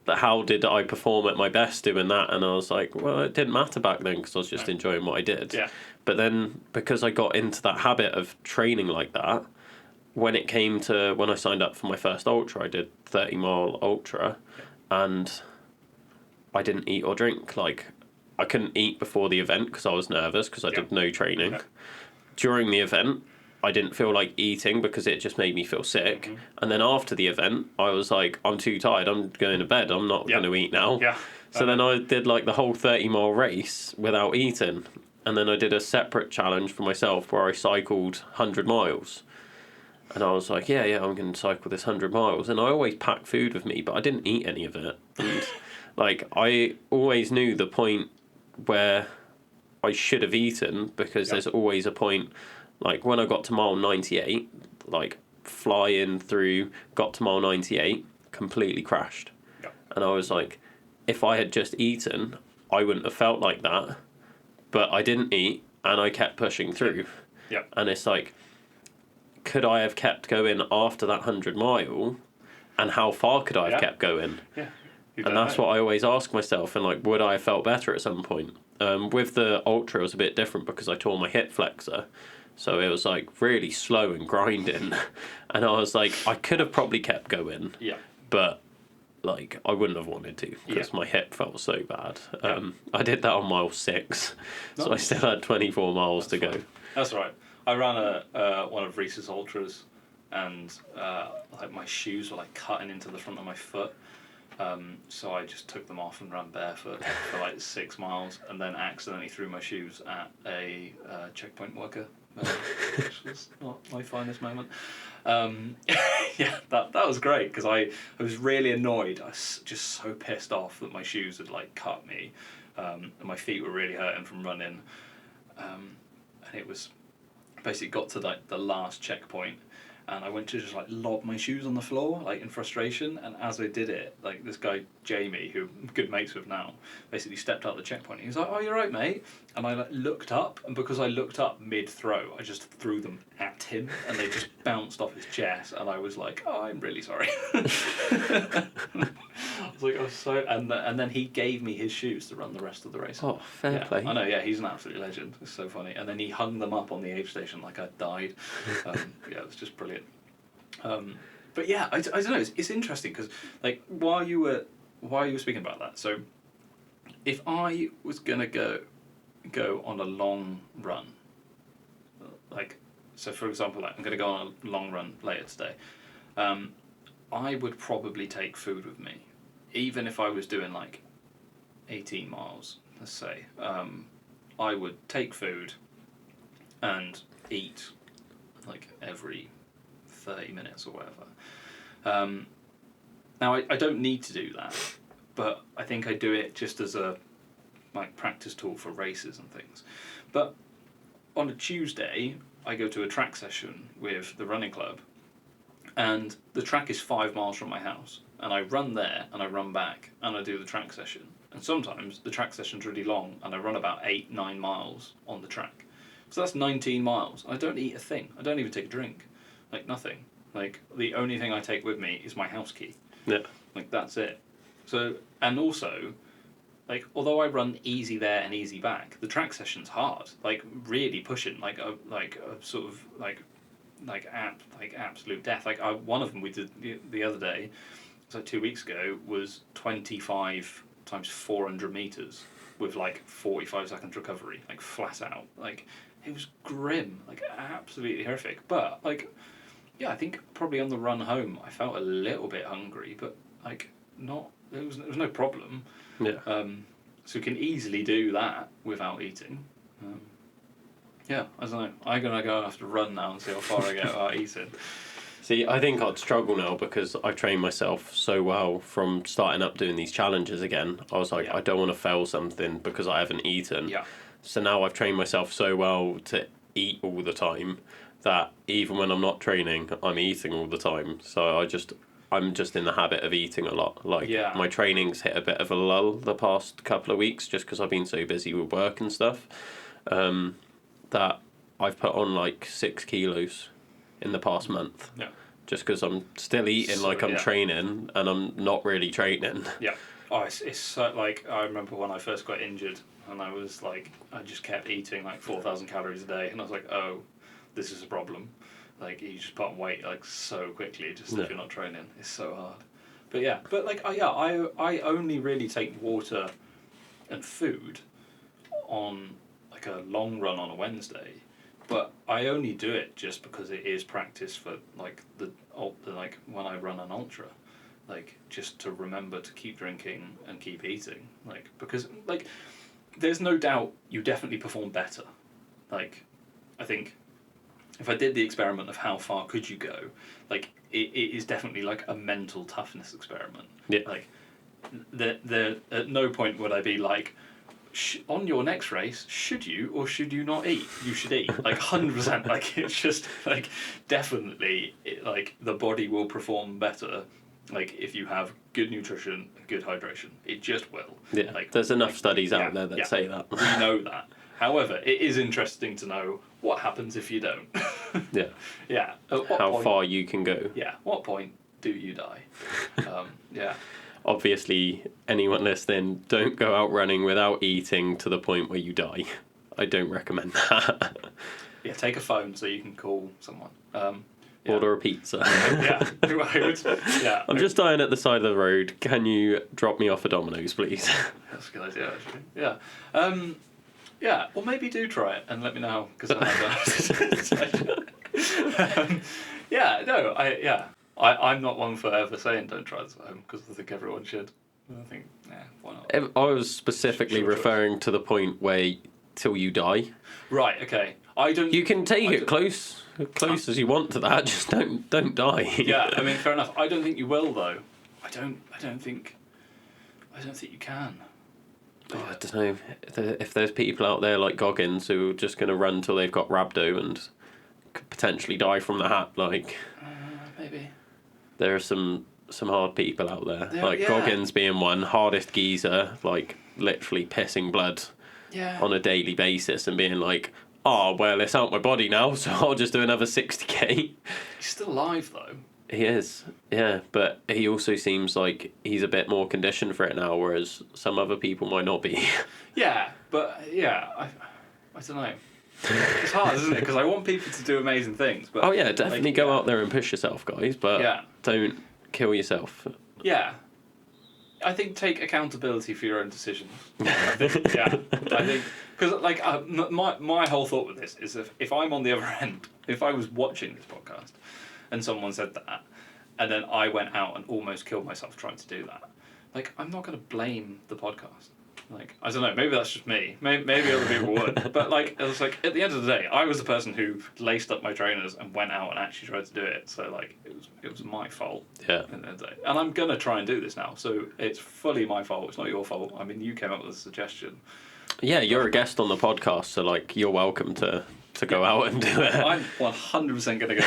C: how did I perform at my best doing that? And I was like, well, it didn't matter back then because I was just enjoying what I did.
A: Yeah.
C: But then because I got into that habit of training like that, when I signed up for my first ultra, I did 30-mile ultra, and I didn't eat or drink. Like, I couldn't eat before the event because I was nervous because I did no training. Okay. During the event, I didn't feel like eating because it just made me feel sick. Mm-hmm. And then after the event, I was like, I'm too tired. I'm going to bed. I'm not going to eat now. Yeah. So then I did like the whole 30-mile race without eating. And then I did a separate challenge for myself where I cycled 100 miles. And I was like, I'm going to cycle this 100 miles. And I always pack food with me, but I didn't eat any of it. And like, I always knew the point where I should have eaten, because there's always a point, like when I got to mile 98, like flying through, got to mile 98, completely crashed. And I was like, if I had just eaten, I wouldn't have felt like that, but I didn't eat and I kept pushing through. And it's like, could I have kept going after that 100-mile, and how far could I have kept going? And that's what I always ask myself, and like, would I have felt better at some point? With the ultra, it was a bit different because I tore my hip flexor, so it was like really slow and grinding. And I was like, I could have probably kept going, but like I wouldn't have wanted to because my hip felt so bad. I did that on mile 6, so I still had 24 miles to go.
A: That's right. I ran one of Reese's ultras, and like my shoes were like cutting into the front of my foot. So I just took them off and ran barefoot for like 6 miles, and then accidentally threw my shoes at a checkpoint worker which was not my finest moment. Yeah, that was great because I was really annoyed. I was just so pissed off that my shoes had like cut me, and my feet were really hurting from running. And it was basically got to like the last checkpoint, and I went to just like lob my shoes on the floor like in frustration. And as I did it, like this guy Jamie, who I'm good mates with now, basically stepped out the checkpoint. He was like, "Oh, you're right, mate." And I like looked up, and because I looked up mid throw, I just threw them at him, and they just bounced off his chest. And I was like, "Oh, I'm really sorry." I was like, "Oh, so," and then he gave me his shoes to run the rest of the race.
C: Oh, fair play.
A: I know, yeah, he's an absolute legend. It's so funny. And then he hung them up on the aid station like I died. Yeah, it was just brilliant. But yeah, I don't know. It's interesting because like while you were speaking about that, so if I was gonna go on a long run, like so for example, like I'm gonna go on a long run later today, I would probably take food with me, even if I was doing like 18 miles, let's say. I would take food and eat like every 30 minutes or whatever. Now I don't need to do that, but I think I do it just as a like practice tool for races and things. But on a Tuesday, I go to a track session with the running club, and the track is 5 miles from my house, and I run there and I run back and I do the track session. And sometimes the track session's really long and I run about 8-9 miles on the track. So that's 19 miles. I don't eat a thing. I don't even take a drink. Like nothing. Like the only thing I take with me is my house key.
C: Yeah.
A: Like that's it. So, and also, like although I run easy there and easy back, the track session's hard. Like really pushing, like a sort of like absolute death. Like one of them we did the other day, so 2 weeks ago, was 25 times 400 meters with like 45 seconds recovery, like flat out. Like it was grim, like absolutely horrific. But like, yeah, I think probably on the run home I felt a little bit hungry, but like not. There was no problem.
C: Yeah.
A: So you can easily do that without eating. Yeah, I don't know. I'm gonna go have to run now and see how far I get without eating.
C: See, I think I'd struggle now because I trained myself so well from starting up doing these challenges again. I was like,
A: Yeah.
C: I don't want to fail something because I haven't eaten.
A: Yeah.
C: So now I've trained myself so well to eat all the time that even when I'm not training, I'm eating all the time. So I'm just in the habit of eating a lot. Like
A: Yeah.
C: my training's hit a bit of a lull the past couple of weeks just because I've been so busy with work and stuff. That I've put on like 6 kilos in the past month.
A: Yeah.
C: Just because I'm still eating like I'm training and I'm not really training.
A: Yeah. Oh, it's so, like I remember when I first got injured and I was like I just kept eating like 4,000 calories a day and I was like, oh, this is a problem. Like you just put on weight like so quickly just if you're not training. It's so hard. But yeah, but like I only really take water and food on like a long run on a Wednesday, but I only do it just because it is practice for like the like when I run an ultra, like just to remember to keep drinking and keep eating, like because like there's no doubt you definitely perform better. Like I think if I did the experiment of how far could you go, like it is definitely like a mental toughness experiment.
C: Yeah.
A: Like the at no point would I be like, on your next race, should you or should you not eat? You should eat, like 100%. Like it's just like definitely, like the body will perform better, like if you have good nutrition, good hydration. It just will.
C: Yeah,
A: like
C: there's enough studies out there that say that.
A: We know that. However, it is interesting to know what happens if you don't.
C: Yeah.
A: Yeah.
C: How far you can go.
A: Yeah. What point do you die? Yeah.
C: Obviously, anyone listening, don't go out running without eating to the point where you die. I don't recommend that.
A: Yeah, take a phone so you can call someone. Yeah.
C: Order a pizza.
A: Yeah.
C: I'm just dying at the side of the road. Can you drop me off a Domino's, please?
A: That's a good idea, actually. Yeah. Yeah, or maybe do try it and let me know how, because I'm not one for ever saying don't try this at home, because I think everyone should. I think, why not?
C: I was specifically referring to the point where till you die.
A: Right, okay. I don't.
C: You can take it close as you want to that. Just don't die.
A: Yeah, I mean, fair enough. I don't think you will though. I don't think you can.
C: Oh, I don't know if there's people out there like Goggins who are just going to run till they've got rhabdo and could potentially die from the hat. Like,
A: maybe
C: there are some hard people out there. Like
A: yeah.
C: Goggins being one, hardest geezer, like literally pissing blood on a daily basis and being like, oh well, it's out my body now, so I'll just do another 60k.
A: He's still alive though.
C: He is, yeah, but he also seems like he's a bit more conditioned for it now, whereas some other people might not be.
A: Yeah, but yeah, I don't know. It's hard, isn't it? Because I want people to do amazing things. But
C: oh yeah, definitely go out there and push yourself, guys, but don't kill yourself.
A: Yeah. I think take accountability for your own decisions. I think, because like my whole thought with this is if I'm on the other end, if I was watching this podcast and someone said that, and then I went out and almost killed myself trying to do that, like I'm not going to blame the podcast. Like I don't know, maybe that's just me. Maybe other people would, but like it was like at the end of the day, I was the person who laced up my trainers and went out and actually tried to do it. So like it was my fault.
C: Yeah.
A: At the end of the day. And I'm gonna try and do this now. So it's fully my fault. It's not your fault. I mean, you came up with a suggestion.
C: Yeah, you're a guest on the podcast, so like you're welcome to go out and do it.
A: I'm 100% gonna go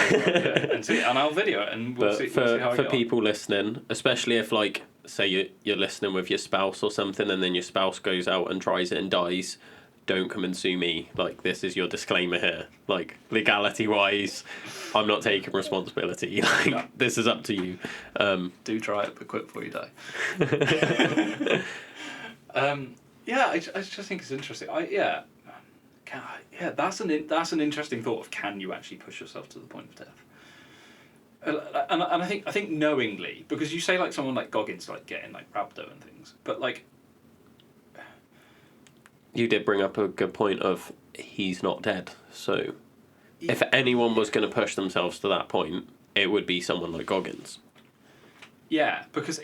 A: and see it, and I'll video it, and we'll see how I get on.
C: For people listening, especially if like say you're listening with your spouse or something, and then your spouse goes out and tries it and dies, don't come and sue me. Like, this is your disclaimer here. Like, legality wise, I'm not taking responsibility. Like, this is up to you.
A: Do try it, but quit before you die. Yeah, I just think it's interesting. That's an interesting thought of can you actually push yourself to the point of death? And I think knowingly, because you say like someone like Goggins like getting like rhabdo and things, but like
C: you did bring up a good point of he's not dead. So if anyone was going to push themselves to that point, it would be someone like Goggins.
A: Yeah, because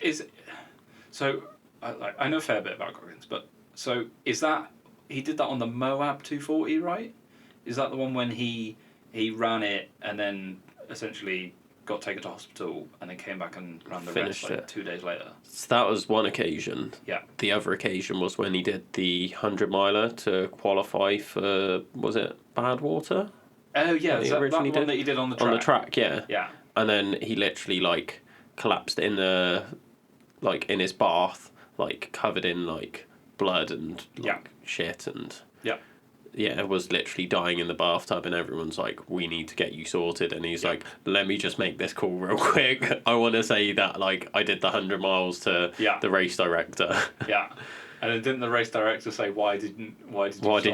A: I know a fair bit about Goggins, but so is that he did that on the Moab 240, right? Is that the one when he ran it and then essentially got taken to hospital and then came back and ran the
C: Finished
A: rest like
C: it
A: 2 days later?
C: So that was one occasion.
A: Yeah.
C: The other occasion was when he did the 100-miler to qualify for, was it Badwater?
A: Oh yeah, that one that he did on the track.
C: On the track, yeah.
A: Yeah.
C: And then he literally like collapsed in his bath, like covered in like blood and like shit, and was literally dying in the bathtub, and everyone's like, we need to get you sorted, and he's like, let me just make this call real quick. I want to say that like I did the 100 miles to the race director.
A: Yeah. And then didn't the race director say why didn't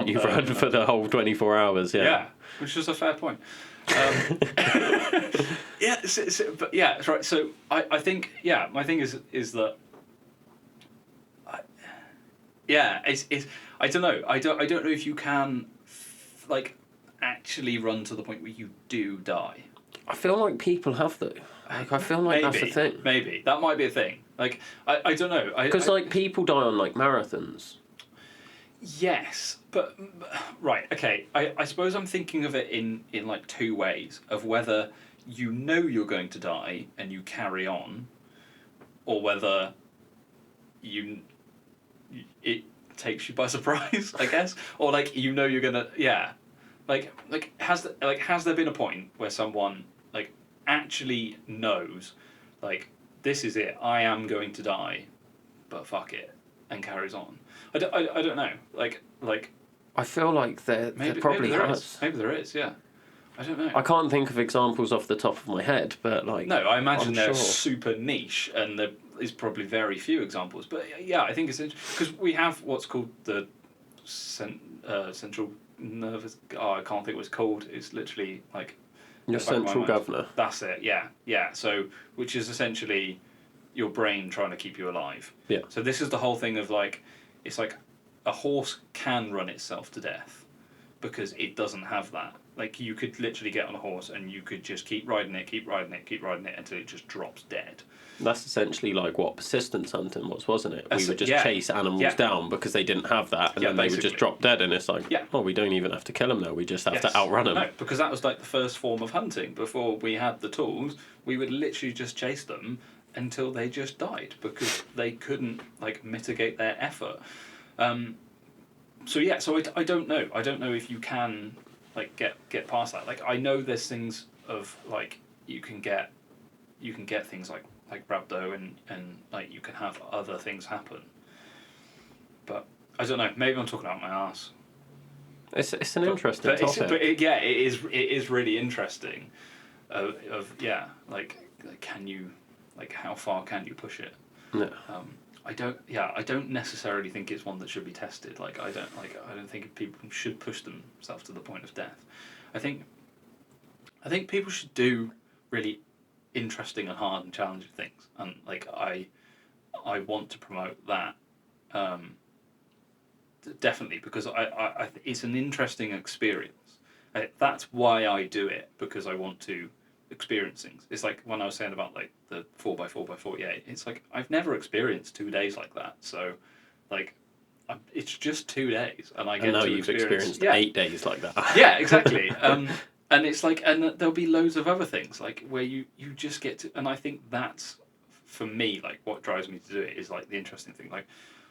A: you
C: run for the whole 24 hours?
A: Yeah, which was a fair point. But yeah, that's right. So I think my thing is that it's I don't know. I don't know if you can like actually run to the point where you do die.
C: I feel like people have though. Like I feel like that's a thing.
A: Maybe that might be a thing. Like I don't know.
C: Because like people die on like marathons.
A: Yes, but right, okay. I suppose I'm thinking of it in like two ways of whether you know you're going to die and you carry on, or whether it takes you by surprise, I guess, or like you know you're gonna like has there been a point where someone like actually knows like this is it, I am going to die, but fuck it, and carries on? I don't know. Like
C: I feel like there probably has.
A: Maybe there is, yeah. I don't know.
C: I can't think of examples off the top of my head, but like...
A: No, I imagine they're super niche, and there is probably very few examples. But yeah, I think it's interesting, because we have what's called the central nervous... Oh, I can't think what it's called. It's literally like...
C: Your central governor.
A: That's it, yeah. Yeah, so, which is essentially your brain trying to keep you alive.
C: Yeah.
A: So this is the whole thing of like... It's like a horse can run itself to death, because it doesn't have that. Like, you could literally get on a horse and you could just keep riding it until it just drops dead.
C: That's essentially like what persistence hunting was, wasn't it? We would just
A: yeah.
C: chase animals down because they didn't have that, and
A: Yeah,
C: then they would
A: basically.
C: just drop dead, and it's like,
A: Yeah.
C: we don't even have to kill them now, we just have
A: Yes.
C: to outrun them.
A: No, because that was like the first form of hunting. Before we had the tools, we would literally just chase them until they just died because they couldn't like mitigate their effort. So I don't know. I don't know if you can like get past that. Like, I know there's things of like you can get things like rhabdo and like you can have other things happen. But I don't know. Maybe I'm talking out my ass.
C: It's an interesting topic.
A: It is really interesting. Can you, like, how far can you push it?
C: Yeah.
A: I don't necessarily think it's one that should be tested. Like, I don't think people should push themselves to the point of death. I think people should do really interesting and hard and challenging things, and like I want to promote that. Definitely, because I it's an interesting experience. That's why I do it, because I want to experience things. It's like when I was saying about like the 4x4x48. It's like I've never experienced 2 days like that. So, like, it's just 2 days, and I get
C: And now
A: to
C: you've
A: experience
C: experienced 8 days like that.
A: Yeah, exactly. And it's like, and there'll be loads of other things like where you just get to, and I think that's for me like what drives me to do it is like the interesting thing. Like,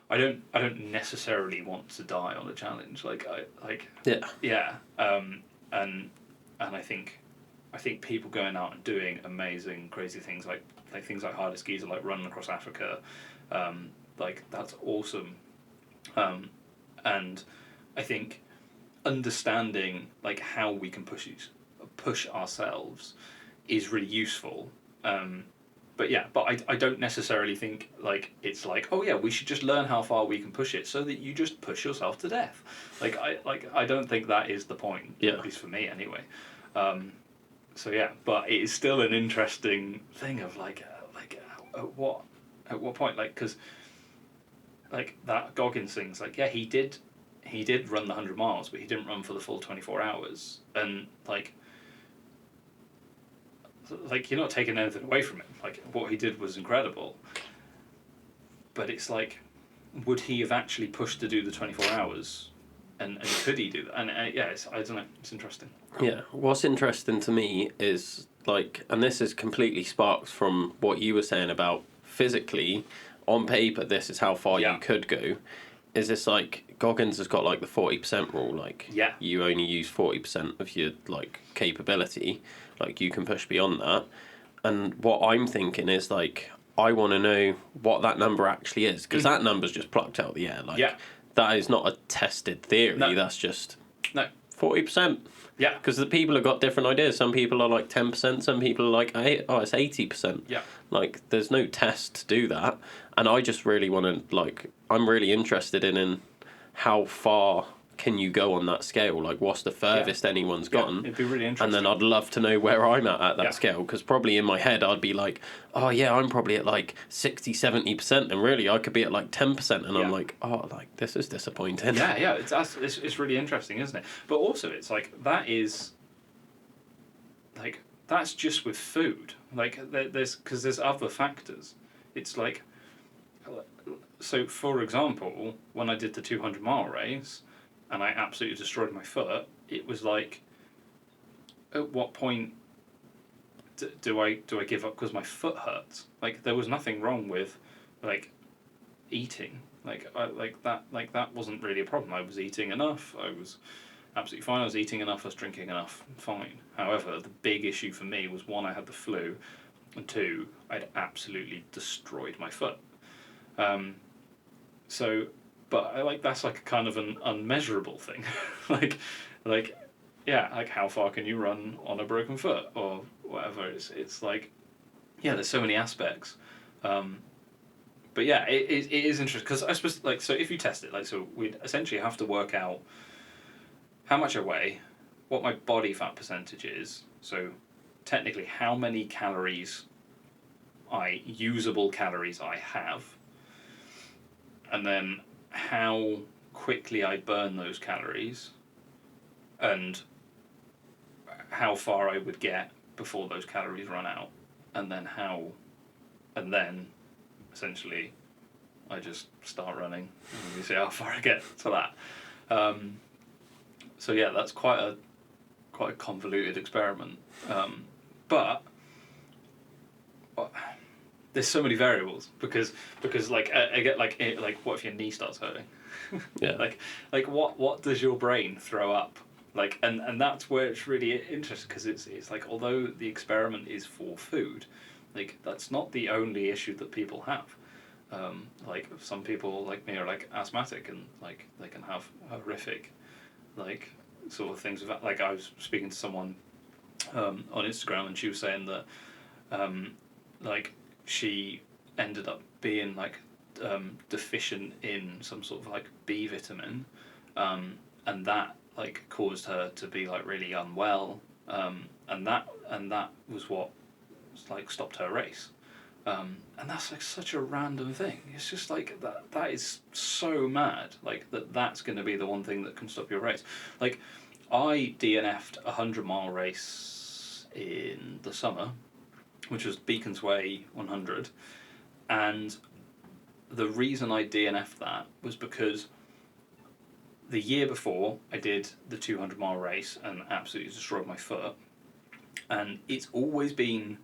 A: I don't necessarily want to die on a challenge. Like, and I think people going out and doing amazing, crazy things like things like hardest skis or like running across Africa, like that's awesome, and I think understanding like how we can push ourselves is really useful. But I don't necessarily think like it's like, oh yeah, we should just learn how far we can push it so that you just push yourself to death. I don't think that is the point.
C: Yeah.
A: At least for me anyway. But it is still an interesting thing of at what point, like, because like that Goggins thing's like, yeah, he did run the 100 miles, but he didn't run for the full 24 hours, and like you're not taking anything away from him. Like, what he did was incredible, but it's like, would he have actually pushed to do the 24 hours, and could he do that? And I don't know. It's interesting.
C: Yeah, what's interesting to me is like, and this is completely sparked from what you were saying about physically, on paper, this is how far you could go. Is this like Goggins has got like the 40% rule? Like, you only use 40% of your like capability. Like, you can push beyond that. And what I'm thinking is like, I want to know what that number actually is, because that number's just plucked out of the air. Like, that is not a tested theory.
A: No.
C: That's just
A: 40%. Yeah.
C: Because the people have got different ideas. Some people are like 10%. Some people are like, oh, it's 80%.
A: Yeah.
C: Like, there's no test to do that. And I just really want to, like, I'm really interested in how far can you go on that scale? Like, what's the furthest anyone's gotten?
A: It'd be really interesting.
C: And then I'd love to know where I'm at that scale. Because probably in my head, I'd be like, oh, yeah, I'm probably at like 60, 70%. And really, I could be at like 10%. And I'm like, oh, like, this is disappointing.
A: Yeah. It's really interesting, isn't it? But also, it's like, that is, like, that's just with food. Like, there's other factors. It's like, so for example, when I did the 200-mile race, and I absolutely destroyed my foot, it was like, at what point do I give up because my foot hurts? Like, there was nothing wrong with like eating. That wasn't really a problem. I was eating enough. I was absolutely fine. I was eating enough. I was drinking enough. Fine. However, the big issue for me was, one, I had the flu, and two, I'd absolutely destroyed my foot. But I like, that's like a kind of an unmeasurable thing. like how far can you run on a broken foot or whatever? It's like, there's so many aspects. But yeah, it is interesting, because I suppose, like, so if you test it, like, so we'd essentially have to work out how much I weigh, what my body fat percentage is, so technically how many usable calories I have, and then how quickly I burn those calories, and how far I would get before those calories run out, and then essentially I just start running and we see how far I get to that. So yeah, that's quite a convoluted experiment, but there's so many variables because like I get like what if your knee starts hurting?
C: Yeah.
A: like what does your brain throw up? Like and that's where it's really interesting, because it's like, although the experiment is for food, like that's not the only issue that people have. Like some people like me are like asthmatic, and like they can have horrific like sort of things about, like I was speaking to someone on Instagram, and she was saying that like she ended up being like deficient in some sort of like B vitamin, and that like caused her to be like really unwell, and that was what like stopped her race. And that's like such a random thing. It's just like that is so mad. Like that's going to be the one thing that can stop your race. Like I DNF'd a 100-mile race in the summer, which was Beacons Way 100, and the reason I DNF'd that was because the year before I did the 200-mile race and absolutely destroyed my foot, and it's always been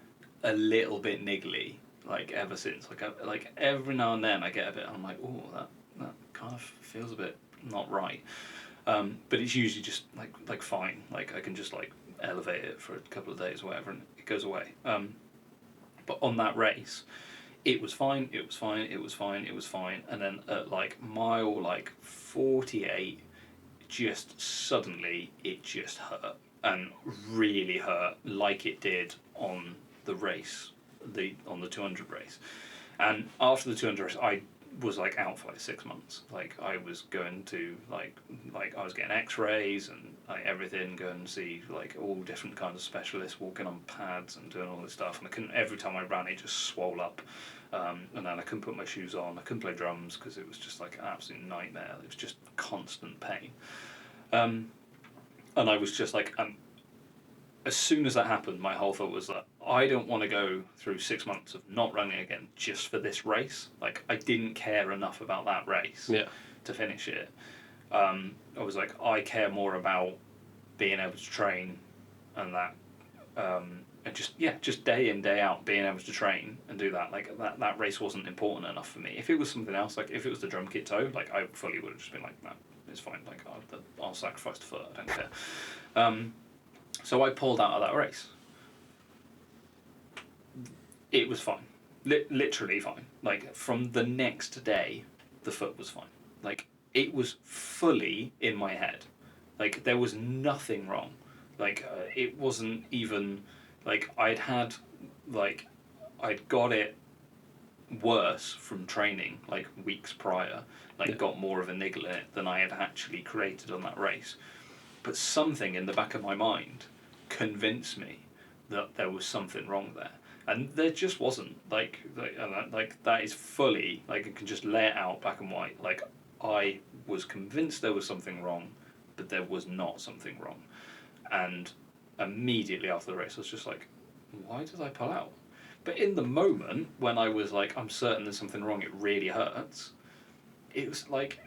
A: a little bit niggly, like ever since. Like every now and then I get a bit, I'm like, oh, that kind of feels a bit not right. But it's usually just like fine. Like I can just like elevate it for a couple of days or whatever, and it goes away. But on that race, it was fine. And then at like mile like 48, just suddenly it just hurt, and really hurt, like it did on the race, on the 200 race. And after the 200 race, I was like out for like 6 months. Like I was going to like I was getting X-rays and like everything, going to see like all different kinds of specialists, walking on pads and doing all this stuff. And I couldn't. Every time I ran, it just swole up, and then I couldn't put my shoes on. I couldn't play drums because it was just like an absolute nightmare. It was just constant pain. And I was just like, as soon as that happened, my whole thought was that I don't want to go through 6 months of not running again just for this race. Like, I didn't care enough about that race to finish it. I was like, I care more about being able to train, and that, and just day in, day out, being able to train and do that. Like, that race wasn't important enough for me. If it was something else, like if it was the drum kit toe, like I fully would have just been like, no, it's fine. Like, I'll sacrifice the foot. I don't care. So I pulled out of that race. It was fine. Literally fine. Like, from the next day, the foot was fine. Like, it was fully in my head. Like, there was nothing wrong. Like, it wasn't even... Like, I'd got it worse from training, like, weeks prior. Like, got more of a niggle in it than I had actually created on that race. But something in the back of my mind convinced me that there was something wrong there, and there just wasn't. Like that is fully, like, I can just lay it out black and white. Like, I was convinced there was something wrong, but there was not something wrong. And immediately after the race, I was just like, why did I pull out? But in the moment when I was like, I'm certain there's something wrong, it really hurts, it was like,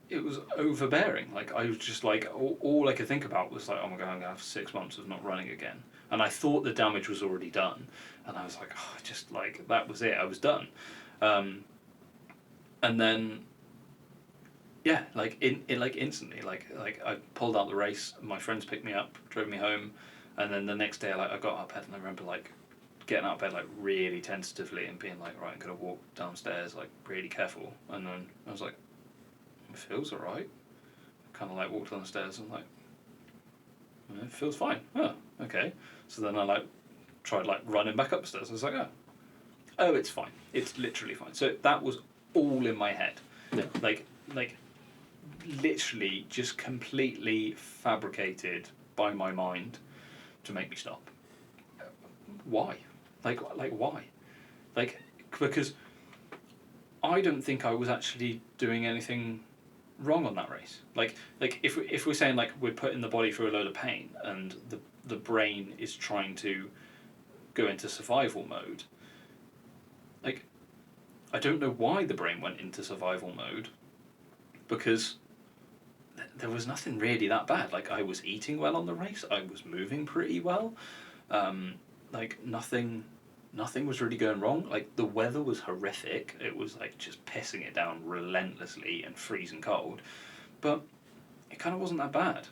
A: it was overbearing. Like, I was just like, all I could think about was like, oh my god, I'm going to have 6 months of not running again. And I thought the damage was already done. And I was like, oh, just like, that was it. I was done. And then, yeah, like, like instantly, like I pulled out the race. My friends picked me up, drove me home. And then the next day, like, I got out of bed, and I remember like getting out of bed like really tentatively and being like, right, I'm going to walk downstairs, like, really careful. And then I was like, it feels alright. Kind of like walked down the stairs and like, it feels fine. Oh, okay. So then I like tried like running back upstairs. I was like, oh, it's fine. It's literally fine. So that was all in my head.
C: Yeah.
A: Like literally just completely fabricated by my mind to make me stop. Why? Like why? Like, because I don't think I was actually doing anything wrong on that race? Like if we're saying like we're putting the body through a load of pain and the brain is trying to go into survival mode, like I don't know why the brain went into survival mode, because there was nothing really that bad. Like I was eating well on the race, I was moving pretty well, like nothing was really going wrong. Like the weather was horrific, it was like just pissing it down relentlessly and freezing cold, but it kind of wasn't that bad.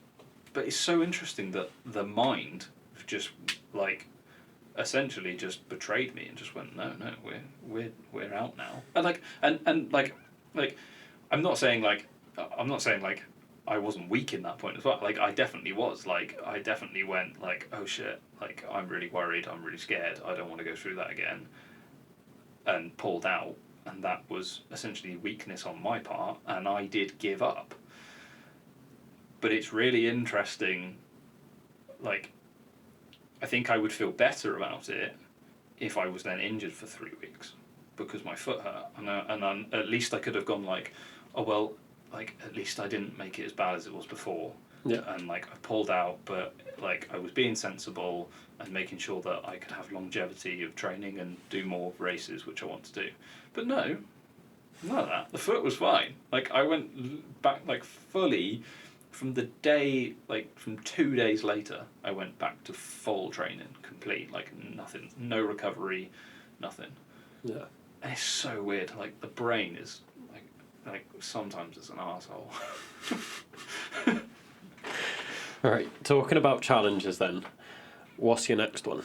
A: But it's so interesting that the mind just like essentially just betrayed me and just went, no, we're out now. And like I'm not saying like I wasn't weak in that point as well. Like I definitely was. Like I definitely went like, oh shit, like I'm really worried, I'm really scared, I don't want to go through that again, and pulled out. And that was essentially weakness on my part, and I did give up. But it's really interesting, like I think I would feel better about it if I was then injured for 3 weeks because my foot hurt, and at least I could have gone like, oh well, like at least I didn't make it as bad as it was before.
C: Yeah.
A: And like I pulled out, but like I was being sensible and making sure that I could have longevity of training and do more races, which I want to do. But no, none of that. The foot was fine. Like I went back like fully. From the day, like from 2 days later, I went back to full training, complete, like nothing, no recovery, nothing.
C: Yeah.
A: And it's so weird. Like the brain is like sometimes it's an arsehole.
C: All right. Talking about challenges, then, what's your next one?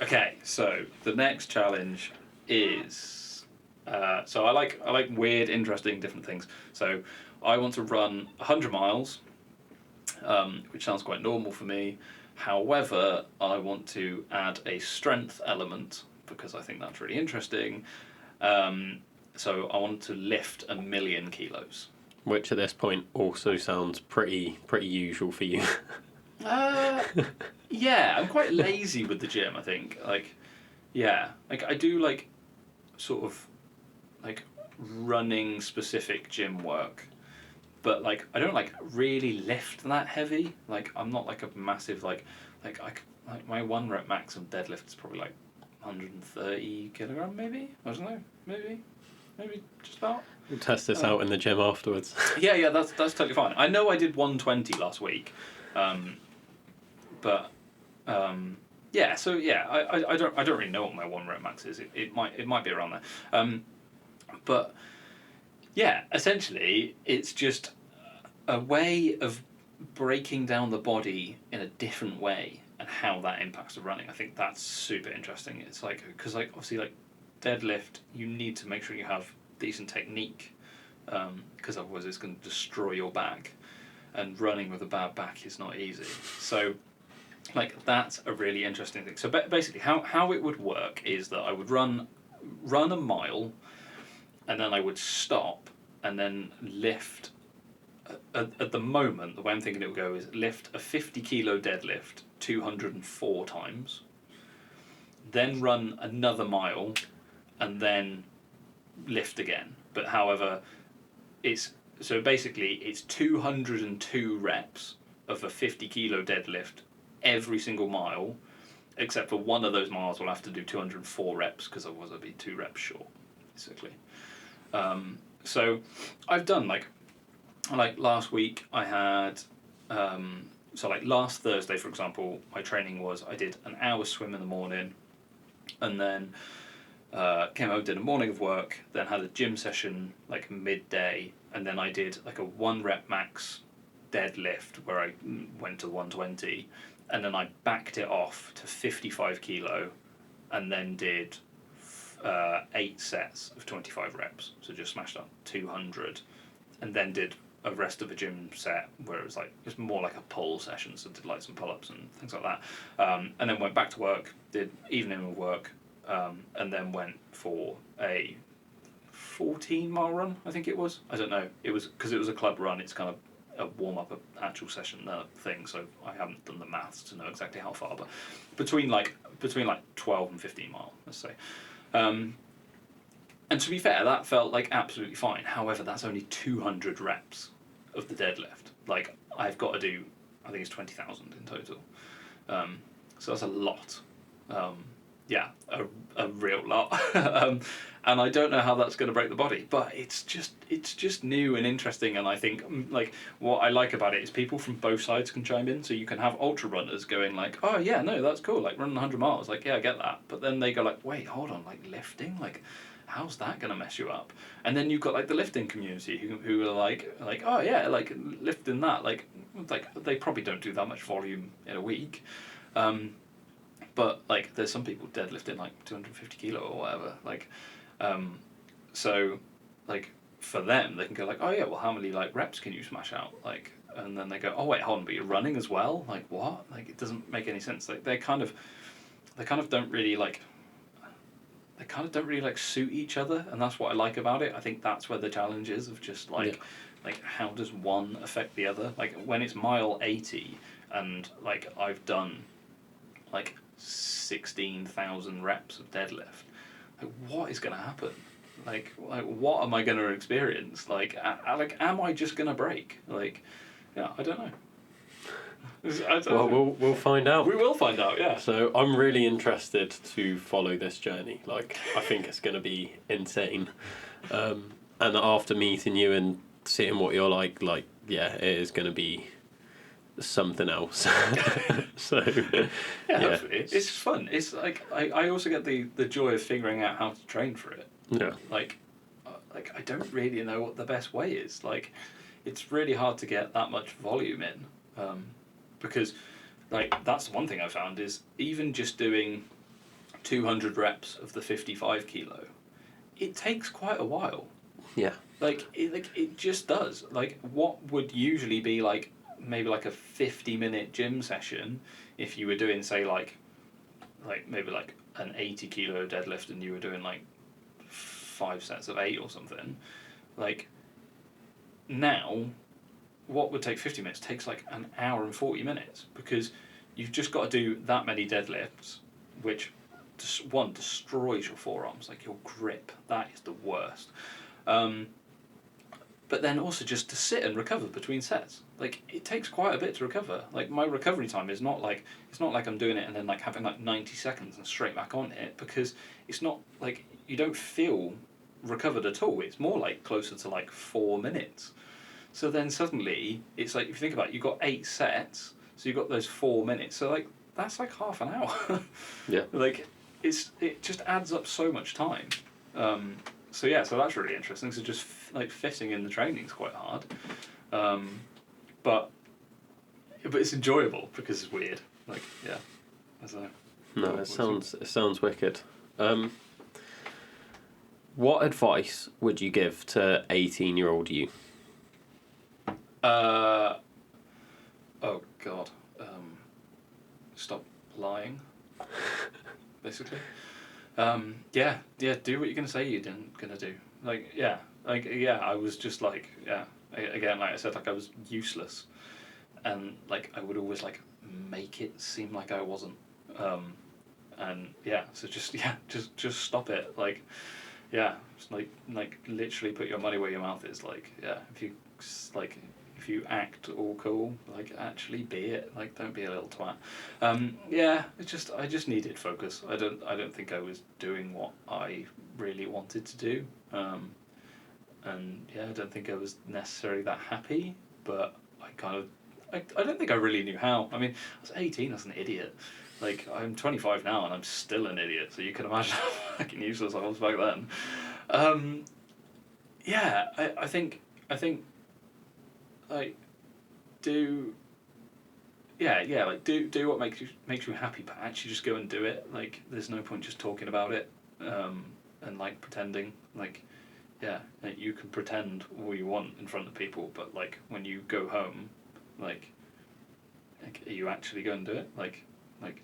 A: Okay, so the next challenge is so I like weird, interesting, different things. So I want to run 100 miles. Which sounds quite normal for me. However, I want to add a strength element because I think that's really interesting. So I want to lift 1,000,000 kilos.
C: Which at this point also sounds pretty usual for you.
A: Yeah, I'm quite lazy with the gym, I think. Like, yeah, like I do like sort of like running specific gym work. But like I don't like really lift that heavy. Like I'm not like a massive like my 1 rep max of deadlift is probably like 130 kilogram maybe. I don't know, maybe just about.
C: We'll test this out in the gym afterwards.
A: Yeah, that's totally fine. I know I did 120 last week, but yeah. So yeah, I don't really know what my 1 rep max is. It might be around there, but. Yeah, essentially, it's just a way of breaking down the body in a different way and how that impacts the running. I think that's super interesting. It's like, because like obviously like deadlift, you need to make sure you have decent technique, because otherwise it's going to destroy your back, and running with a bad back is not easy. So like that's a really interesting thing. So basically how it would work is that I would run a mile, and then I would stop and then lift. At the moment, the way I'm thinking it would go is lift a 50 kilo deadlift 204 times, then run another mile, and then lift again. But however, it's 202 reps of a 50 kilo deadlift every single mile, except for one of those miles we'll have to do 204 reps because otherwise I'll be 2 reps short, basically. So I've done like last week I had so like last Thursday, for example, my training was I did an hour swim in the morning, and then came home, did a morning of work, then had a gym session like midday, and then I did like a 1 rep max deadlift where I went to 120, and then I backed it off to 55 kilo, and then did 8 sets of 25 reps, so just smashed up 200, and then did a rest of a gym set where it was more like a pull session, so did like some pull-ups and things like that, and then went back to work, did evening of work, and then went for a 14-mile run, I think it was. I don't know, it was because it was a club run, it's kind of a warm-up, an actual session thing, so I haven't done the maths to know exactly how far, but between 12 and 15 mile, let's say. And to be fair, that felt like absolutely fine. However, that's only 200 reps. of the deadlift. Like, I've got to do, I think it's 20,000 in total. So that's a lot. Yeah, a real lot. And I don't know how that's going to break the body, but it's just new and interesting. And I think like what I like about it is people from both sides can chime in. So you can have ultra runners going like, oh yeah, no, that's cool, like running 100 miles, like yeah, I get that. But then they go like, wait, hold on, like lifting, like how's that going to mess you up? And then you've got like the lifting community who are like oh yeah, like lifting that, like they probably don't do that much volume in a week. But like there's some people deadlifting like 250 kilo or whatever, like so like for them they can go like, oh yeah, well how many like reps can you smash out, like, and then they go, oh wait, hold on, but you're running as well, like what, like it doesn't make any sense. Like they kind of don't really like suit each other, and that's what I like about it. I think that's where the challenge is of just like like how does one affect the other. Like when it's mile 80 and like I've done like 16,000 reps of deadlift, like what is going to happen? Like what am I going to experience? Like am I just going to break? Like yeah, I don't know.
C: Well, we'll find out.
A: We will find out, yeah.
C: So I'm really interested to follow this journey. Like I think it's going to be insane. And after meeting you and seeing what you're like yeah, it is going to be something else. So
A: yeah, it's fun. It's like I also get the joy of figuring out how to train for it.
C: Yeah.
A: Like I don't really know what the best way is. Like it's really hard to get that much volume in, because like that's the one thing I found is even just doing 200 reps of the 55 kilo, it takes quite a while.
C: Yeah.
A: Like it just does. Like what would usually be like maybe like a 50-minute gym session if you were doing say like maybe like an 80 kilo deadlift and you were doing like 5 sets of 8 or something, like now what would take 50 minutes takes like an hour and 40 minutes because you've just got to do that many deadlifts, which one destroys your forearms, like your grip, that is the worst. But then also just to sit and recover between sets, like it takes quite a bit to recover. Like my recovery time is not like, it's not like I'm doing it and then like having like 90 seconds and straight back on it, because it's not like you don't feel recovered at all. It's more like closer to like 4 minutes. So then suddenly it's like, if you think about it, you've got 8 sets, so you've got those 4 minutes, so like that's like half an hour.
C: Yeah.
A: Like it just adds up so much time. So yeah, so that's really interesting. So just like fitting in the training is quite hard, but it's enjoyable because it's weird. Like yeah, so.
C: No, it sounds wicked. What advice would you give to 18-year-old you?
A: Oh God, stop lying. Basically. Yeah, do what you're gonna say you're gonna do. Like, yeah, I was just like, yeah, again, like I said, like I was useless, and like I would always like make it seem like I wasn't, and yeah, so just stop it. Like, yeah, just like literally put your money where your mouth is. Like, yeah, if you act all cool, like actually be it. Like don't be a little twat. Yeah, I just needed focus. I don't think I was doing what I really wanted to do. And yeah, I don't think I was necessarily that happy. But I don't think I really knew how. I mean, I was 18. I was an idiot. Like I'm 25 now, and I'm still an idiot. So you can imagine how fucking useless I was back then. Yeah, I think. Like, do what makes you happy, but actually just go and do it. Like, there's no point just talking about it, and like pretending. Like, yeah, like, you can pretend all you want in front of people, but like when you go home, like are you actually going to do it? Like,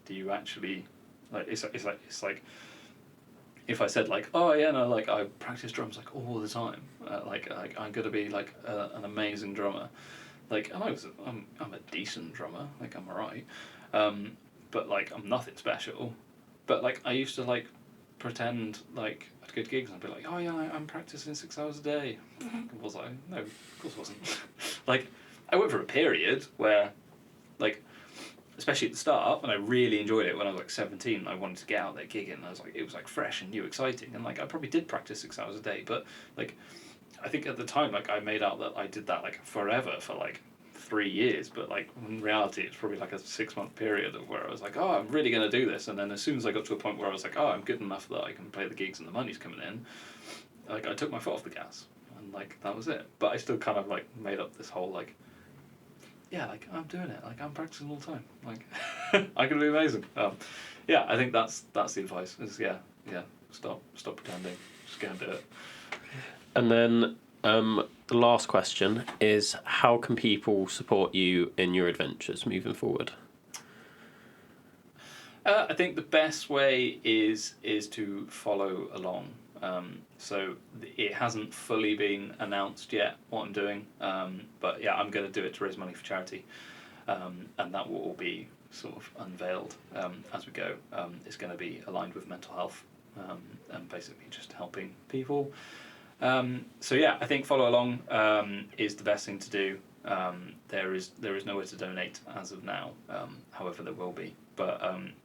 A: do you actually like? It's like. If I said like, oh yeah, no, like I practice drums like all the time, like I'm gonna be like an amazing drummer, like I'm a decent drummer, like I'm alright, but like I'm nothing special, but like I used to like pretend like at good gigs and I'd be like, oh yeah, I'm practicing 6 hours a day. Was I? No, of course I wasn't. like, I went for a period where, like, especially at the start, and I really enjoyed it when I was like 17, and I wanted to get out there gigging, and I was like, it was like fresh and new, exciting, and like I probably did practice 6 hours a day, but like, I think at the time, like, I made out that I did that like forever for like 3 years, but like in reality it's probably like a 6-month period of where I was like, oh, I'm really going to do this, and then as soon as I got to a point where I was like, oh, I'm good enough that I can play the gigs and the money's coming in, like I took my foot off the gas, and like that was it. But I still kind of like made up this whole like, yeah, like I'm doing it, like I'm practicing all the time, like I'm gonna be amazing. Yeah, I think that's the advice, is yeah, stop pretending, just go and do it.
C: And then the last question is, how can people support you in your adventures moving forward?
A: I think the best way is to follow along. So it hasn't fully been announced yet what I'm doing, but yeah, I'm going to do it to raise money for charity, and that will all be sort of unveiled as we go. It's going to be aligned with mental health, and basically just helping people. So yeah, I think follow along is the best thing to do. There is nowhere to donate as of now. However, there will be. But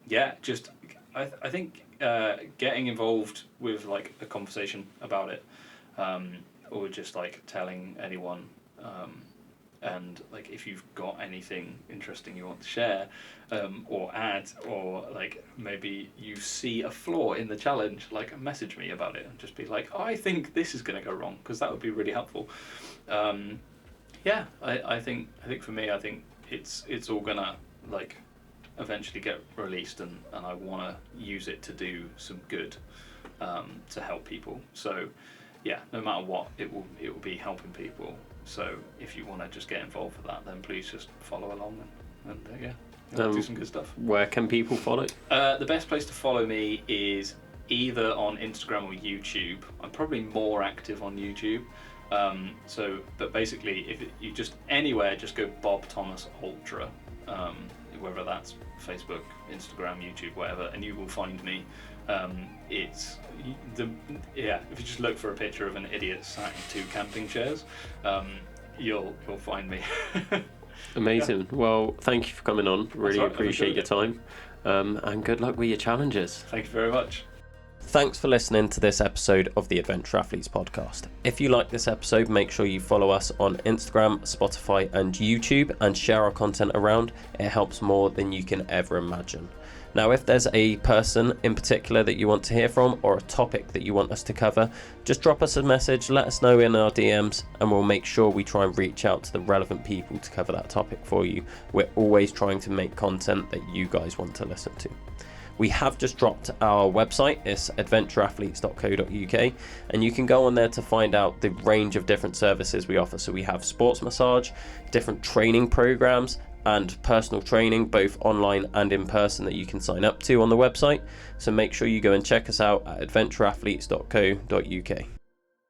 A: yeah, just I think getting involved with like a conversation about it, or just like telling anyone, and like if you've got anything interesting you want to share, or add, or like maybe you see a flaw in the challenge, like message me about it and just be like, oh, I think this is going to go wrong, because that would be really helpful. Yeah, I think for me, I think it's all gonna like eventually get released, and I want to use it to do some good, to help people. So yeah, no matter what, it will be helping people. So if you want to just get involved with that, then please just follow along and yeah, do some good stuff.
C: Where can people follow?
A: The best place to follow me is either on Instagram or YouTube. I'm probably more active on YouTube. But basically, if you just anywhere, just go Bob Thomas Ultra, whether that's Facebook, Instagram, YouTube, whatever, and you will find me. If you just look for a picture of an idiot sat in 2 camping chairs, you'll find me.
C: Amazing. Yeah. Well, thank you for coming on. Really appreciate your time, and good luck with your challenges.
A: Thank you very much.
B: Thanks for listening to this episode of the Adventure Athletes podcast. If you like this episode, make sure you follow us on Instagram, Spotify and YouTube, and share our content around. It helps more than you can ever imagine. Now, if there's a person in particular that you want to hear from, or a topic that you want us to cover, just drop us a message, let us know in our DMs, and we'll make sure we try and reach out to the relevant people to cover that topic for you. We're always trying to make content that you guys want to listen to. We have just dropped our website. It's adventureathletes.co.uk, and you can go on there to find out the range of different services we offer. So we have sports massage, different training programs, and personal training, both online and in person, that you can sign up to on the website. So make sure you go and check us out at adventureathletes.co.uk.